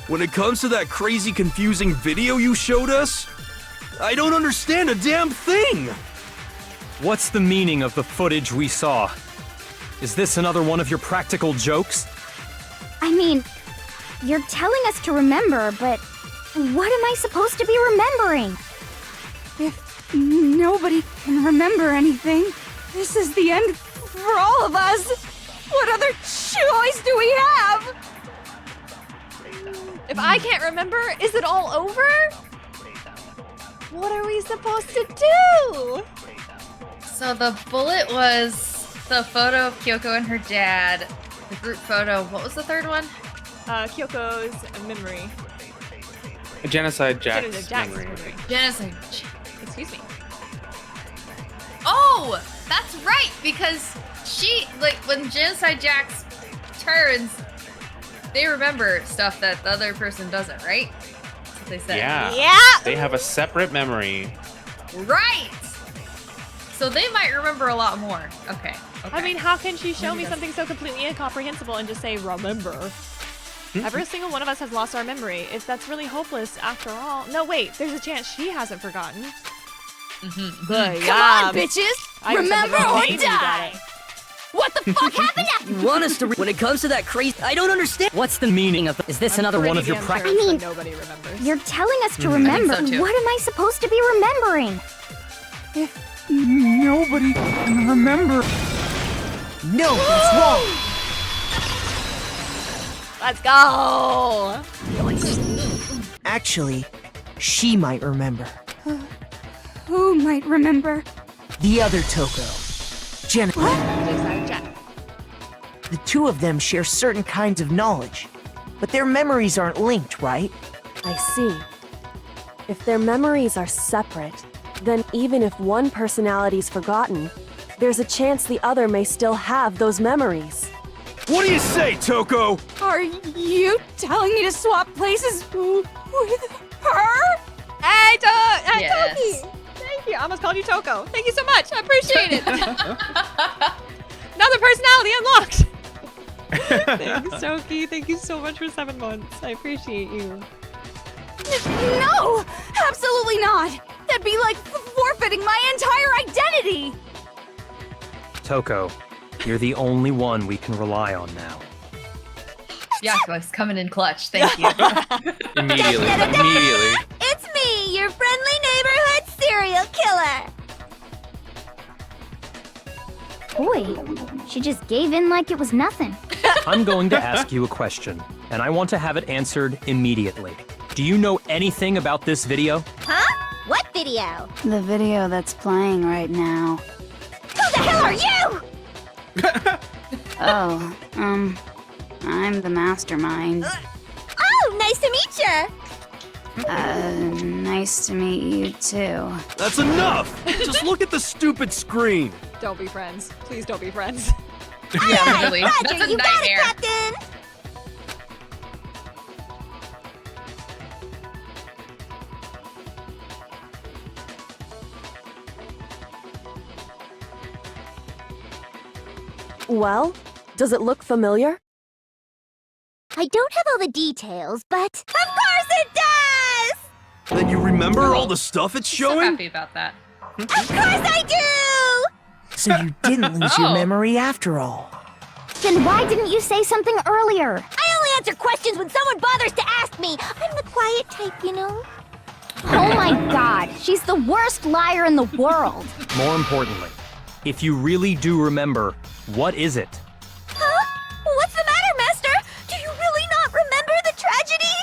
when it comes to that crazy confusing video you showed us, I don't understand a damn thing! What's the meaning of the footage we saw? Is this another one of your practical jokes? I mean, you're telling us to remember, but what am I supposed to be remembering? If nobody can remember anything, this is the end for all of us. What other choice do we have? If I can't remember, is it all over? What are we supposed to do? So the bullet was the photo of Kyoko and her dad. The group photo. What was the third one? Kyoko's memory. Genocide Jack's Genocide Jack's memory. Genocide. Excuse me. Oh, that's right, because she, like, when Genocide Jax turns, they remember stuff that the other person doesn't, right? That's what they said. Yeah. They have a separate memory. Right! So they might remember a lot more. Okay. I mean, how can she show me something so completely incomprehensible and just say, remember? Every single one of us has lost our memory. If that's really hopeless after all. No, wait, there's a chance she hasn't forgotten. Good Come on, bitches! Remember or die! What the fuck happened after? You want us to when it comes to that crazy I don't understand. What's the meaning of Is this another one of your I mean, nobody remembers. You're telling us to remember. I think so, too. What am I supposed to be remembering? If nobody can remember. No, that's wrong. Let's go! Actually, she might remember. Who might remember? The other Toko. Jennifer. The two of them share certain kinds of knowledge, but their memories aren't linked, right? I see. If their memories are separate, then even if one personality's forgotten, there's a chance the other may still have those memories. What do you say, Toko? Are you telling me to swap places with her? Hey, Yes. Toki! Thank you. I almost called you Toko. Thank you so much. I appreciate it. Another personality unlocked. Thanks, Toki. Thank you so much for 7 months. I appreciate you. No! Absolutely not! That'd be like forfeiting my entire identity! Toko, you're the only one we can rely on now. Yaku's coming in clutch. Thank you. Immediately. It's me, your friendly neighborhood serial killer. Boy, she just gave in like it was nothing. I'm going to ask you a question, and I want to have it answered immediately. Do you know anything about this video? Huh? What video? The video that's playing right now. Who the hell are you? Oh, I'm the mastermind. Oh, nice to meet ya. Nice to meet you too. That's enough! Just look at the stupid screen. Don't be friends. Please don't be friends. Yeah, really. Roger, That's a you got it, nightmare. Captain. Well, does it look familiar? I don't have all the details, but of course it does! Then you remember all the stuff it's So showing? happy about that. Of course I do! So you didn't lose your Oh. memory after all. Then why didn't you say something earlier? I only answer questions when someone bothers to ask me. I'm the quiet type, you know? Oh my god, she's the worst liar in the world. More importantly, if you really do remember, what is it? Huh? What's the matter, Master? Do you really not remember the tragedy?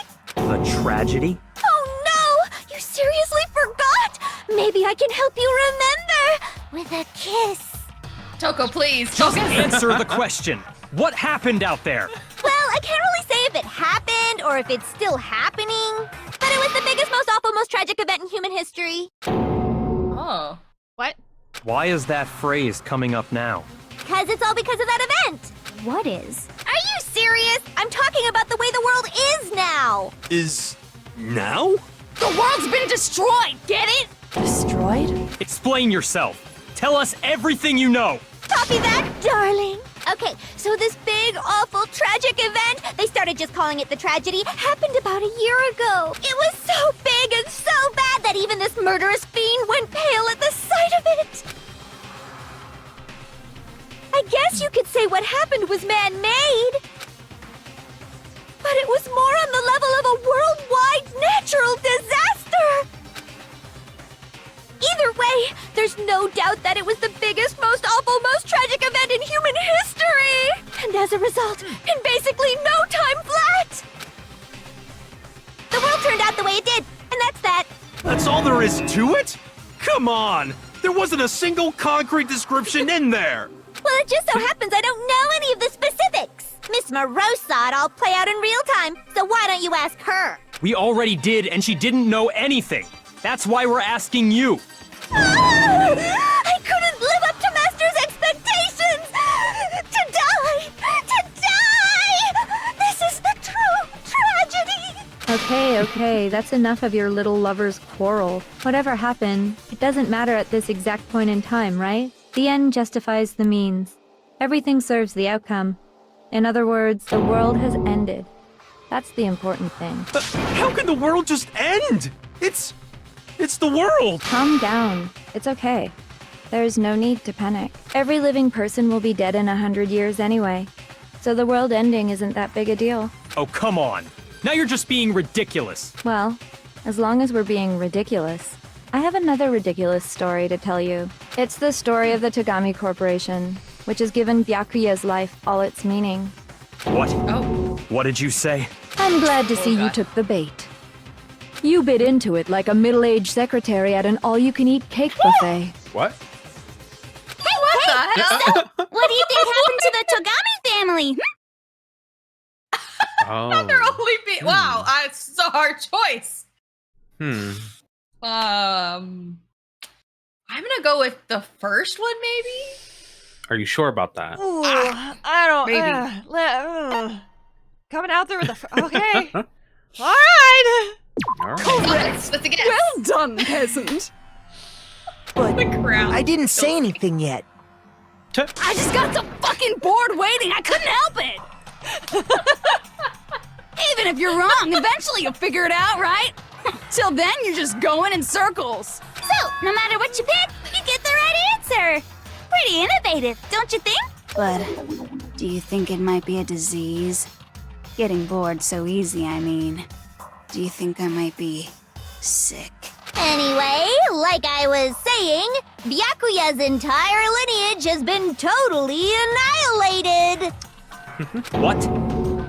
The tragedy? Oh no! You seriously forgot? Maybe I can help you remember with a kiss. Toko, please. Just Focus. answer the question. What happened out there? Well, I can't really say if it happened or if it's still happening, but it was the biggest, most awful, most tragic event in human history. Oh. What? Why is that phrase coming up now? Because it's all because of that event. What is? Are you serious? I'm talking about the way the world is now. Is now? The world's been destroyed, get it? Destroyed? Explain yourself. Tell us everything you know. Copy that, darling. Okay, so this big, awful, tragic event, they started just calling it the tragedy, happened about a year ago. It was so big and so bad that even this murderous fiend went pale at the sight of it. I guess you could say what happened was man-made. But it was more on the level of a worldwide natural disaster. Either way, there's no doubt that it was the biggest, most awful, most tragic event in human history! And as a result, in basically no time flat! The world turned out the way it did, and that's that. That's all there is to it? Come on! There wasn't a single concrete description in there! Well, it just so happens I don't know any of the specifics. Miss Moreau saw it all play out in real time, so why don't you ask her? We already did, and she didn't know anything. That's why we're asking you. I couldn't live up to Master's expectations! To die! To die! This is the true tragedy! Okay, that's enough of your little lover's quarrel. Whatever happened, it doesn't matter at this exact point in time, right? The end justifies the means. Everything serves the outcome. In other words, the world has ended. That's the important thing. How can the world just end? It's the world! Calm down. It's okay. There's no need to panic. Every living person will be dead in 100 years anyway. So the world ending isn't that big a deal. Oh, come on. Now you're just being ridiculous. Well, as long as we're being ridiculous. I have another ridiculous story to tell you. It's the story of the Tagami Corporation, which has given Byakuya's life all its meaning. What? Oh. What did you say? I'm glad to see you God. took the bait. You bit into it like a middle-aged secretary at an all-you-can-eat cake buffet. What? Hey, what the hell? So, what do you think happened to the Togami family? Oh. Not their only Wow, it's a hard choice. Hmm. I'm gonna go with the first one, maybe. Are you sure about that? Ooh, I don't. Coming out there with the. Okay. All right. All right. Correct. Let's guess. Well done, peasant. But The crown. I didn't say anything yet. I just got so fucking bored waiting, I couldn't help it. Even if you're wrong, eventually you'll figure it out, right? Till then, you're just going in circles. So, no matter what you pick, you get the right answer. Pretty innovative, don't you think? But do you think it might be a disease? Getting bored so easy, I mean. Do you think I might be sick? Anyway, like I was saying, Byakuya's entire lineage has been totally annihilated. What?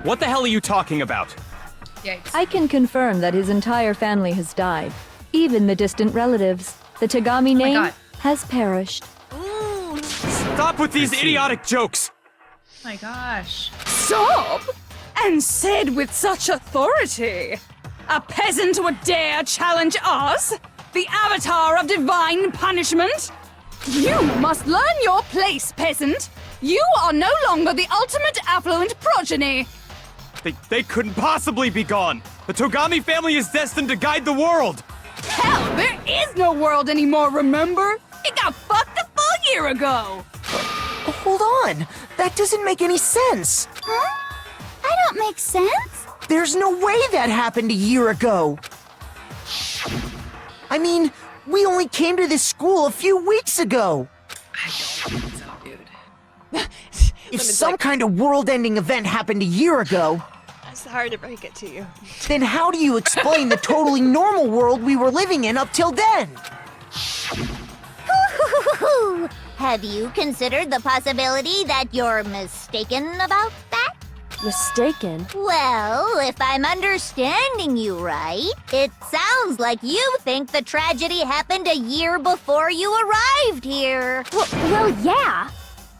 What the hell are you talking about? Yikes. I can confirm that his entire family has died. Even the distant relatives. The Togami name God. has perished. Stop with these idiotic jokes! Oh my gosh. Stop! And said with such authority. A peasant would dare challenge us? The avatar of divine punishment? You must learn your place, peasant. You are no longer the ultimate affluent progeny. They couldn't possibly be gone! The Togami family is destined to guide the world! Hell, there is no world anymore, remember? It got fucked a full year ago. Hold on. That doesn't make any sense. Huh? I don't make sense. There's no way that happened a year ago. I mean, we only came to this school a few weeks ago. I don't think so, dude. If some kind of world-ending event happened a year ago, It's hard to break it to you. then how do you explain the totally normal world we were living in up till then? Have you considered the possibility that you're mistaken about that? Mistaken? Well, if I'm understanding you right, it sounds like you think the tragedy happened a year before you arrived here. Well, yeah.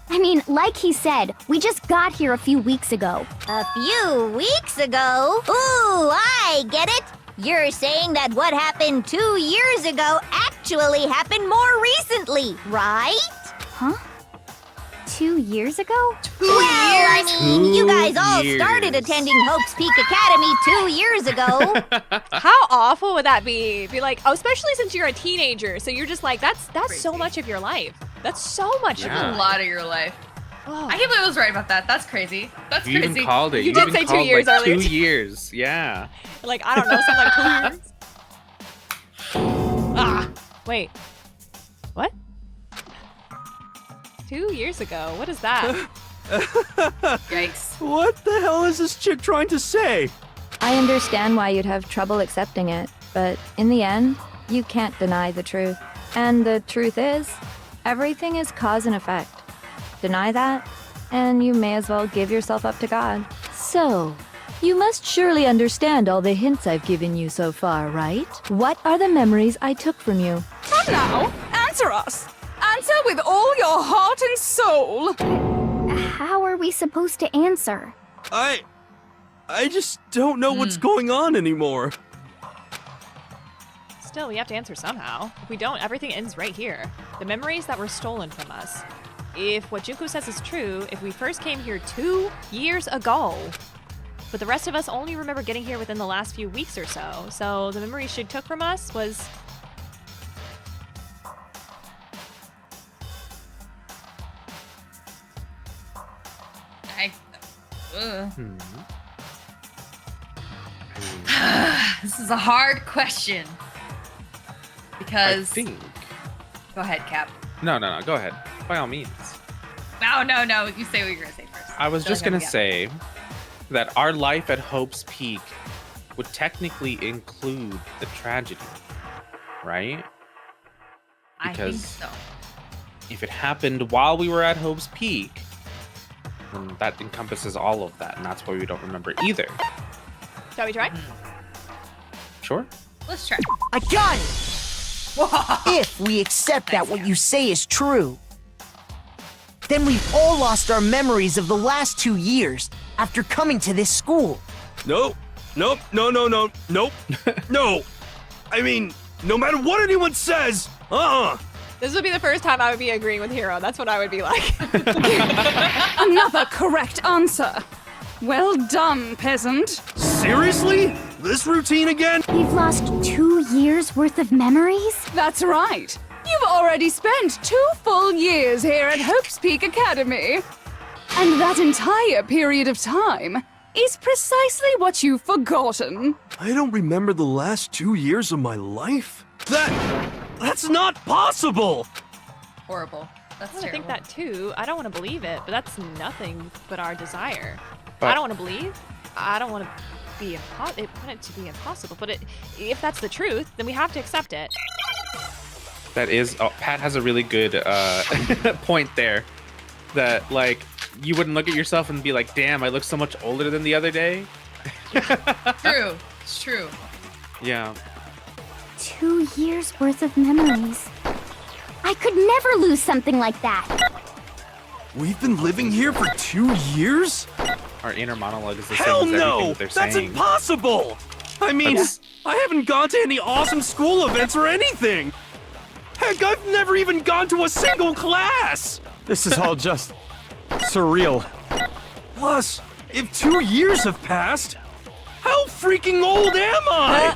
I mean, like he said, we just got here a few weeks ago. A few weeks ago? Ooh, I get it. You're saying that what happened 2 years ago actually happened more recently, right? Huh? 2 years ago? I mean, you guys all 2 started years. attending Hope's Peak Academy 2 years ago. How awful would that be? Be like, oh, especially since you're a teenager, so you're just like, that's so much of your life. That's so much of That's your a life. lot of your life. Oh. I can't believe I was right about that. That's crazy. That's You crazy. even called it. You did even say 2 called, years like, earlier. 2 years. Yeah. Like, I don't know, something like 2 years. Ah, wait. What? 2 years ago? What is that? Yikes. What the hell is this chick trying to say? I understand why you'd have trouble accepting it, but in the end, you can't deny the truth. And the truth is, everything is cause and effect. Deny that, and you may as well give yourself up to God. So, you must surely understand all the hints I've given you so far, right? What are the memories I took from you? Come now, answer us. Answer with all your heart and soul. How are we supposed to answer? I just don't know what's going on anymore. Still, we have to answer somehow. If we don't, everything ends right here. The memories that were stolen from us. If what Junko says is true, if we first came here 2 years ago, but the rest of us only remember getting here within the last few weeks or so the memories she took from us was... This is a hard question. Because... I think. Go ahead, Cap. No. Go ahead. By all means. No. You say what you're going to say first. I was Go just ahead, going to Cap. say that our life at Hope's Peak would technically include the tragedy, right? I think Because so. if it happened while we were at Hope's Peak, then that encompasses all of that, and that's why we don't remember either. Shall we try? Sure. Let's try. I got it! If we accept that what you say is true, then we've all lost our memories of the last 2 years after coming to this school. Nope. No. No. I mean, no matter what anyone says, This would be the first time I would be agreeing with Hero. That's what I would be like. Another correct answer. Well done, peasant. Seriously? This routine again? We've lost 2 years worth of memories? That's right. You've already spent 2 full years here at Hope's Peak Academy. And that entire period of time is precisely what you've forgotten. I don't remember the last 2 years of my life? That's not possible! Horrible. That's I terrible. think that too. I don't want to believe it, but that's nothing but our desire. But I don't want to believe. I don't want to be want it to be impossible. But if that's the truth, then we have to accept it. That is, Pat has a really good point there. That like you wouldn't look at yourself and be like, "Damn, I look so much older than the other day." True. It's true. Yeah. 2 years worth of memories. I could never lose something like that. We've been living here for 2 years? Our inner monologue is the Hell same as everything no! that they're That's saying. impossible! I mean, I haven't gone to any awesome school events or anything! Heck, I've never even gone to a single class! This is all just surreal. Plus, if 2 years have passed, how freaking old am I?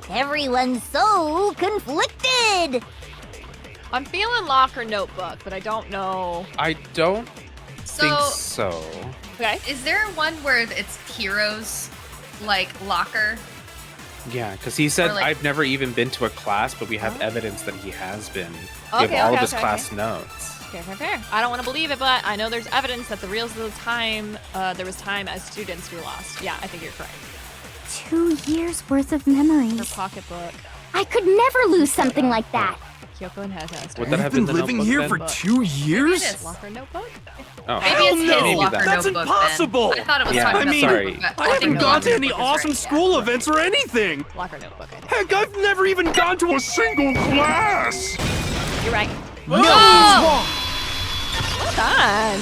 Everyone's so conflicted. I'm feeling locker notebook, but I don't know. I don't think so. Okay. Is there one where it's Hero's, like, locker? Yeah, because he said, Or, like- I've never even been to a class, but we have evidence that he has been. We Okay, have all okay, of his okay, class okay. notes. Fair. I don't want to believe it, but I know there's evidence that the reals of the time, there was time as students we lost. Yeah, I think you're correct. 2 years worth of Her memories. pocketbook. I could never lose something like that. Kyoko and Haza. Would that have We've been been the living notebook here then? for But- 2 years? It is. Locker notebook? Oh, Maybe Hell it's his no! locker That's notebook, impossible! Then. I thought it was Yeah, talking I about mean, something, but I think haven't the gone locker to any notebook is awesome right, yeah. school events or anything! Locker notebook, I think. Heck, I've never even gone to a single class! You're right. No, he's wrong. Well done.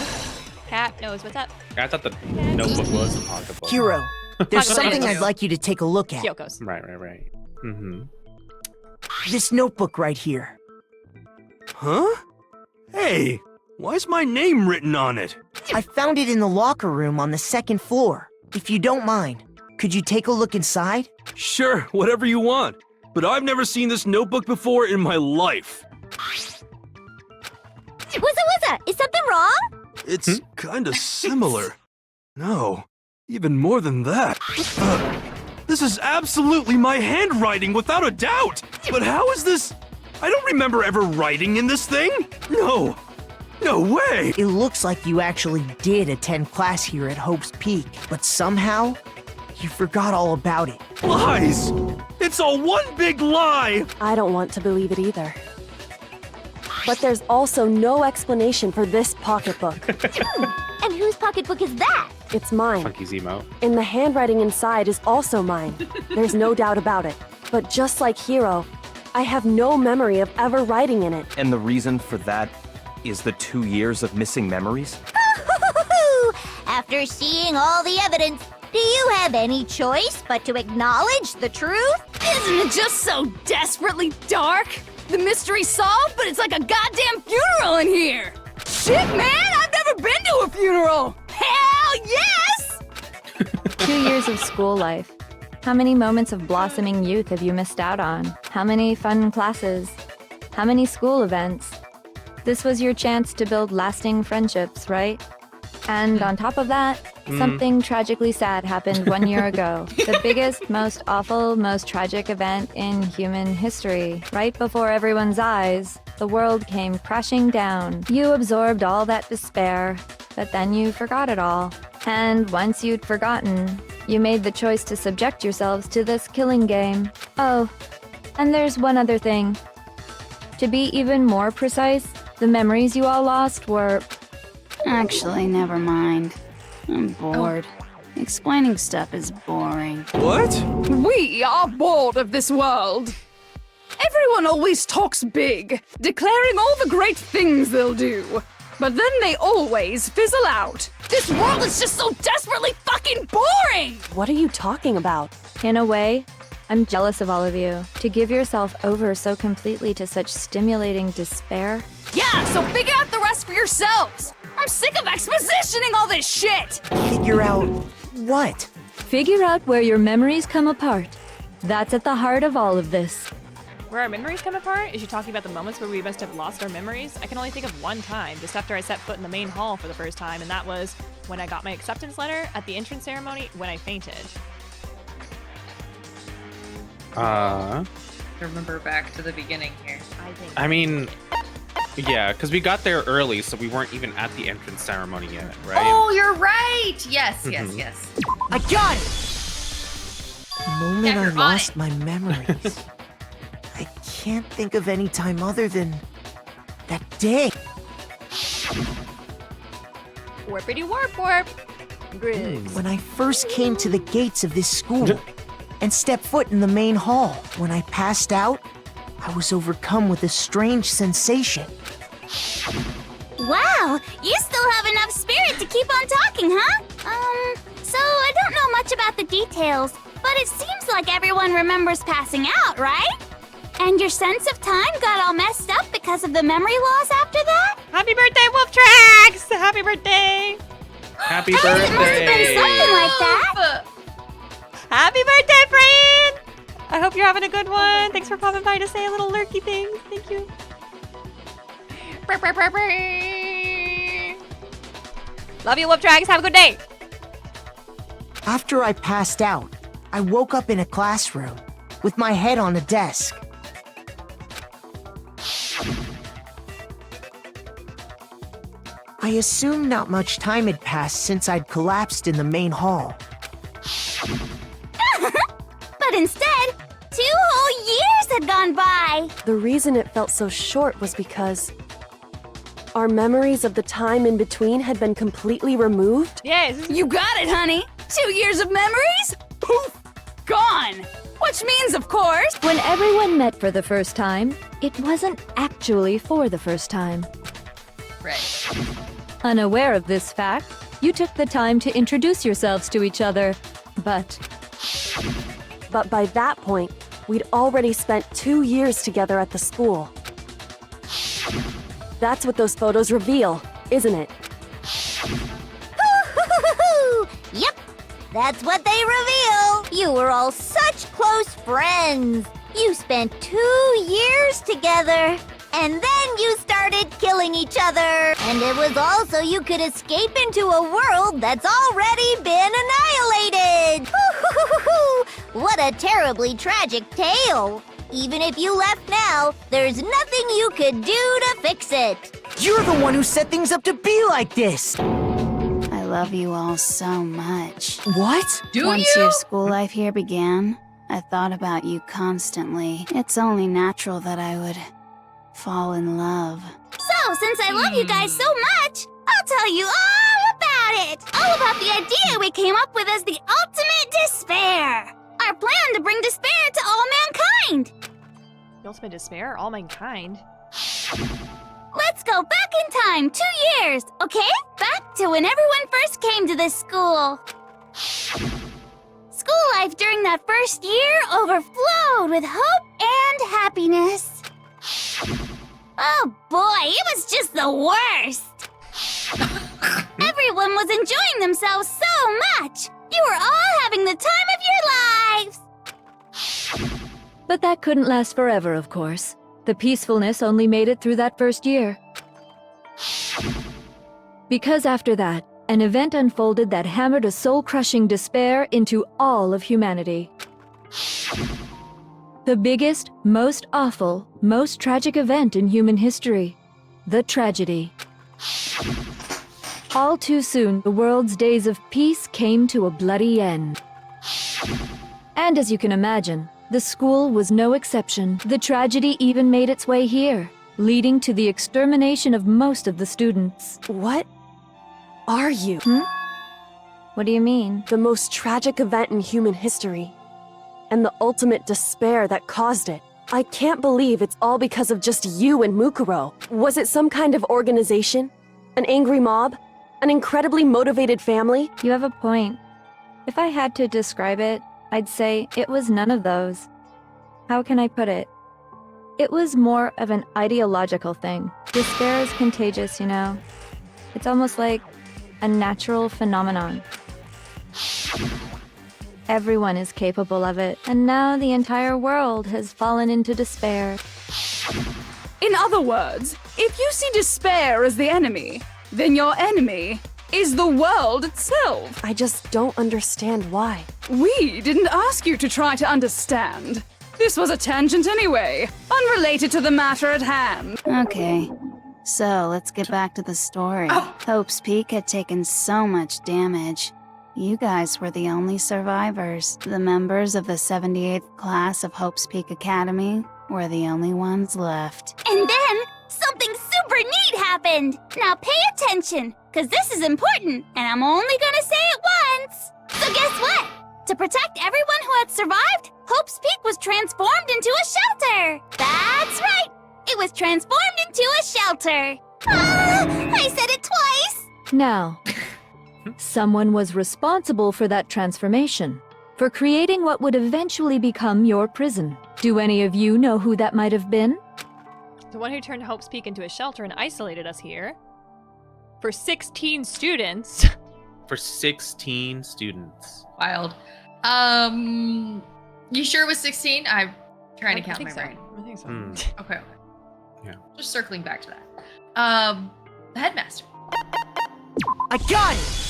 Cat knows what's up. I thought the notebook was the pocketbook. Hero, there's Pocketbook something is I'd you. like you to take a look at. Kyoko's. Right. Mm-hmm. This notebook right here. Huh? Hey, why's my name written on it? I found it in the locker room on the 2nd floor. If you don't mind, could you take a look inside? Sure, whatever you want. But I've never seen this notebook before in my life. What's is something wrong? It's kinda similar. No, even more than that. This is absolutely my handwriting, without a doubt! But how is this? I don't remember ever writing in this thing! No! No way! It looks like you actually did attend class here at Hope's Peak, but somehow, you forgot all about it. Lies! It's all one big lie! I don't want to believe it either. But there's also no explanation for this pocketbook. And whose pocketbook is that? It's mine. Funky Zemo. And the handwriting inside is also mine. There's no doubt about it. But just like Hero, I have no memory of ever writing in it. And the reason for that is the 2 years of missing memories? After seeing all the evidence, do you have any choice but to acknowledge the truth? Isn't it just so desperately dark? The mystery's solved, but it's like a goddamn funeral in here! Shit, man! I've never been to a funeral! Hell yes! 2 years of school life. How many moments of blossoming youth have you missed out on? How many fun classes? How many school events? This was your chance to build lasting friendships, right? And on top of that, something tragically sad happened 1 year ago. The biggest, most awful, most tragic event in human history. Right before everyone's eyes, the world came crashing down. You absorbed all that despair, but then you forgot it all. And once you'd forgotten, you made the choice to subject yourselves to this killing game. Oh, and there's one other thing. To be even more precise, the memories you all lost were... Actually, never mind. I'm bored. Explaining stuff is boring. What? We are bored of this world. Everyone always talks big, declaring all the great things they'll do. But then they always fizzle out. This world is just so desperately fucking boring! What are you talking about? In a way, I'm jealous of all of you. To give yourself over so completely to such stimulating despair. Yeah, so figure out the rest for yourselves! I'm sick of expositioning all this shit! Figure out what? Figure out where your memories come apart. That's at the heart of all of this. Where our memories come apart? Is she talking about the moments where we must have lost our memories? I can only think of one time, just after I set foot in the main hall for the first time, and that was when I got my acceptance letter at the entrance ceremony when I fainted. Remember back to the beginning here. I mean, yeah, because we got there early, so we weren't even at the entrance ceremony yet, right? Oh, you're right! Yes, yes, yes. I got it! The moment Yeah, I you're on lost it. my memories. I can't think of any time other than that day. Warpity warp warp! Griggs. When I first came to the gates of this school and stepped foot in the main hall, when I passed out, I was overcome with a strange sensation. Wow, you still have enough spirit to keep on talking, huh? So I don't know much about the details, but it seems like everyone remembers passing out, right? And your sense of time got all messed up because of the memory loss after that? Happy birthday, Wolf Tracks! Happy birthday! Happy It must have been birthday! something like that. Happy birthday, friend! I hope you're having a good one. Thanks for popping by to say a little lurky thing. Thank you. Love you, Wolf Tracks. Have a good day. After I passed out, I woke up in a classroom with my head on a desk. I assumed not much time had passed since I'd collapsed in the main hall. But instead, 2 whole years had gone by. The reason it felt so short was because our memories of the time in between had been completely removed. Yes. You got it, honey! 2 years of memories? Poof! Gone! Which means, of course, When everyone met for the first time, it wasn't actually for the first time. Right. Unaware of this fact, you took the time to introduce yourselves to each other, but by that point, we'd already spent 2 years together at the school. That's what those photos reveal, isn't it? Yep, that's what they reveal. You were all such close friends. You spent 2 years together. And then you started killing each other. And it was all so you could escape into a world that's already been annihilated. What a terribly tragic tale. Even if you left now, there's nothing you could do to fix it. You're the one who set things up to be like this! I love you all so much. What? Once your school life here began, I thought about you constantly. It's only natural that I would fall in love. So, since I love you guys so much, I'll tell you all about it. All about the idea we came up with as the ultimate despair. Our plan to bring despair to all mankind. The ultimate despair, all mankind. Let's go back in time 2 years, okay? Back to when everyone first came to this school. School life during that first year overflowed with hope and happiness. Oh boy, it was just the worst. Everyone was enjoying themselves so much. You were all having the time of your lives. But that couldn't last forever, of course. The peacefulness only made it through that first year. Because after that, an event unfolded that hammered a soul-crushing despair into all of humanity. The biggest, most awful, most tragic event in human history. The tragedy. All too soon, the world's days of peace came to a bloody end. And as you can imagine, the school was no exception. The tragedy even made its way here, leading to the extermination of most of the students. What are you? What do you mean? The most tragic event in human history. And the ultimate despair that caused it. I can't believe it's all because of just you and Mukuro. Was it some kind of organization? An angry mob? An incredibly motivated family? You have a point. If I had to describe it, I'd say it was none of those. How can I put it? It was more of an ideological thing. Despair is contagious, you know. It's almost like a natural phenomenon. Everyone is capable of it, and now the entire world has fallen into despair. In other words, if you see despair as the enemy, then your enemy is the world itself. I just don't understand why. We didn't ask you to try to understand. This was a tangent anyway, unrelated to the matter at hand. Okay, so let's get back to the story. Hope's Peak had taken so much damage. You guys were the only survivors. The members of the 78th class of Hope's Peak Academy were the only ones left. And then, something super neat happened! Now pay attention, because this is important, and I'm only gonna say it once! So guess what? To protect everyone who had survived, Hope's Peak was transformed into a shelter! That's right! It was transformed into a shelter! Ah, I said it twice! Now, someone was responsible for that transformation, for creating what would eventually become your prison. Do any of you know who that might have been? The one who turned Hope's Peak into a shelter and isolated us here. For 16 students. For 16 students. Wild. You sure it was 16? I'm trying to count my brain. I think so. Okay. Yeah. Just circling back to that. The headmaster. I got it!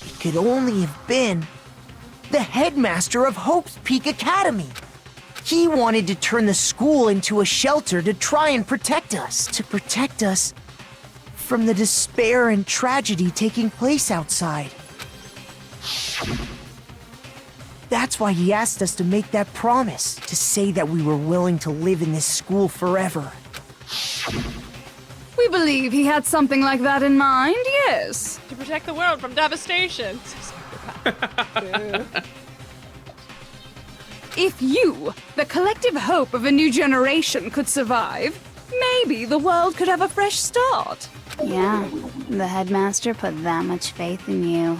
It could only have been the headmaster of Hope's Peak Academy. He wanted to turn the school into a shelter to try and protect us. To protect us from the despair and tragedy taking place outside. That's why he asked us to make that promise, to say that we were willing to live in this school forever. We believe he had something like that in mind, yes. To protect the world from devastation. If you, the collective hope of a new generation, could survive, maybe the world could have a fresh start. Yeah, the headmaster put that much faith in you.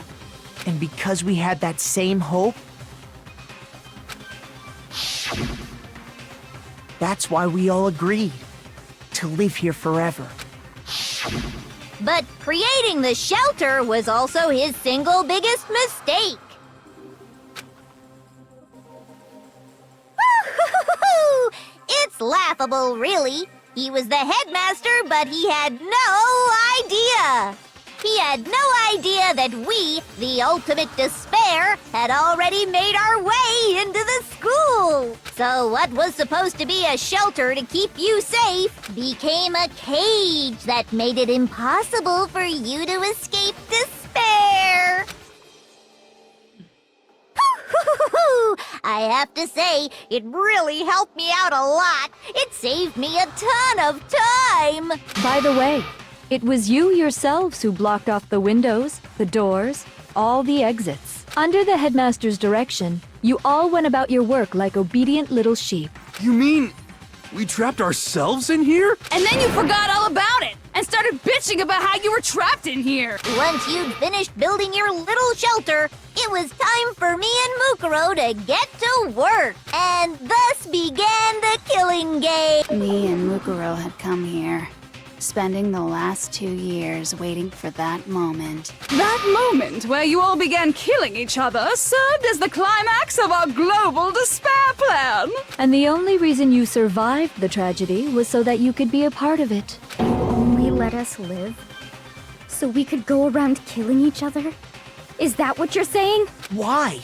And because we had that same hope, that's why we all agreed to live here forever. But creating the shelter was also his single biggest mistake. It's laughable, really. He was the headmaster, but he had no idea. He had no idea that we, the ultimate despair, had already made our way into the school. So what was supposed to be a shelter to keep you safe became a cage that made it impossible for you to escape despair. I have to say, it really helped me out a lot. It saved me a ton of time. By the way, it was you yourselves who blocked off the windows, the doors, all the exits. Under the headmaster's direction, you all went about your work like obedient little sheep. You mean we trapped ourselves in here? And then you forgot all about it and started bitching about how you were trapped in here. Once you'd finished building your little shelter, it was time for me and Mukuro to get to work. And thus began the killing game. Me and Mukuro had come here, spending the last 2 years waiting for that moment. That moment where you all began killing each other served as the climax of our global despair plan. And the only reason you survived the tragedy was so that you could be a part of it. Only let us live? So we could go around killing each other? Is that what you're saying? Why?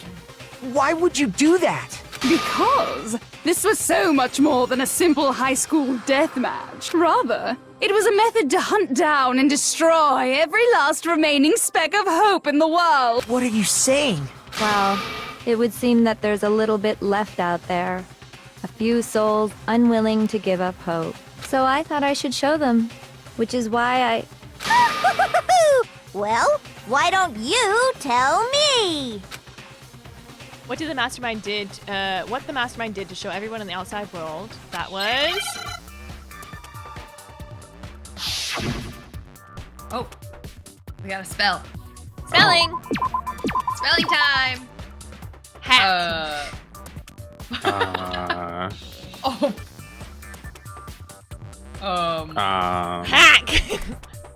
Why would you do that? Because this was so much more than a simple high school death match. Rather, it was a method to hunt down and destroy every last remaining speck of hope in the world. What are you saying? Well, it would seem that there's a little bit left out there. A few souls unwilling to give up hope. So I thought I should show them, which is why Well, Why don't you tell me? What the mastermind did to show everyone in the outside world. That was... Oh, we got a spell. Spelling! Spelling time! Hat. Oh. Hack!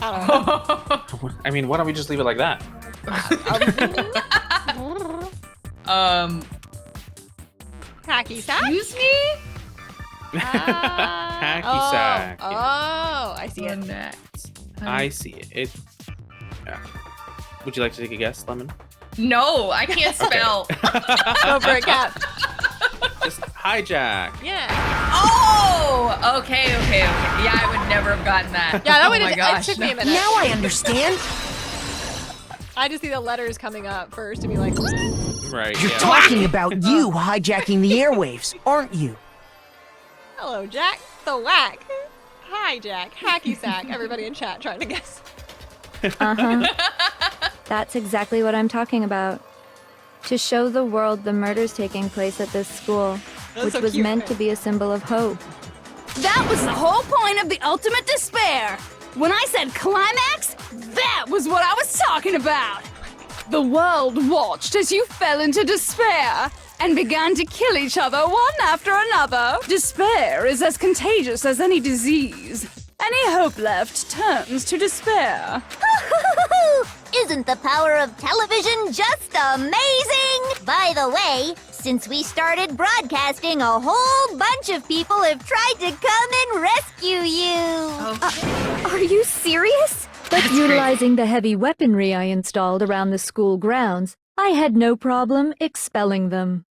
I don't know. I mean, why don't we just leave it like that? Hacky sack? Excuse me? Hacky sack. Oh, I see it. I see it. Yeah. Would you like to take a guess, Lemon? No, I can't spell. Go for it, Cap. Just hijack. Yeah. Oh! Okay. Yeah, I would never have gotten that. Yeah, that oh would my have. gosh. It took me a minute. Now I understand. I just see the letters coming up first to be like. Right. You're talking about you hijacking the airwaves, aren't you? Hello, Jack. The whack. Hi, Jack. Hacky sack. Everybody in chat trying to guess. Uh-huh. That's exactly what I'm talking about. To show the world the murders taking place at this school, That's which so was cute, meant right? to be a symbol of hope. That was the whole point of the ultimate despair. When I said climax, that was what I was talking about. The world watched as you fell into despair and began to kill each other one after another. Despair is as contagious as any disease. Any hope left turns to despair. Isn't the power of television just amazing? By the way, since we started broadcasting, a whole bunch of people have tried to come and rescue you. Are you serious? But utilizing the heavy weaponry I installed around the school grounds, I had no problem expelling them.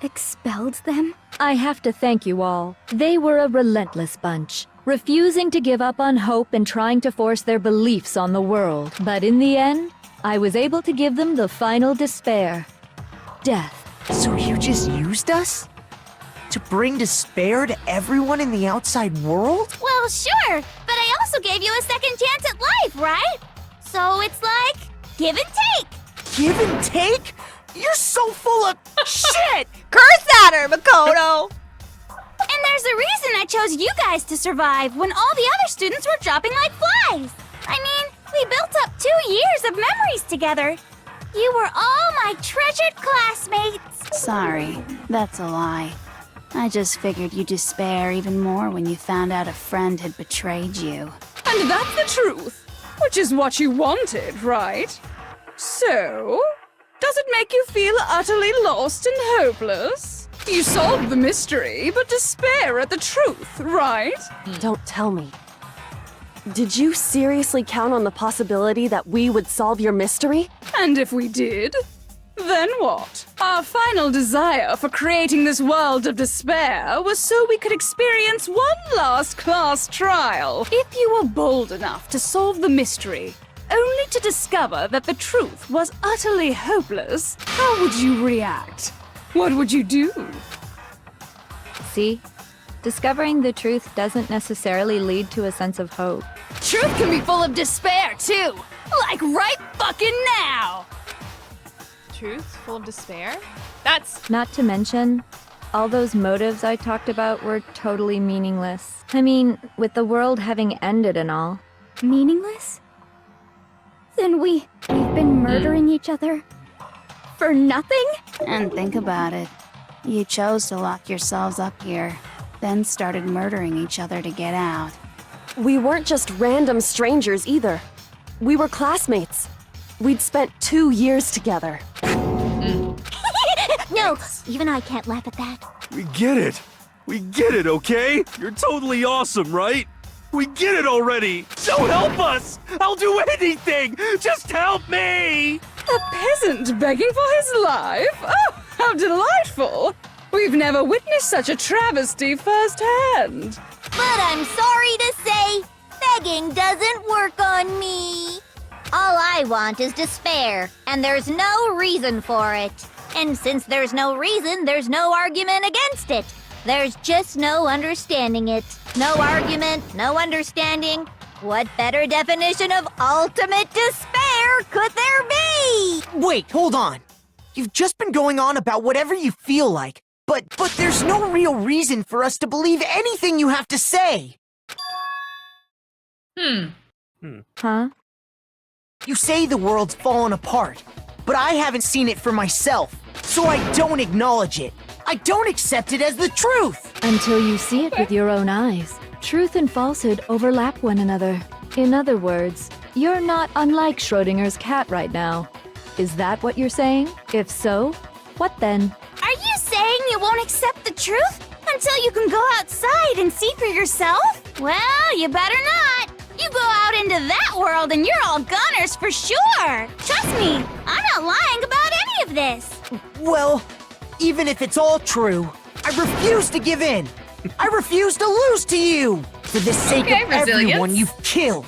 Expelled them? I have to thank you all. They were a relentless bunch, refusing to give up on hope and trying to force their beliefs on the world. But in the end, I was able to give them the final despair. Death. So you just used us? To bring despair to everyone in the outside world? Well, sure, but I also gave you a second chance at life, right? So it's like, give and take. Give and take? You're so full of shit! Curse at her, Makoto! And there's a reason I chose you guys to survive when all the other students were dropping like flies. I mean, we built up 2 years of memories together. You were all my treasured classmates. Sorry, that's a lie. I just figured you'd despair even more when you found out a friend had betrayed you. And that's the truth, which is what you wanted, right? So, does it make you feel utterly lost and hopeless? You solved the mystery, but despair at the truth, right? Don't tell me. Did you seriously count on the possibility that we would solve your mystery? And if we did, then what? Our final desire for creating this world of despair was so we could experience one last class trial. If you were bold enough to solve the mystery, only to discover that the truth was utterly hopeless, how would you react? What would you do? See? Discovering the truth doesn't necessarily lead to a sense of hope. Truth can be full of despair, too! Like right fucking now! Truth full of despair? That's... Not to mention, all those motives I talked about were totally meaningless. I mean, with the world having ended and all. Meaningless? Then we've been murdering each other for nothing? And think about it. You chose to lock yourselves up here, then started murdering each other to get out. We weren't just random strangers either. We were classmates. We'd spent 2 years together. No, even I can't laugh at that. We get it. We get it, okay? You're totally awesome, right? We get it already. So help us. I'll do anything. Just help me. A peasant begging for his life? Oh, how delightful! We've never witnessed such a travesty firsthand. But I'm sorry to say, begging doesn't work on me. All I want is despair, and there's no reason for it. And since there's no reason, there's no argument against it. There's just no understanding it. No argument, no understanding. What better definition of ultimate despair? more could there be? Wait, hold on. You've just been going on about whatever you feel like, but there's no real reason for us to believe anything you have to say. Huh? You say the world's fallen apart, but I haven't seen it for myself, so I don't acknowledge it. I don't accept it as the truth. Until you see it with your own eyes. Truth and falsehood overlap one another. In other words, you're not unlike Schrodinger's cat right now. Is that what you're saying? If so, what then? Are you saying you won't accept the truth until you can go outside and see for yourself? Well, you better not. You go out into that world and you're all goners for sure. Trust me, I'm not lying about any of this. Well, even if it's all true, I refuse to give in. I refuse to lose to you for the sake of everyone you've killed.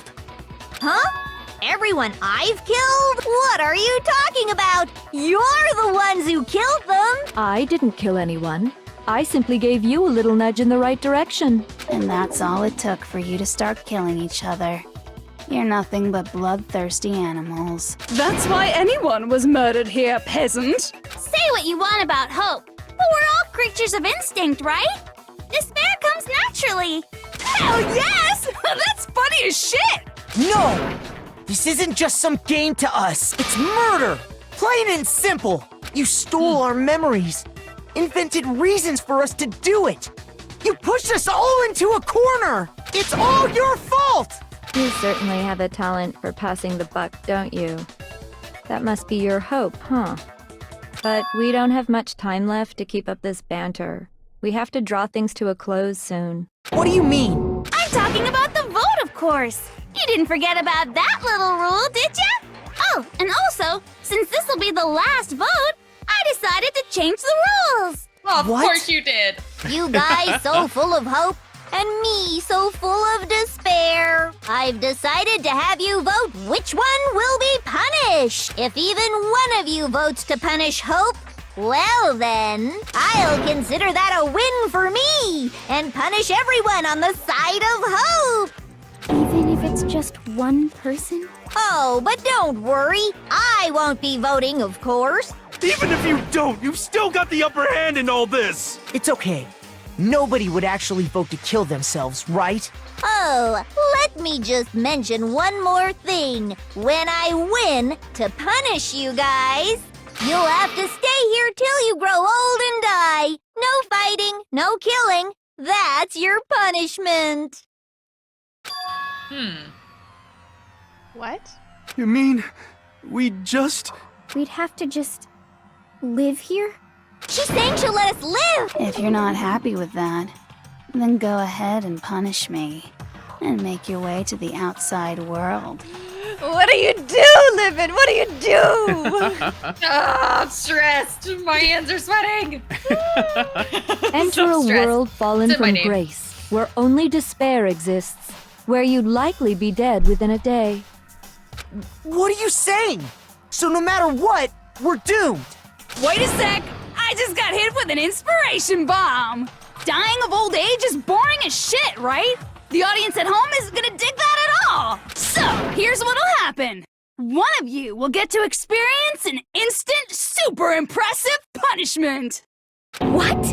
Huh? Everyone I've killed? What are you talking about? You're the ones who killed them! I didn't kill anyone. I simply gave you a little nudge in the right direction. And that's all it took for you to start killing each other. You're nothing but bloodthirsty animals. That's why anyone was murdered here, peasant. Say what you want about hope, but we're all creatures of instinct, right? Despair comes naturally. Hell yes! That's funny as shit! No! This isn't just some game to us. It's murder! Plain and simple. You stole our memories, invented reasons for us to do it. You pushed us all into a corner. It's all your fault! You certainly have a talent for passing the buck, don't you? That must be your hope, huh? But we don't have much time left to keep up this banter. We have to draw things to a close soon. What do you mean? I'm talking about the vote, of course. You didn't forget about that little rule, did ya? Oh, and also, since this will be the last vote, I decided to change the rules. Well, of course you did. You guys so full of hope, and me so full of despair. I've decided to have you vote which one will be punished. If even one of you votes to punish Hope, well then, I'll consider that a win for me and punish everyone on the side of Hope. Even if it's just one person? Oh, but don't worry. I won't be voting, of course. Even if you don't, you've still got the upper hand in all this! It's okay. Nobody would actually vote to kill themselves, right? Oh, let me just mention one more thing. When I win to punish you guys, you'll have to stay here till you grow old and die. No fighting, no killing. That's your punishment. What? You mean, we'd have to just live here? She's saying she'll let us live! If you're not happy with that, then go ahead and punish me and make your way to the outside world. What do you do, Livin? What do you do? I'm stressed. My hands are sweating. Enter So a stressed. world fallen It's in my from name. grace, where only despair exists, where you'd likely be dead within a day. What are you saying? So no matter what, we're doomed. Wait a sec! I just got hit with an inspiration bomb! Dying of old age is boring as shit, right? The audience at home isn't gonna dig that at all! So, here's what'll happen. One of you will get to experience an instant, super impressive punishment! What?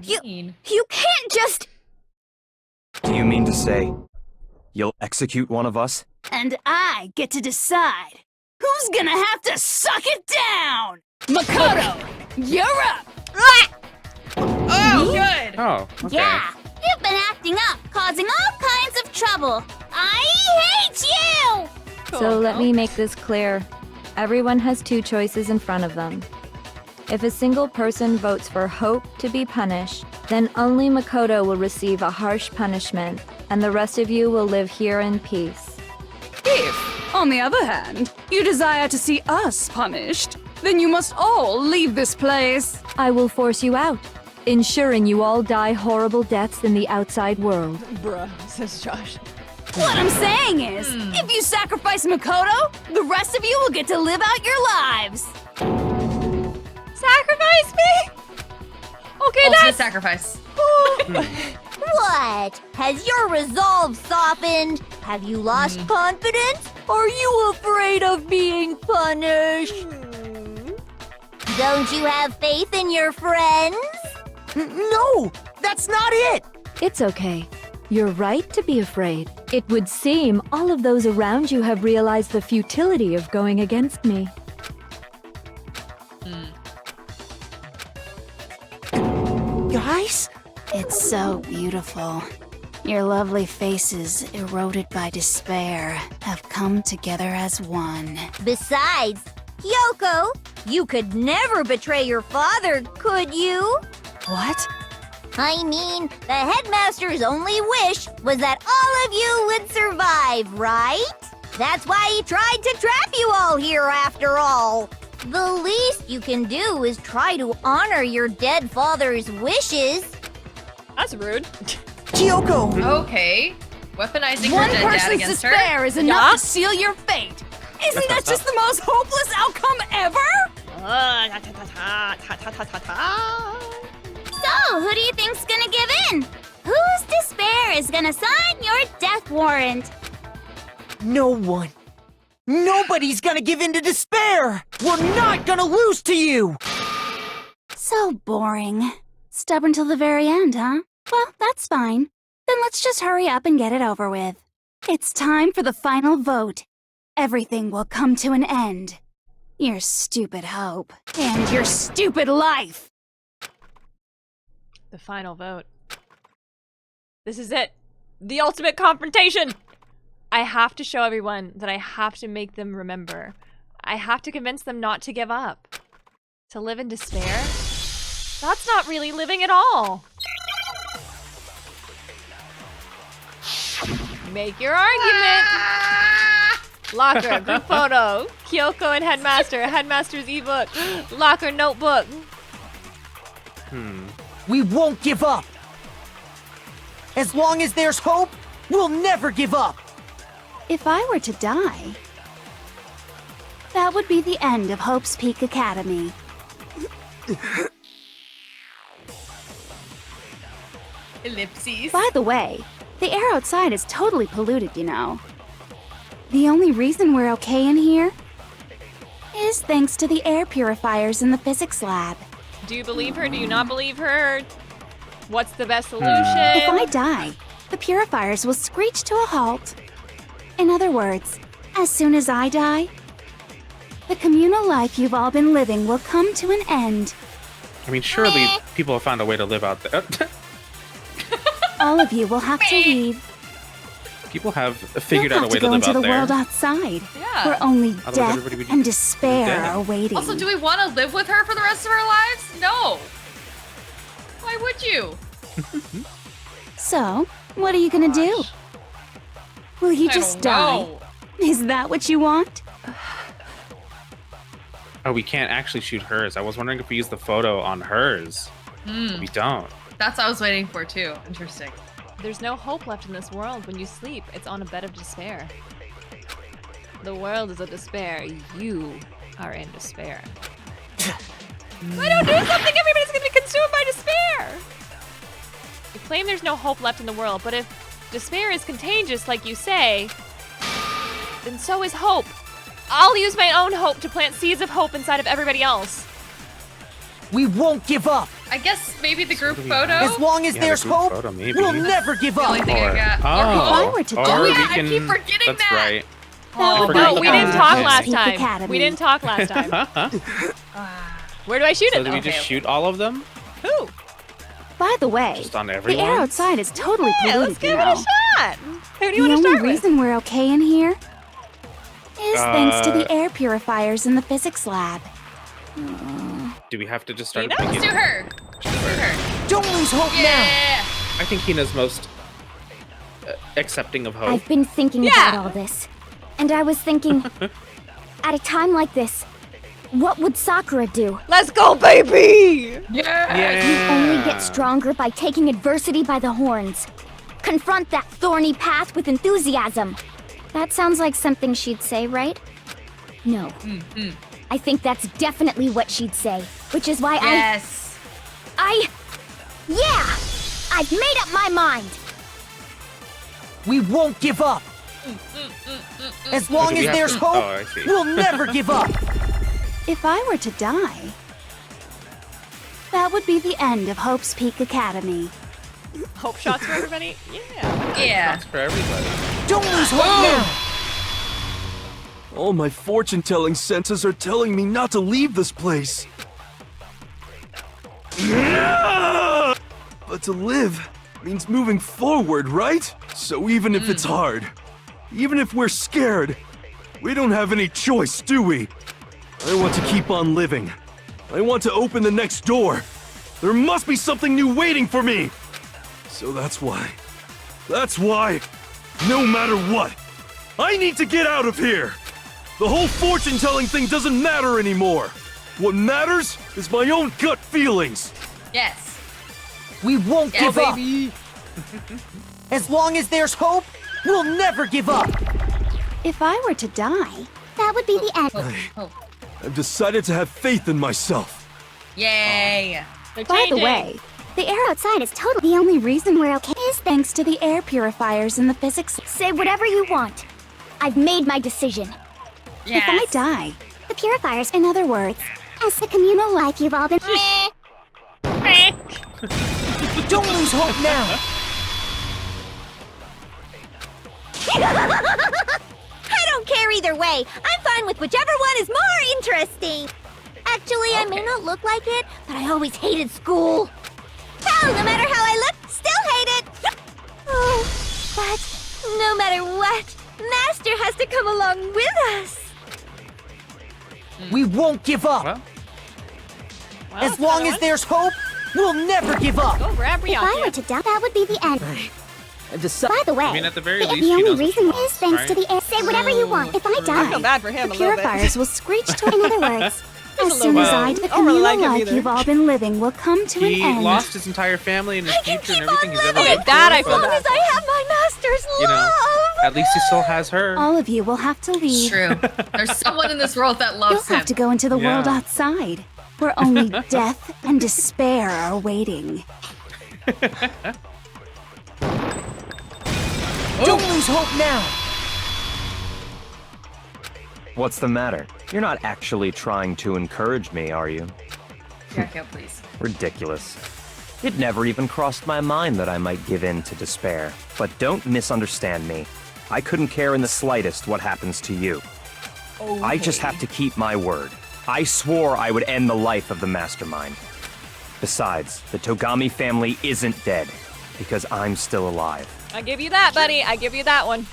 You can't just... Do you mean to say you'll execute one of us? And I get to decide who's gonna have to suck it down! Makoto, you're up! Oh, good! Oh, okay. Yeah, you've been acting up, causing all kinds of trouble. I hate you! So let me make this clear. Everyone has two choices in front of them. If a single person votes for Hope to be punished, then only Makoto will receive a harsh punishment, and the rest of you will live here in peace. If, on the other hand, you desire to see us punished, then you must all leave this place. I will force you out, ensuring you all die horrible deaths in the outside world. Bruh, says Josh. What I'm saying is, if you sacrifice Makoto, the rest of you will get to live out your lives. Sacrifice me? Okay, Ultimate that's... sacrifice. Oh, What? Has your resolve softened? Have you lost confidence? Are you afraid of being punished? Don't you have faith in your friends? No! That's not it! It's okay. You're right to be afraid. It would seem all of those around you have realized the futility of going against me. Guys? It's so beautiful. Your lovely faces, eroded by despair, have come together as one. Besides, Kyoko, you could never betray your father, could you? What? I mean, the headmaster's only wish was that all of you would survive, right? That's why he tried to trap you all here after all. The least you can do is try to honor your dead father's wishes. That's rude. Kyoko! Okay. Weaponizing her One dead dad person's against her? despair is enough to seal your fate. Isn't that just the most hopeless outcome ever? So, who do you think's gonna give in? Whose despair is gonna sign your death warrant? No one. Nobody's gonna give in to despair! We're not gonna lose to you! So boring. Stubborn till the very end, huh? Well, that's fine. Then let's just hurry up and get it over with. It's time for the final vote. Everything will come to an end. Your stupid hope. And your stupid life! The final vote. This is it. The ultimate confrontation! I have to show everyone that I have to make them remember. I have to convince them not to give up. To live in despair? That's not really living at all. Make your argument. Locker, group photo. Kyoko and Headmaster. Headmaster's ebook. Locker notebook. We won't give up! As long as there's hope, we'll never give up! If I were to die, that would be the end of Hope's Peak Academy. Ellipses. By the way, the air outside is totally polluted, you know. The only reason we're okay in here is thanks to the air purifiers in the physics lab. Do you believe her? Do you not believe her? What's the best solution? If I die, the purifiers will screech to a halt. In other words, as soon as I die, the communal life you've all been living will come to an end. I mean, surely people have found a way to live out there. All of you will have to leave. People have figured You'll out a have way to to go live into out the world there. outside, Yeah. where only Otherwise death everybody would and be despair dead. are waiting. Also, do we want to live with her for the rest of our lives? No. Why would you? So, what are you gonna do? Will you I just don't die? know. Is that what you want? Oh, we can't actually shoot hers. I was wondering if we use the photo on hers. We don't. That's what I was waiting for too. Interesting. There's no hope left in this world. When you sleep, it's on a bed of despair. The world is a despair. You are in despair. I don't do something, everybody's gonna be consumed by despair! You claim there's no hope left in the world, but if despair is contagious, like you say, then so is hope. I'll use my own hope to plant seeds of hope inside of everybody else. We won't give up! I guess maybe the group photo? As long as there's hope, we'll never give up! only thing I got. Oh, If I were to or die- we yeah, I can, keep forgetting that's that. right. Oh, forgot no, we about didn't that. talk Okay. last Peak time. Academy. We didn't talk last time. Where do I shoot So it do we though? just shoot all of them? Who? By the way, Just on the everyone? air outside is totally Yeah, polluted, let's give you it know. a shot. Who do you The want to only start with? reason we're okay in here is thanks to Uh, the air purifiers in the physics lab. Do we have to just start Hina? at the Let's do beginning? her. Let's do her. Don't lose hope now! Yeah. I think Hina's most accepting of hope. I've been thinking Yeah. about all this. And I was thinking, at a time like this, what would Sakura do? Let's go, baby! Yeah. You only get stronger by taking adversity by the horns. Confront that thorny path with enthusiasm. That sounds like something she'd say, right? No. I think that's definitely what she'd say, which is why Yes. Yeah! I've made up my mind. We won't give up. As long as there's hope, I see. we'll never give up. If I were to die, that would be the end of Hope's Peak Academy. Hope shots for everybody? Yeah. Yeah. That's for everybody. Don't lose hope now. All my fortune-telling senses are telling me not to leave this place. But to live means moving forward, right? So even if it's hard, even if we're scared, we don't have any choice, do we? I want to keep on living. I want to open the next door. There must be something new waiting for me. So that's why, no matter what, I need to get out of here. The whole fortune-telling thing doesn't matter anymore. What matters is my own gut feelings. Yes. We won't Yeah, give baby. up. As long as there's hope, we'll never give up. If I were to die, That would be the end. I've decided to have faith in myself. Yay. by the way, the air outside is totally the only reason we're okay is thanks to the air purifiers and the physics. Say whatever you want. I've made my decision. If I die, The purifiers, in other words, as the communal life you've all been. Don't lose hope now. I don't care either way. I'm fine with whichever one is more interesting. Actually, I may not look like it, but I always hated school. Hell, no matter how I look, still hate it. Oh, but no matter what, Master has to come along with us. We won't give up. Well, As long as there's hope, we'll never give up. Go grab If I were to die, that would be the end. I've decided. By the way, I mean, at the very the least, she only knows what reason she is wants, thanks to right? the air. Say whatever you want. If I I die, feel bad for him the a little bit. purifiers will screech to. In other words, a as soon little as bit. the I don't really communal like him life either. you've all been living will come to an He end. lost his entire family and his future and everything he's ever Okay, worked that for, I feel but, bad. As I have my Master's you know, love. at least he still has her. All of you will have to It's leave. true. There's someone in this world that You'll loves him. have to go into the world Yeah. outside, where only death and despair are waiting. Don't lose hope now. What's the matter? You're not actually trying to encourage me, are you? Yeah, please. Ridiculous. It never even crossed my mind that I might give in to despair. But don't misunderstand me. I couldn't care in the slightest what happens to you. I just have to keep my word. I swore I would end the life of the Mastermind. Besides, the Togami family isn't dead, because I'm still alive. I give you that, buddy. I give you that one.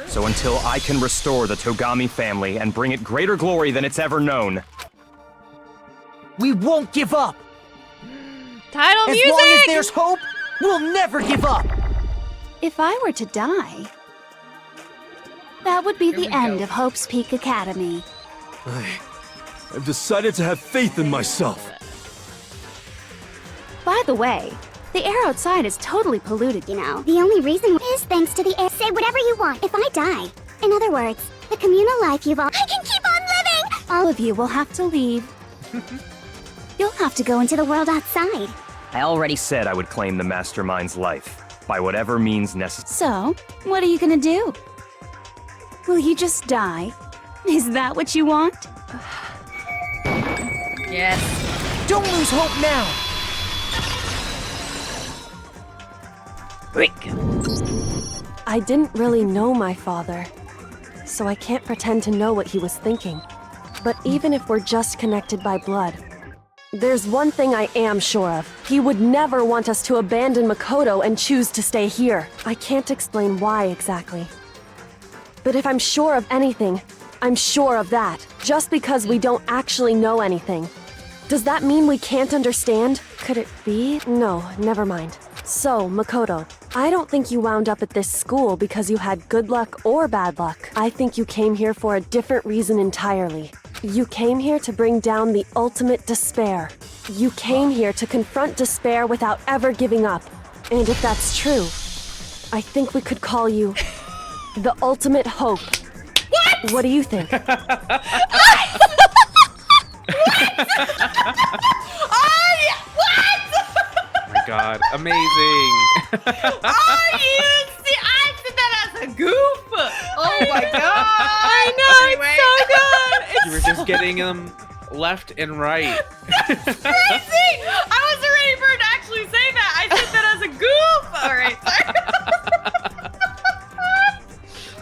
So until I can restore the Togami family and bring it greater glory than it's ever known, We won't give up. Title As music! long as there's hope, we'll never give up. If I were to die, that would be Here the we end go. of Hope's Peak Academy. I've decided to have faith in myself. By the way, the air outside is totally polluted, you know. The only reason is thanks to the air. Say whatever you want. If I die, in other words, the communal life you've all. I can keep on living. All of you will have to leave. You'll have to go into the world outside. I already said I would claim the Mastermind's life, by whatever means necessary. So, what are you gonna do? Will you just die? Is that what you want? Yes. Don't lose hope now. I didn't really know my father, so I can't pretend to know what he was thinking. But even if we're just connected by blood, there's one thing I am sure of. He would never want us to abandon Makoto and choose to stay here. I can't explain why exactly. But if I'm sure of anything, I'm sure of that. Just because we don't actually know anything. Does that mean we can't understand? Could it be? No, never mind. So, Makoto, I don't think you wound up at this school because you had good luck or bad luck. I think you came here for a different reason entirely. You came here to bring down the ultimate despair. You came here to confront despair without ever giving up. And if that's true, I think we could call you the ultimate hope. What do you think? Oh my god, amazing! Oh, see, I said that as a goof. Oh my god! I know, it's so good. You were just getting them left and right. Crazy! I wasn't ready for it to actually say that. I said that as a goof. All right, sorry.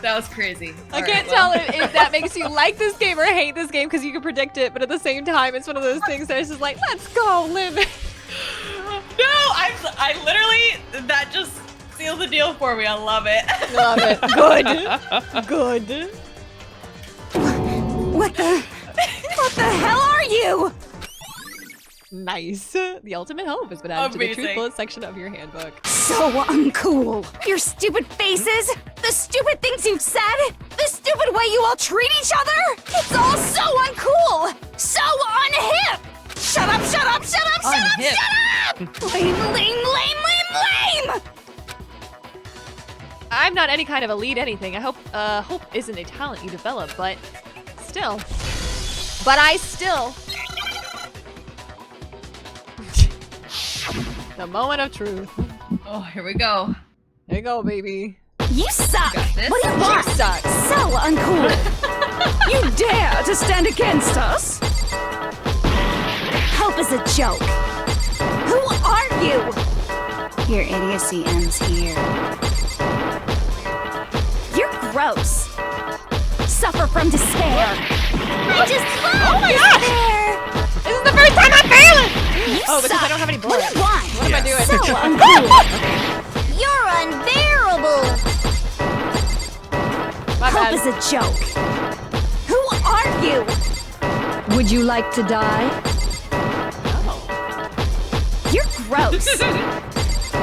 That was crazy. I can't tell if that makes you like this game or hate this game because you can predict it, but at the same time, it's one of those things that is just like, let's go, live it. No, I literally, that just sealed the deal for me. I love it. Love it. Good. Good. What the hell are you? Nice. The ultimate hope has been added to the Amazing. truth bullet section of your handbook. So uncool. Your stupid faces, the stupid things you've said, the stupid way you all treat each other. It's all so uncool. So unhip. Shut up, shut up, shut up, shut up, shut up! Lame, lame, lame, lame, lame! I'm not any kind of elite anything. I hope hope isn't a talent you develop, but still. But I still. The moment of truth. Oh, here we go. There you go, baby. You suck! Got this. What do you want? You suck. So uncool! You dare to stand against us? Hope is a joke. Who are you? Your idiocy ends here. You're gross. Suffer from despair. I just love Oh my gosh! This is the first time I'm failing! You Oh, because suck. I don't have any What bullets. do you want? What am I doing? So uncool. You're unbearable. My Hope bad. is a joke. Who are you? Would you like to die? You're gross.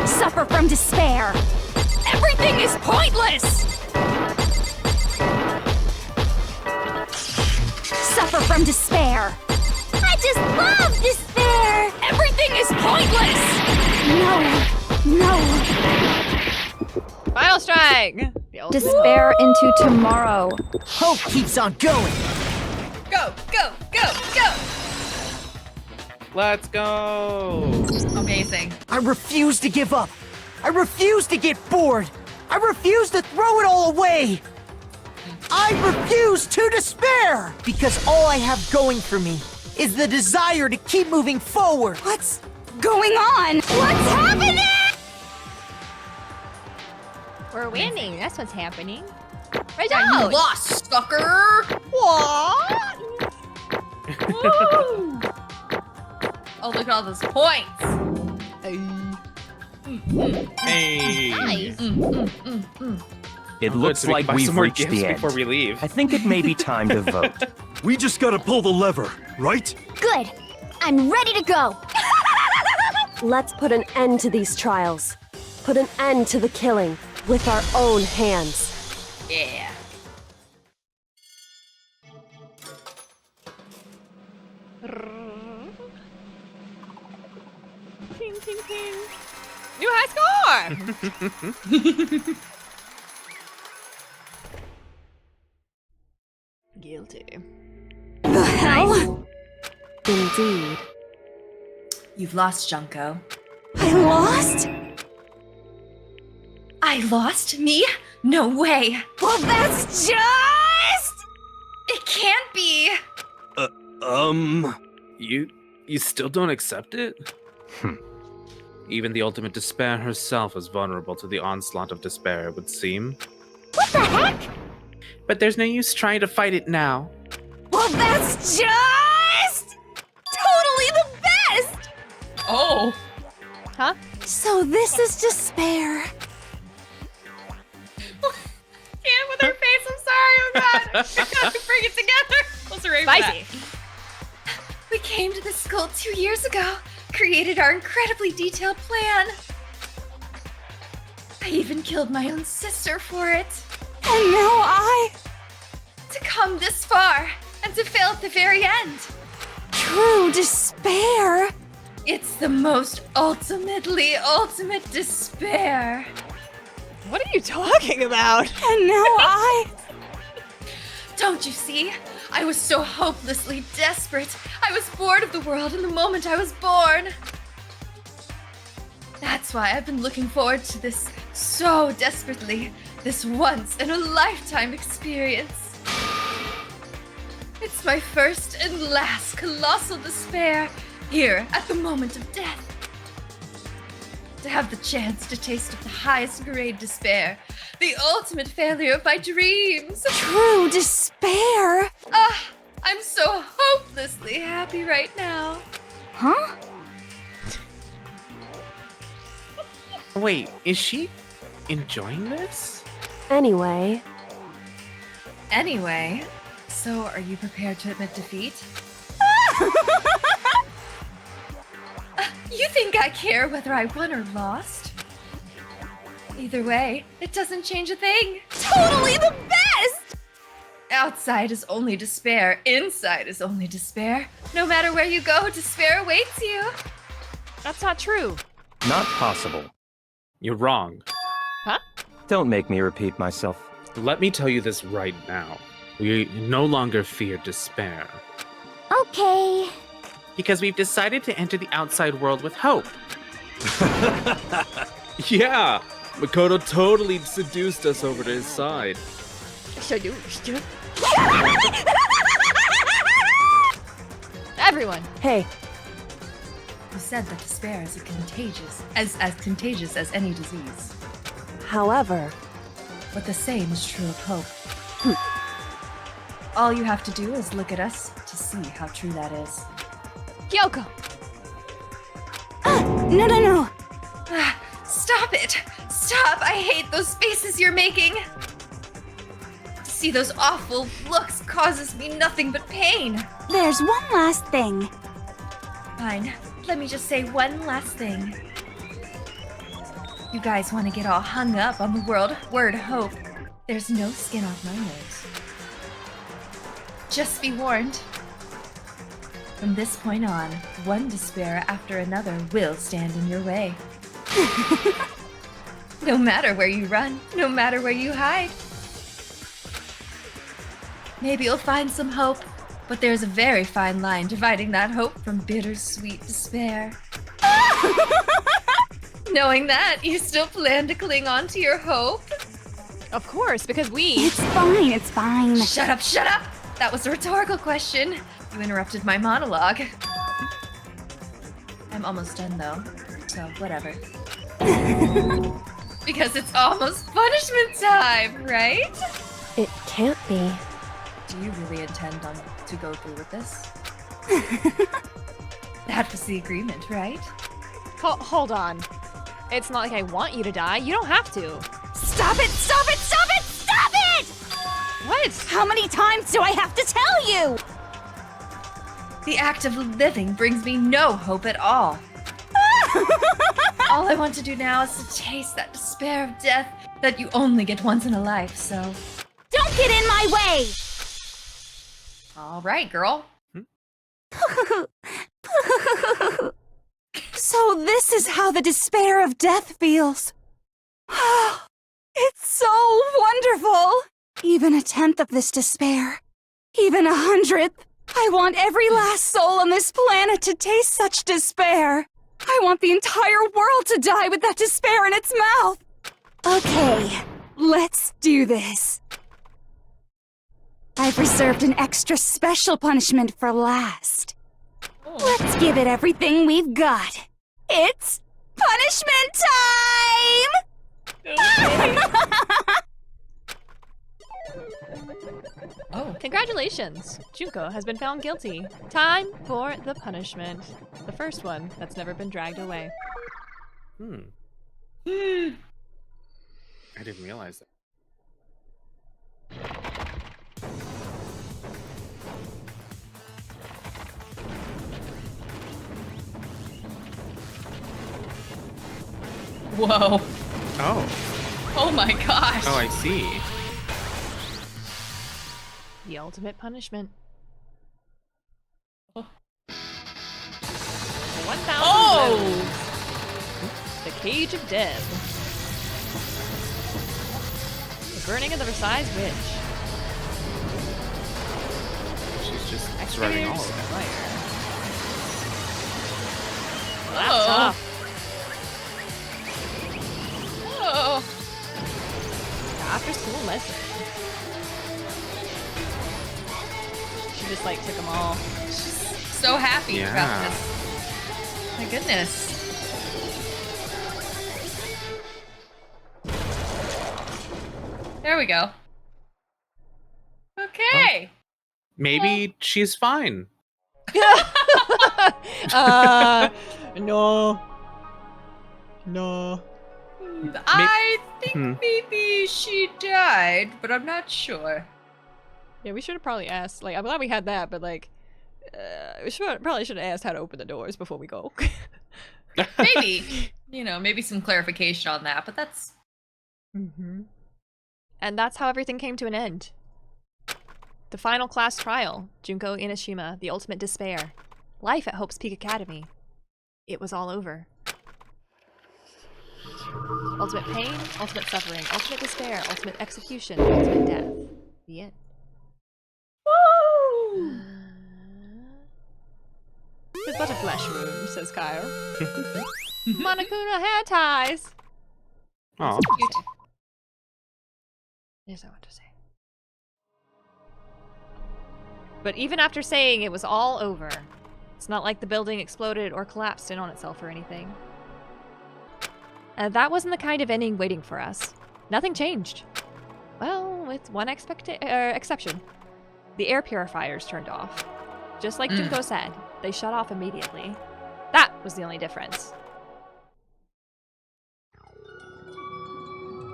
Suffer from despair. Everything is pointless. Suffer from despair. I just love despair. Everything is pointless. No. Final strike. The ultimate Despair into tomorrow. Hope keeps on going. Go, go, go, go. Let's go! Amazing. I refuse to give up. I refuse to get bored. I refuse to throw it all away. I refuse to despair because all I have going for me is the desire to keep moving forward. What's going on? What's happening? We're winning. That's what's happening. Right Yeah, out. you lost, sucker. What? Woo. Oh, look at all those points. Hey! Nice. It Good, looks so we like can buy we've some more reached gifts the end. before we leave. I think it may be time to vote. We just gotta pull the lever, right? Good. I'm ready to go. Let's put an end to these trials. Put an end to the killing with our own hands. Yeah. Ting, ting, ting. New high score! Guilty. The hell? Indeed. You've lost, Junko. I lost? I lost? Me? No way. Well, that's just... It can't be. You still don't accept it? Even the ultimate despair herself is vulnerable to the onslaught of despair, it would seem. What the heck? But there's no use trying to fight it now. Well, that's just... totally the best! Oh. Huh? So this is despair. Can't with her face. I'm sorry. Oh God. Bring it together. Let's erase Spicy. that. We came to this school 2 years ago, created our incredibly detailed plan. I even killed my own sister for it. And now To come this far, and to fail at the very end. true despair. It's the most ultimate despair. What are you talking about? And now Don't you see? I was so hopelessly desperate. I was bored of the world in the moment I was born. That's why I've been looking forward to this so desperately. This once-in-a-lifetime experience. It's my first and last colossal despair here at the moment of death. To have the chance to taste of the highest grade despair, the ultimate failure of my dreams. True despair? I'm so hopelessly happy right now. Huh? Wait, is she enjoying this? Anyway, So are you prepared to admit defeat? You think I care whether I won or lost? Either way, it doesn't change a thing. Totally the best! Outside is only despair. Inside is only despair. No matter where you go, despair awaits you. That's not true. Not possible. You're wrong. Huh? Don't make me repeat myself. Let me tell you this right now. We no longer fear despair. Okay. Because we've decided to enter the outside world with hope. Yeah! Makoto totally seduced us over to his side. Everyone. Hey, You said that despair is as contagious as any disease. however, But the same is true of hope. All you have to do is look at us to see how true that is. Kyoko. No. Stop it! Stop! I hate those faces you're making! To see those awful looks causes me nothing but pain. There's one last thing. Fine. Let me just say one last thing. You guys want to get all hung up on the word hope. There's no skin off my nose. Just be warned. From this point on, one despair after another will stand in your way. No matter where you run, no matter where you hide. Maybe you'll find some hope, but there's a very fine line dividing that hope from bittersweet despair. Knowing that, you still plan to cling on to your hope? Of course, because we... It's fine. Shut up! That was a rhetorical question. You interrupted my monologue. I'm almost done though, so whatever. Because it's almost punishment time, right? it can't be. Do you really intend to go through with this? That was the agreement, right? Hold on. It's not like I want you to die. You don't have to. Stop it! What? How many times do I have to tell you? The act of living brings me no hope at all. All I want to do now is to taste that despair of death that you only get once in a life, so... Don't get in my way! All right, girl. So this is how the despair of death feels. It's so wonderful! Even a tenth of this despair, even 100th, I want every last soul on this planet to taste such despair. I want the entire world to die with that despair in its mouth. Okay, let's do this. I've reserved an extra special punishment for last. Let's give it everything we've got. It's punishment time! Oh. Congratulations! Junko has been found guilty. Time for the punishment. The first one that's never been dragged away. I didn't realize that. Whoa. Oh. Oh my gosh. Oh, I see. The ultimate punishment. 1,000 blows. The Cage of Death. The Burning of the Versailles Witch. She's just throwing all of it. That's tough. after school lesson. She just like took them all. So happy about Yeah. this. My goodness. There we go. Okay. Maybe she's fine. No. No. I think maybe she died, but I'm not sure. Yeah, we should have probably asked. Like, I'm glad we had that, but like, we probably should have asked how to open the doors before we go. Maybe, maybe some clarification on that, but that's. And that's how everything came to an end. The final class trial, Junko Inashima, the ultimate despair. Life at Hope's Peak Academy. It was all over. Ultimate pain, ultimate suffering, ultimate despair, ultimate execution, ultimate death. The end. Woo! It's but a flesh wound, says Kyle. Monokuma hair ties. Aw. Yes, I want to say. But even after saying it was all over, it's not like the building exploded or collapsed in on itself or anything. That wasn't the kind of ending waiting for us. Nothing changed. Well, with one exception. The air purifiers turned off. Just like Junko said, they shut off immediately. That was the only difference.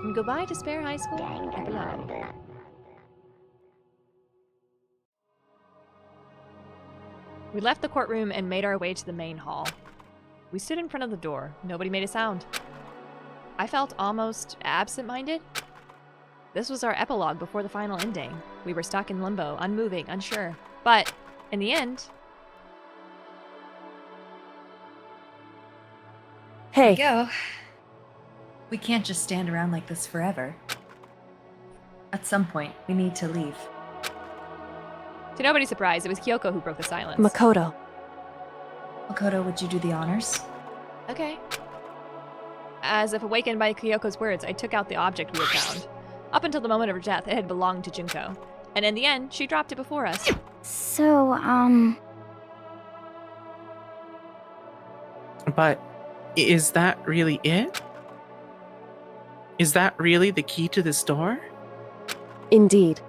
And goodbye to Spare High School. Epilogue. We left the courtroom and made our way to the main hall. We stood in front of the door. Nobody made a sound. I felt almost absent-minded. This was our epilogue before the final ending. We were stuck in limbo, unmoving, unsure. But, in the end... Hey. Go. We can't just stand around like this forever. At some point, we need to leave. To nobody's surprise, it was Kyoko who broke the silence. Makoto. Makoto, would you do the honors? Okay. As if awakened by Kyoko's words, I took out the object we had found. Up until the moment of her death, it had belonged to Junko. And in the end, she dropped it before us. So, But is that really it? Is that really the key to this door? Indeed.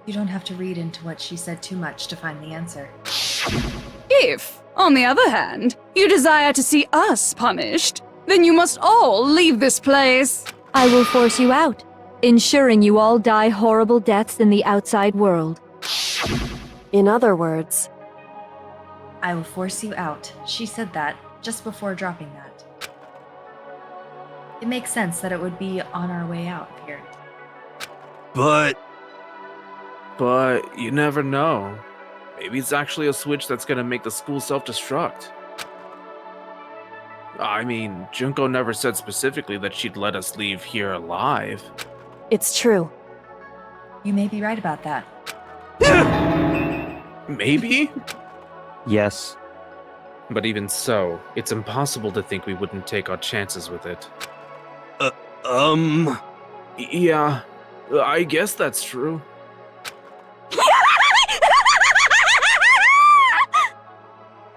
You don't have to read into what she said too much to find the answer. If, on the other hand, you desire to see us punished, then you must all leave this place. I will force you out, ensuring you all die horrible deaths in the outside world. In other words, I will force you out. She said that just before dropping that. It makes sense that it would be on our way out here. But you never know. Maybe it's actually a switch that's gonna make the school self-destruct. I mean, Junko never said specifically that she'd let us leave here alive. it's true. You may be right about that. Maybe? Yes. But even so, it's impossible to think we wouldn't take our chances with it. Yeah, I guess that's true.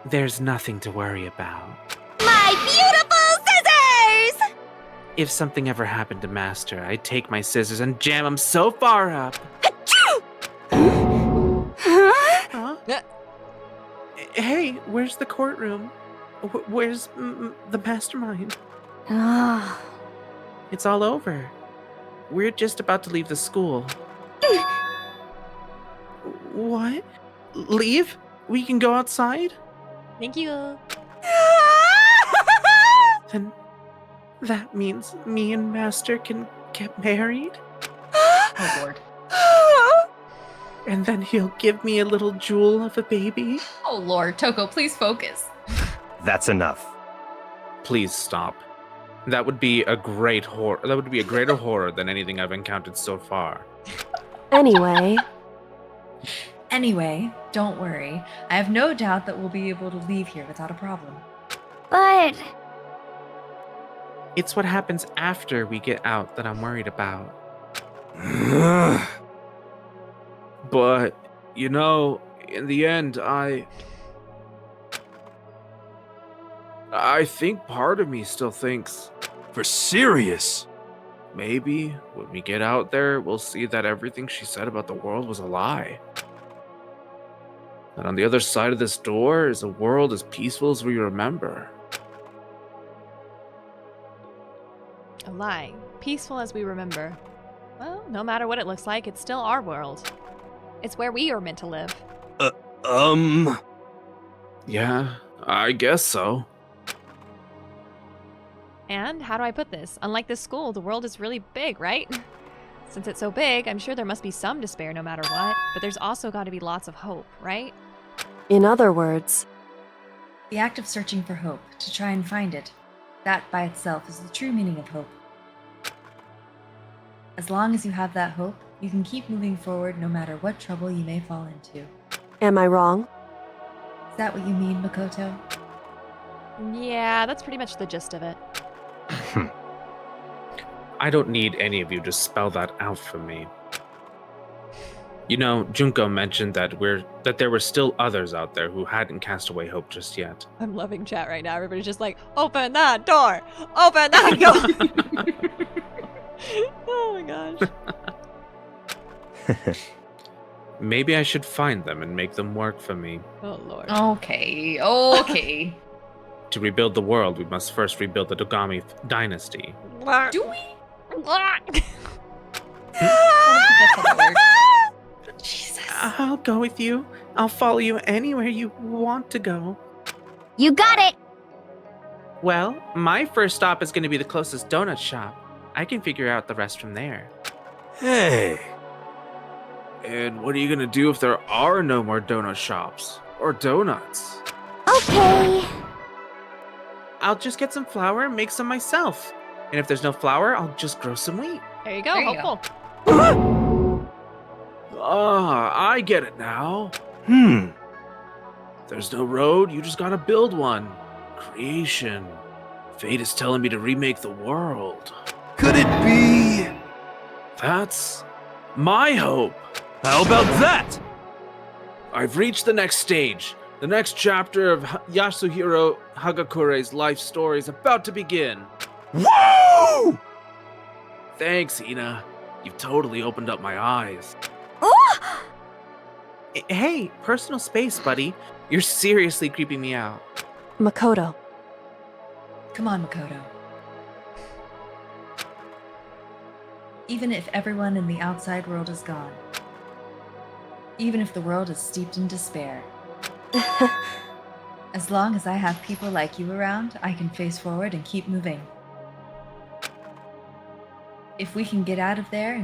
There's nothing to worry about. My beautiful scissors! If something ever happened to Master, I'd take my scissors and jam them so far up. Huh? Hey, where's the courtroom? Where's the mastermind? Ah. It's all over. We're just about to leave the school. What? Leave? We can go outside? Thank you. Then that means me and Master can get married? Oh, Lord. And then he'll give me a little jewel of a baby? Oh, Lord. Toko, please focus. That's enough. Please stop. That would be a great horror. That would be a greater horror than anything I've encountered so far. Anyway, Anyway, don't worry. I have no doubt that we'll be able to leave here without a problem. But It's what happens after we get out that I'm worried about. But, you know, in the end, I think part of me still thinks... For serious? Maybe when we get out there, we'll see that everything she said about the world was a lie. That on the other side of this door is a world as peaceful as we remember. A lie. Peaceful as we remember. Well, no matter what it looks like, it's still our world. It's where we are meant to live. Yeah, I guess so. And how do I put this? Unlike this school, the world is really big, right? Since it's so big, I'm sure there must be some despair no matter what, but there's also got to be lots of hope, right? In other words, The act of searching for hope, to try and find it, that by itself is the true meaning of hope. As long as you have that hope, you can keep moving forward no matter what trouble you may fall into. am I wrong? Is that what you mean, Makoto? Yeah, that's pretty much the gist of it. I don't need any of you to spell that out for me. You know, Junko mentioned that there were still others out there who hadn't cast away hope just yet. I'm loving chat right now. Everybody's just like, open that door! Open that door! Oh my gosh. Maybe I should find them and make them work for me. Oh lord. Okay, okay. To rebuild the world, we must first rebuild the Dogami dynasty. Do we? Jesus. I'll go with you. I'll follow you anywhere you want to go. You got it! Well, my first stop is going to be the closest donut shop. I can figure out the rest from there. Hey. And what are you going to do if there are no more donut shops? Or donuts? Okay. I'll just get some flour and make some myself. And if there's no flour, I'll just grow some wheat. There you go, There you hopeful. Ah, I get it now. There's no road, you just gotta build one. Creation. Fate is telling me to remake the world. Could it be? That's my hope. How about that? I've reached the next stage. The next chapter of Yasuhiro Hagakure's life story is about to begin. Woo! Thanks, Ina. You've totally opened up my eyes. Oh! Hey, personal space, buddy. You're seriously creeping me out. Makoto. Come on, Makoto. Even if everyone in the outside world is gone, even if the world is steeped in despair, as long as I have people like you around, I can face forward and keep moving. If we can get out there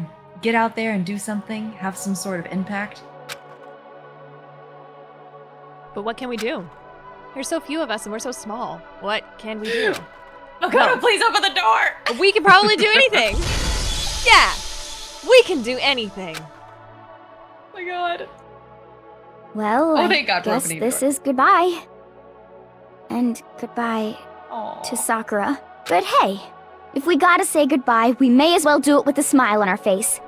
and do something, have some sort of impact. But what can we do? There's so few of us and we're so small. What can we do? Makoto, please open the door! We can probably do anything. Yeah, we can do anything. Oh my god. Well, Oh, I thank God for guess opening the this door. is goodbye. And goodbye to Sakura. But hey, if we gotta say goodbye, we may as well do it with a smile on our face.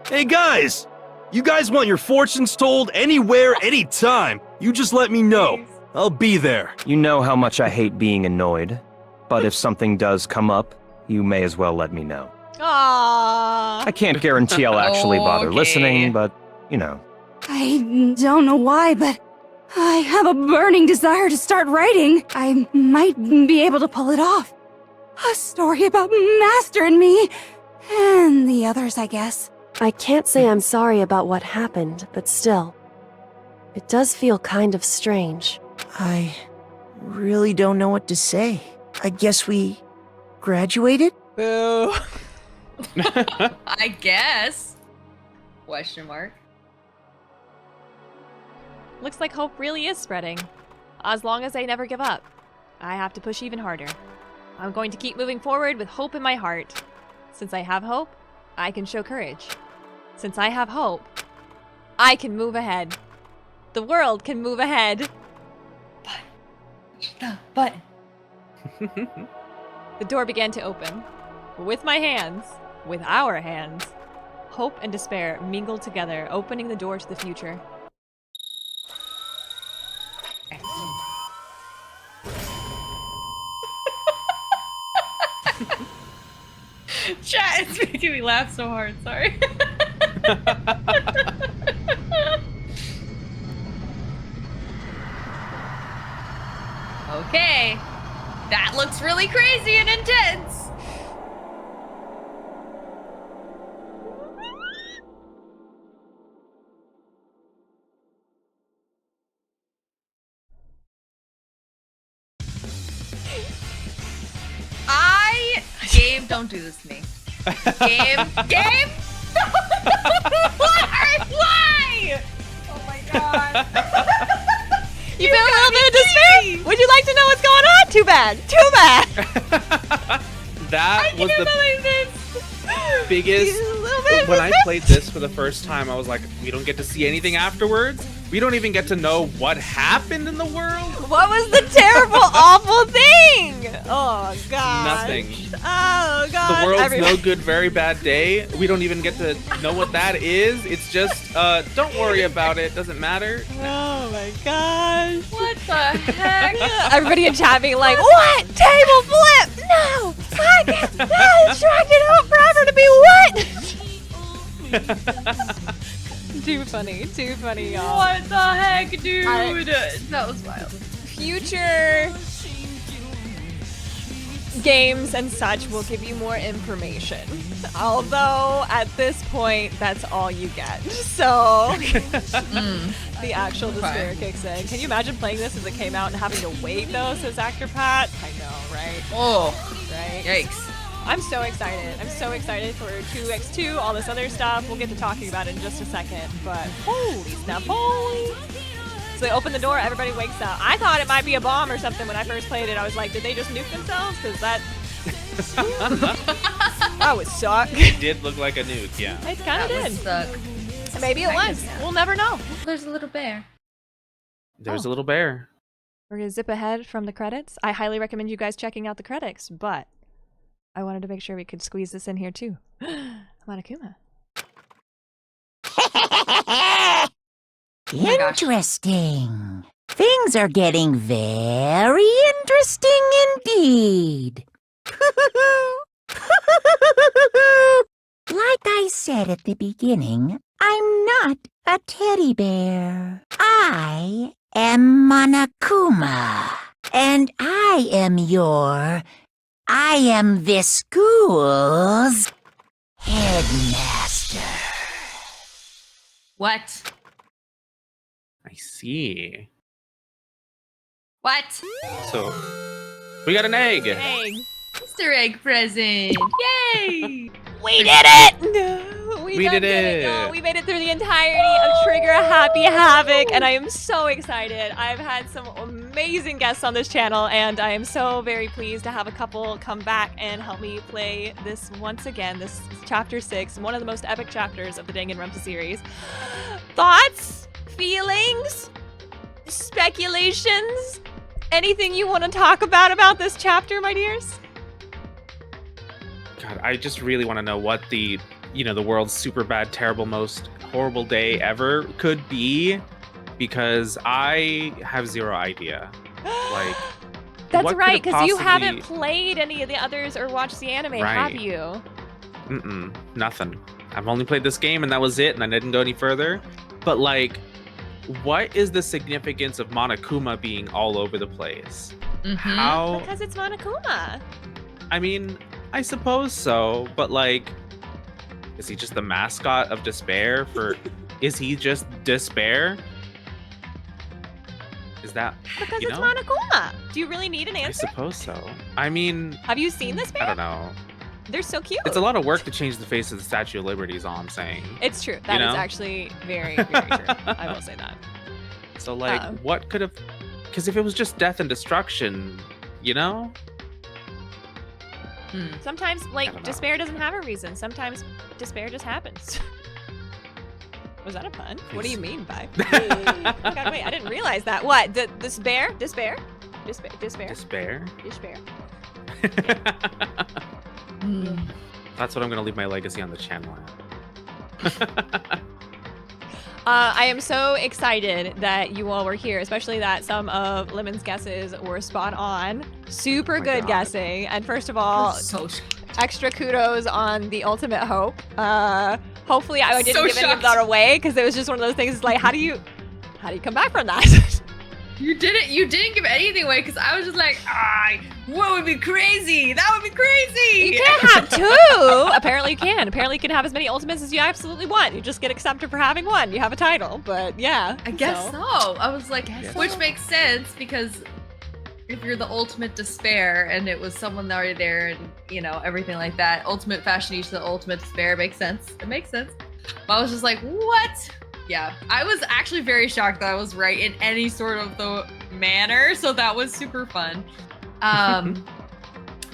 Hey guys! You guys want your fortunes told anywhere, anytime. You just let me know. I'll be there. You know how much I hate being annoyed, but if something does come up, you may as well let me know. Aww. I can't guarantee I'll actually bother Okay. listening, but, you know. I don't know why, but I have a burning desire to start writing. I might be able to pull it off. A story about Master and me, and the others, I guess. I can't say I'm sorry about what happened, but still. It does feel kind of strange. I really don't know what to say. I guess we graduated? Boo. I guess. Question mark. Looks like hope really is spreading. As long as I never give up. I have to push even harder. I'm going to keep moving forward with hope in my heart. Since I have hope, I can show courage. Since I have hope, I can move ahead. The world can move ahead. The button. The door began to open. With my hands, with our hands, Hope and despair mingled together, opening the door to the future. Chat, it's making me laugh so hard, sorry. Okay. That looks really crazy and intense. Game, don't do this to me. Game? Why? Oh my god. You feel a little bit of despair? Would you like to know what's going on? Too bad. Too bad. That was the biggest. When I played this for the first time, I was like, we don't get to see anything afterwards. We don't even get to know what happened in the world. What was the terrible, awful thing? Oh, God. Nothing. Oh, God. The world's no good, very bad day. We don't even get to know what that is. It's just, don't worry about it. Doesn't matter. Oh, my gosh. What the heck? Everybody in chat being like, what? Table flip? No. I can't. No, distracted hope forever to be what? Too funny, y'all. What the heck, dude? That was wild. Future games and such will give you more information. Although, at this point, that's all you get. So, the actual despair kicks in. Can you imagine playing this as it came out and having to wait, though, says Actor Pat? I know, right? Oh. Right? Yikes. I'm so excited. I'm so excited for 2x2, all this other stuff. We'll get to talking about it in just a second, but holy snap, holy. So they open the door, everybody wakes up. I thought it might be a bomb or something when I first played it. I was like, did they just nuke themselves? Because that would suck. It did look like a nuke, yeah. It kind of did. Suck. Maybe it was. We'll never know. There's a little bear. There's a little bear. We're going to zip ahead from the credits. I highly recommend you guys checking out the credits, but I wanted to make sure we could squeeze this in here too. Monokuma. Interesting. Things are getting very interesting indeed. Like I said at the beginning, I'm not a teddy bear. I am Monokuma, and I am this school's headmaster. What? I see. What? So, we got an egg. Easter egg present. Yay! We did it! No, we did it. No, we made it through the entirety of Trigger Happy Havoc, and I am so excited. I've had some amazing guests on this channel, and I am so very pleased to have a couple come back and help me play this once again. This is Chapter 6, one of the most epic chapters of the Danganronpa series. Thoughts? Feelings? Speculations? Anything you want to talk about this chapter, my dears? God, I just really want to know what the world's super bad, terrible, most horrible day ever could be, because I have zero idea. Like, that's right, because you haven't played any of the others or watched the anime, have you? Nothing. I've only played this game and that was it, and I didn't go any further. But like, what is the significance of Monokuma being all over the place? How? Because it's Monokuma. I mean, I suppose so, but like, is he just the mascot of despair for... Is he just despair? Is that... Because it's Monokuma. Do you really need an answer? I suppose so. I mean... Have you seen this bear? I don't know. They're so cute. It's a lot of work to change the face of the Statue of Liberty is all I'm saying. It's true. That is actually very, very true. I will say that. So like, what could have... Because if it was just death and destruction, you know? Sometimes, like, despair doesn't have a reason. Sometimes despair just happens. Was that a pun? What do you mean by? Oh God, wait, I didn't realize that. What? Despair? Despair? Despair? Despair? Despair? Despair. That's what I'm going to leave my legacy on the channel at. I am so excited that you all were here, especially that some of Lemon's guesses were spot on. Super good guessing. And first of all, extra kudos on the ultimate hope. Hopefully I didn't give any of that away because it was just one of those things. It's like, how do you come back from that? You didn't give anything away because I was just like, what would be crazy? That would be crazy. You can't have two. Apparently you can. Apparently you can have as many ultimates as you absolutely want. You just get accepted for having one. You have a title, but yeah. I guess so. I was like, which makes sense because if you're the ultimate despair and it was someone already there and, you know, everything like that, ultimate fashionista, the ultimate despair makes sense. It makes sense. But I was just like, what? Yeah, I was actually very shocked that I was right in any sort of the manner, so that was super fun.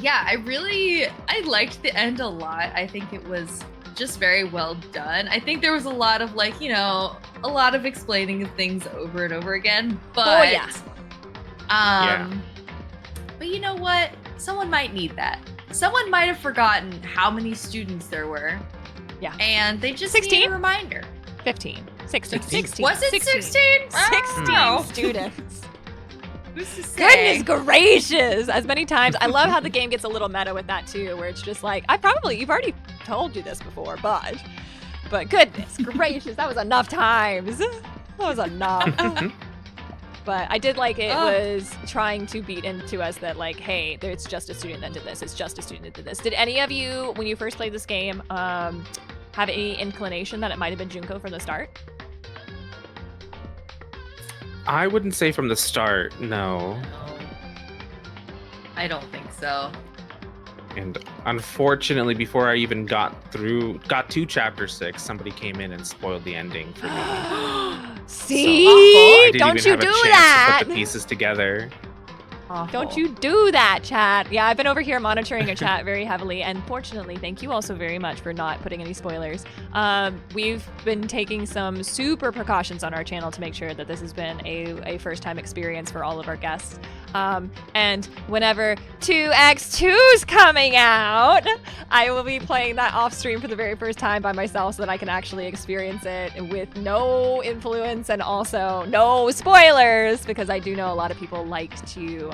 Yeah, I liked the end a lot. I think it was just very well done. I think there was a lot of like, you know, a lot of explaining of things over and over again, but but you know what? Someone might need that. Someone might have forgotten how many students there were. Yeah. And they just 16? need a reminder. 15. 16. 16. Was it 16? 16 students. Goodness gracious! As many times. I love how the game gets a little meta with that too, where it's just like, you've already told you this before, but goodness gracious, that was enough times. That was enough. But I did like it was trying to beat into us that like, hey, it's just a student that did this. It's just a student that did this. Did any of you, when you first played this game, have any inclination that it might have been Junko from the start? I wouldn't say from the start, no. I don't think so. And unfortunately, before I even got to chapter 6, somebody came in and spoiled the ending for me. See? So Don't you do that? To put the pieces together. Don't you do that, chat. Yeah, I've been over here monitoring a chat very heavily, and fortunately, thank you also very much for not putting any spoilers. We've been taking some super precautions on our channel to make sure that this has been a first-time experience for all of our guests. And whenever 2x2's coming out, I will be playing that off-stream for the very first time by myself so that I can actually experience it with no influence and also no spoilers, because I do know a lot of people like to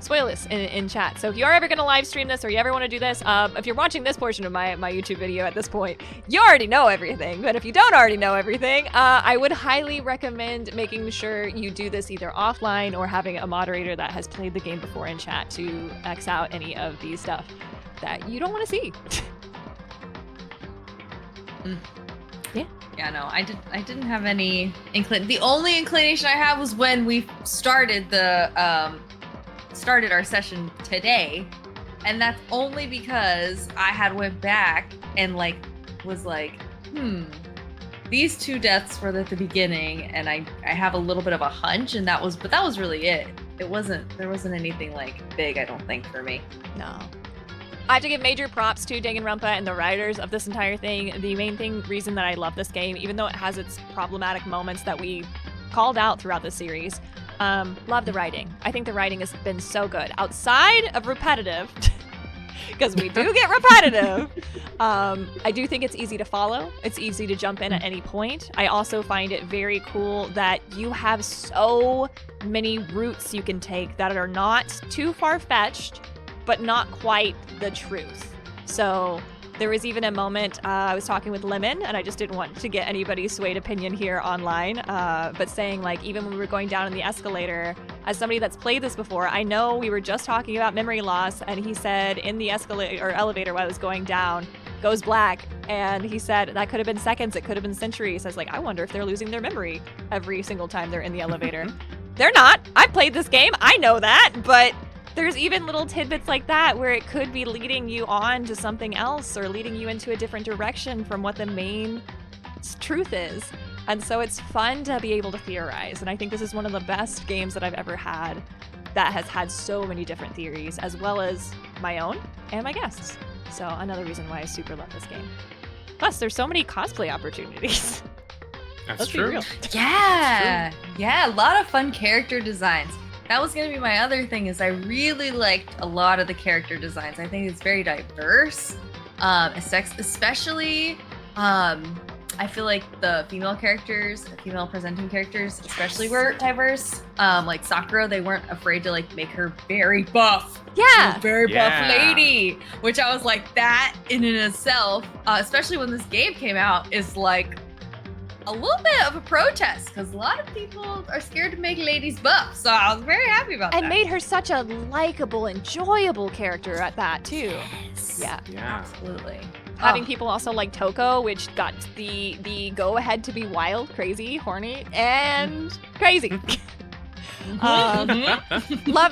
spoil this in chat. So if you are ever going to live stream this or you ever want to do this, if you're watching this portion of my YouTube video at this point, you already know everything. But if you don't already know everything, I would highly recommend making sure you do this either offline or having a moderator that has played the game before in chat to X out any of these stuff that you don't want to see. Yeah. Yeah, no, I didn't have any the only inclination I had was when we started our session today, and that's only because I had went back and was like, these two deaths were at the beginning, and I have a little bit of a hunch, and that was really it. There wasn't anything big, I don't think, for me. No. I have to give major props to Danganronpa and the writers of this entire thing. The main reason that I love this game, even though it has its problematic moments that we called out throughout the series, love the writing. I think the writing has been so good. Outside of repetitive, because we do get repetitive, I do think it's easy to follow. It's easy to jump in at any point. I also find it very cool that you have so many routes you can take that are not too far-fetched, but not quite the truth. So there was even a moment, I was talking with Lemon, and I just didn't want to get anybody's swayed opinion here online, but saying even when we were going down in the escalator, as somebody that's played this before, I know we were just talking about memory loss, and he said in the escalator or elevator while I was going down, goes black, and he said that could have been seconds, it could have been centuries. I was like, I wonder if they're losing their memory every single time they're in the elevator. They're not. I've played this game, I know that, but there's even little tidbits like that where it could be leading you on to something else or leading you into a different direction from what the main truth is. And so it's fun to be able to theorize. And I think this is one of the best games that I've ever had that has had so many different theories, as well as my own and my guests. So another reason why I super love this game. Plus, there's so many cosplay opportunities. Let's true. Be real. Yeah. Yeah, a lot of fun character designs. That was going to be my other thing, is I really liked a lot of the character designs. I think it's very diverse, especially I feel like the female characters, female presenting characters, especially were diverse. Like Sakura, they weren't afraid to like make her very buff. Yeah. Very buff lady. Which I was like, that in and of itself, especially when this game came out, is like a little bit of a protest because a lot of people are scared to make ladies buff. So I was very happy about that. And made her such a likable, enjoyable character at that too. Yeah. Absolutely. Having people also like Toko, which got the go-ahead to be wild, crazy, horny, and crazy. Love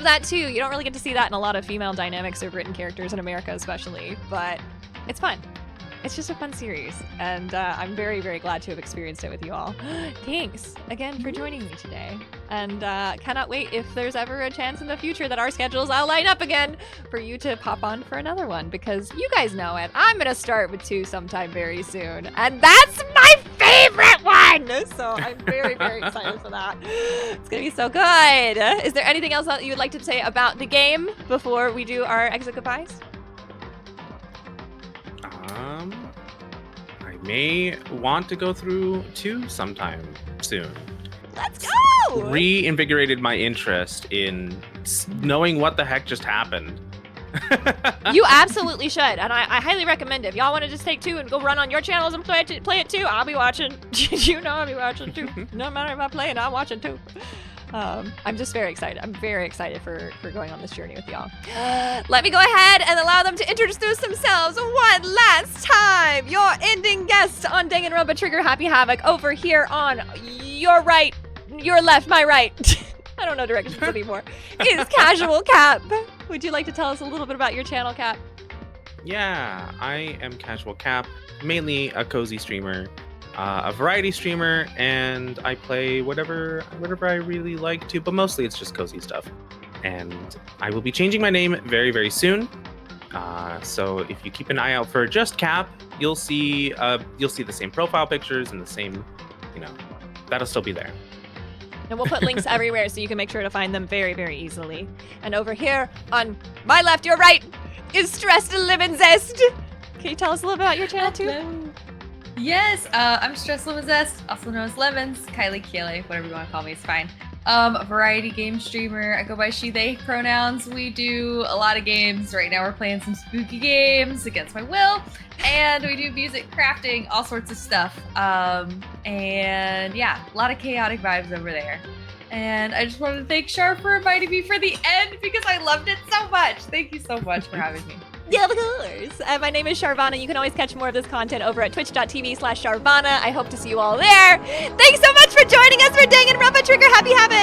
that too. You don't really get to see that in a lot of female dynamics of written characters in America especially, but it's fun. It's just a fun series, and I'm very, very glad to have experienced it with you all. Thanks again for joining me today, and cannot wait if there's ever a chance in the future that our schedules all line up again for you to pop on for another one, because you guys know it. I'm gonna start with 2 sometime very soon, and that's my favorite one! So I'm very, very excited for that. It's gonna be so good. Is there anything else that you would like to say about the game before we do our exit goodbyes? I may want to go through 2 sometime soon. Let's go! Reinvigorated my interest in knowing what the heck just happened. You absolutely should, and I highly recommend it. If y'all want to just take 2 and go run on your channels and play it too, I'll be watching. You know I'll be watching too. No matter if I'm playing, I'm watching too. I'm just very excited. I'm very excited for going on this journey with y'all. Let me go ahead and allow them to introduce themselves one last time. Your ending guest on Danganronpa Trigger Happy Havoc over here on your right, your left, my right. I don't know directions anymore. Is Casual Cap. Would you like to tell us a little bit about your channel, Cap? Yeah, I am Casual Cap, mainly a cozy streamer. A variety streamer, and I play whatever I really like to, but mostly it's just cozy stuff. And I will be changing my name very, very soon. So if you keep an eye out for just Cap, you'll see the same profile pictures and the same, that'll still be there. And we'll put links everywhere so you can make sure to find them very, very easily. And over here on my left, your right, is Stressed Lemon Zest. Can you tell us a little bit about your channel too? Yes, I'm Stress Lemon Zest, also known as Lemons, Kylie, Kiele, whatever you want to call me, it's fine. A variety game streamer. I go by she, they pronouns. We do a lot of games. Right now we're playing some spooky games against my will. And we do music, crafting, all sorts of stuff. And yeah, a lot of chaotic vibes over there. And I just wanted to thank Char for inviting me for the end because I loved it so much. Thank you so much for having me. Yeah, of course. My name is Charvana. You can always catch more of this content over at twitch.tv/Charvana. I hope to see you all there. Thanks so much for joining us for Danganronpa Trigger Happy Havoc.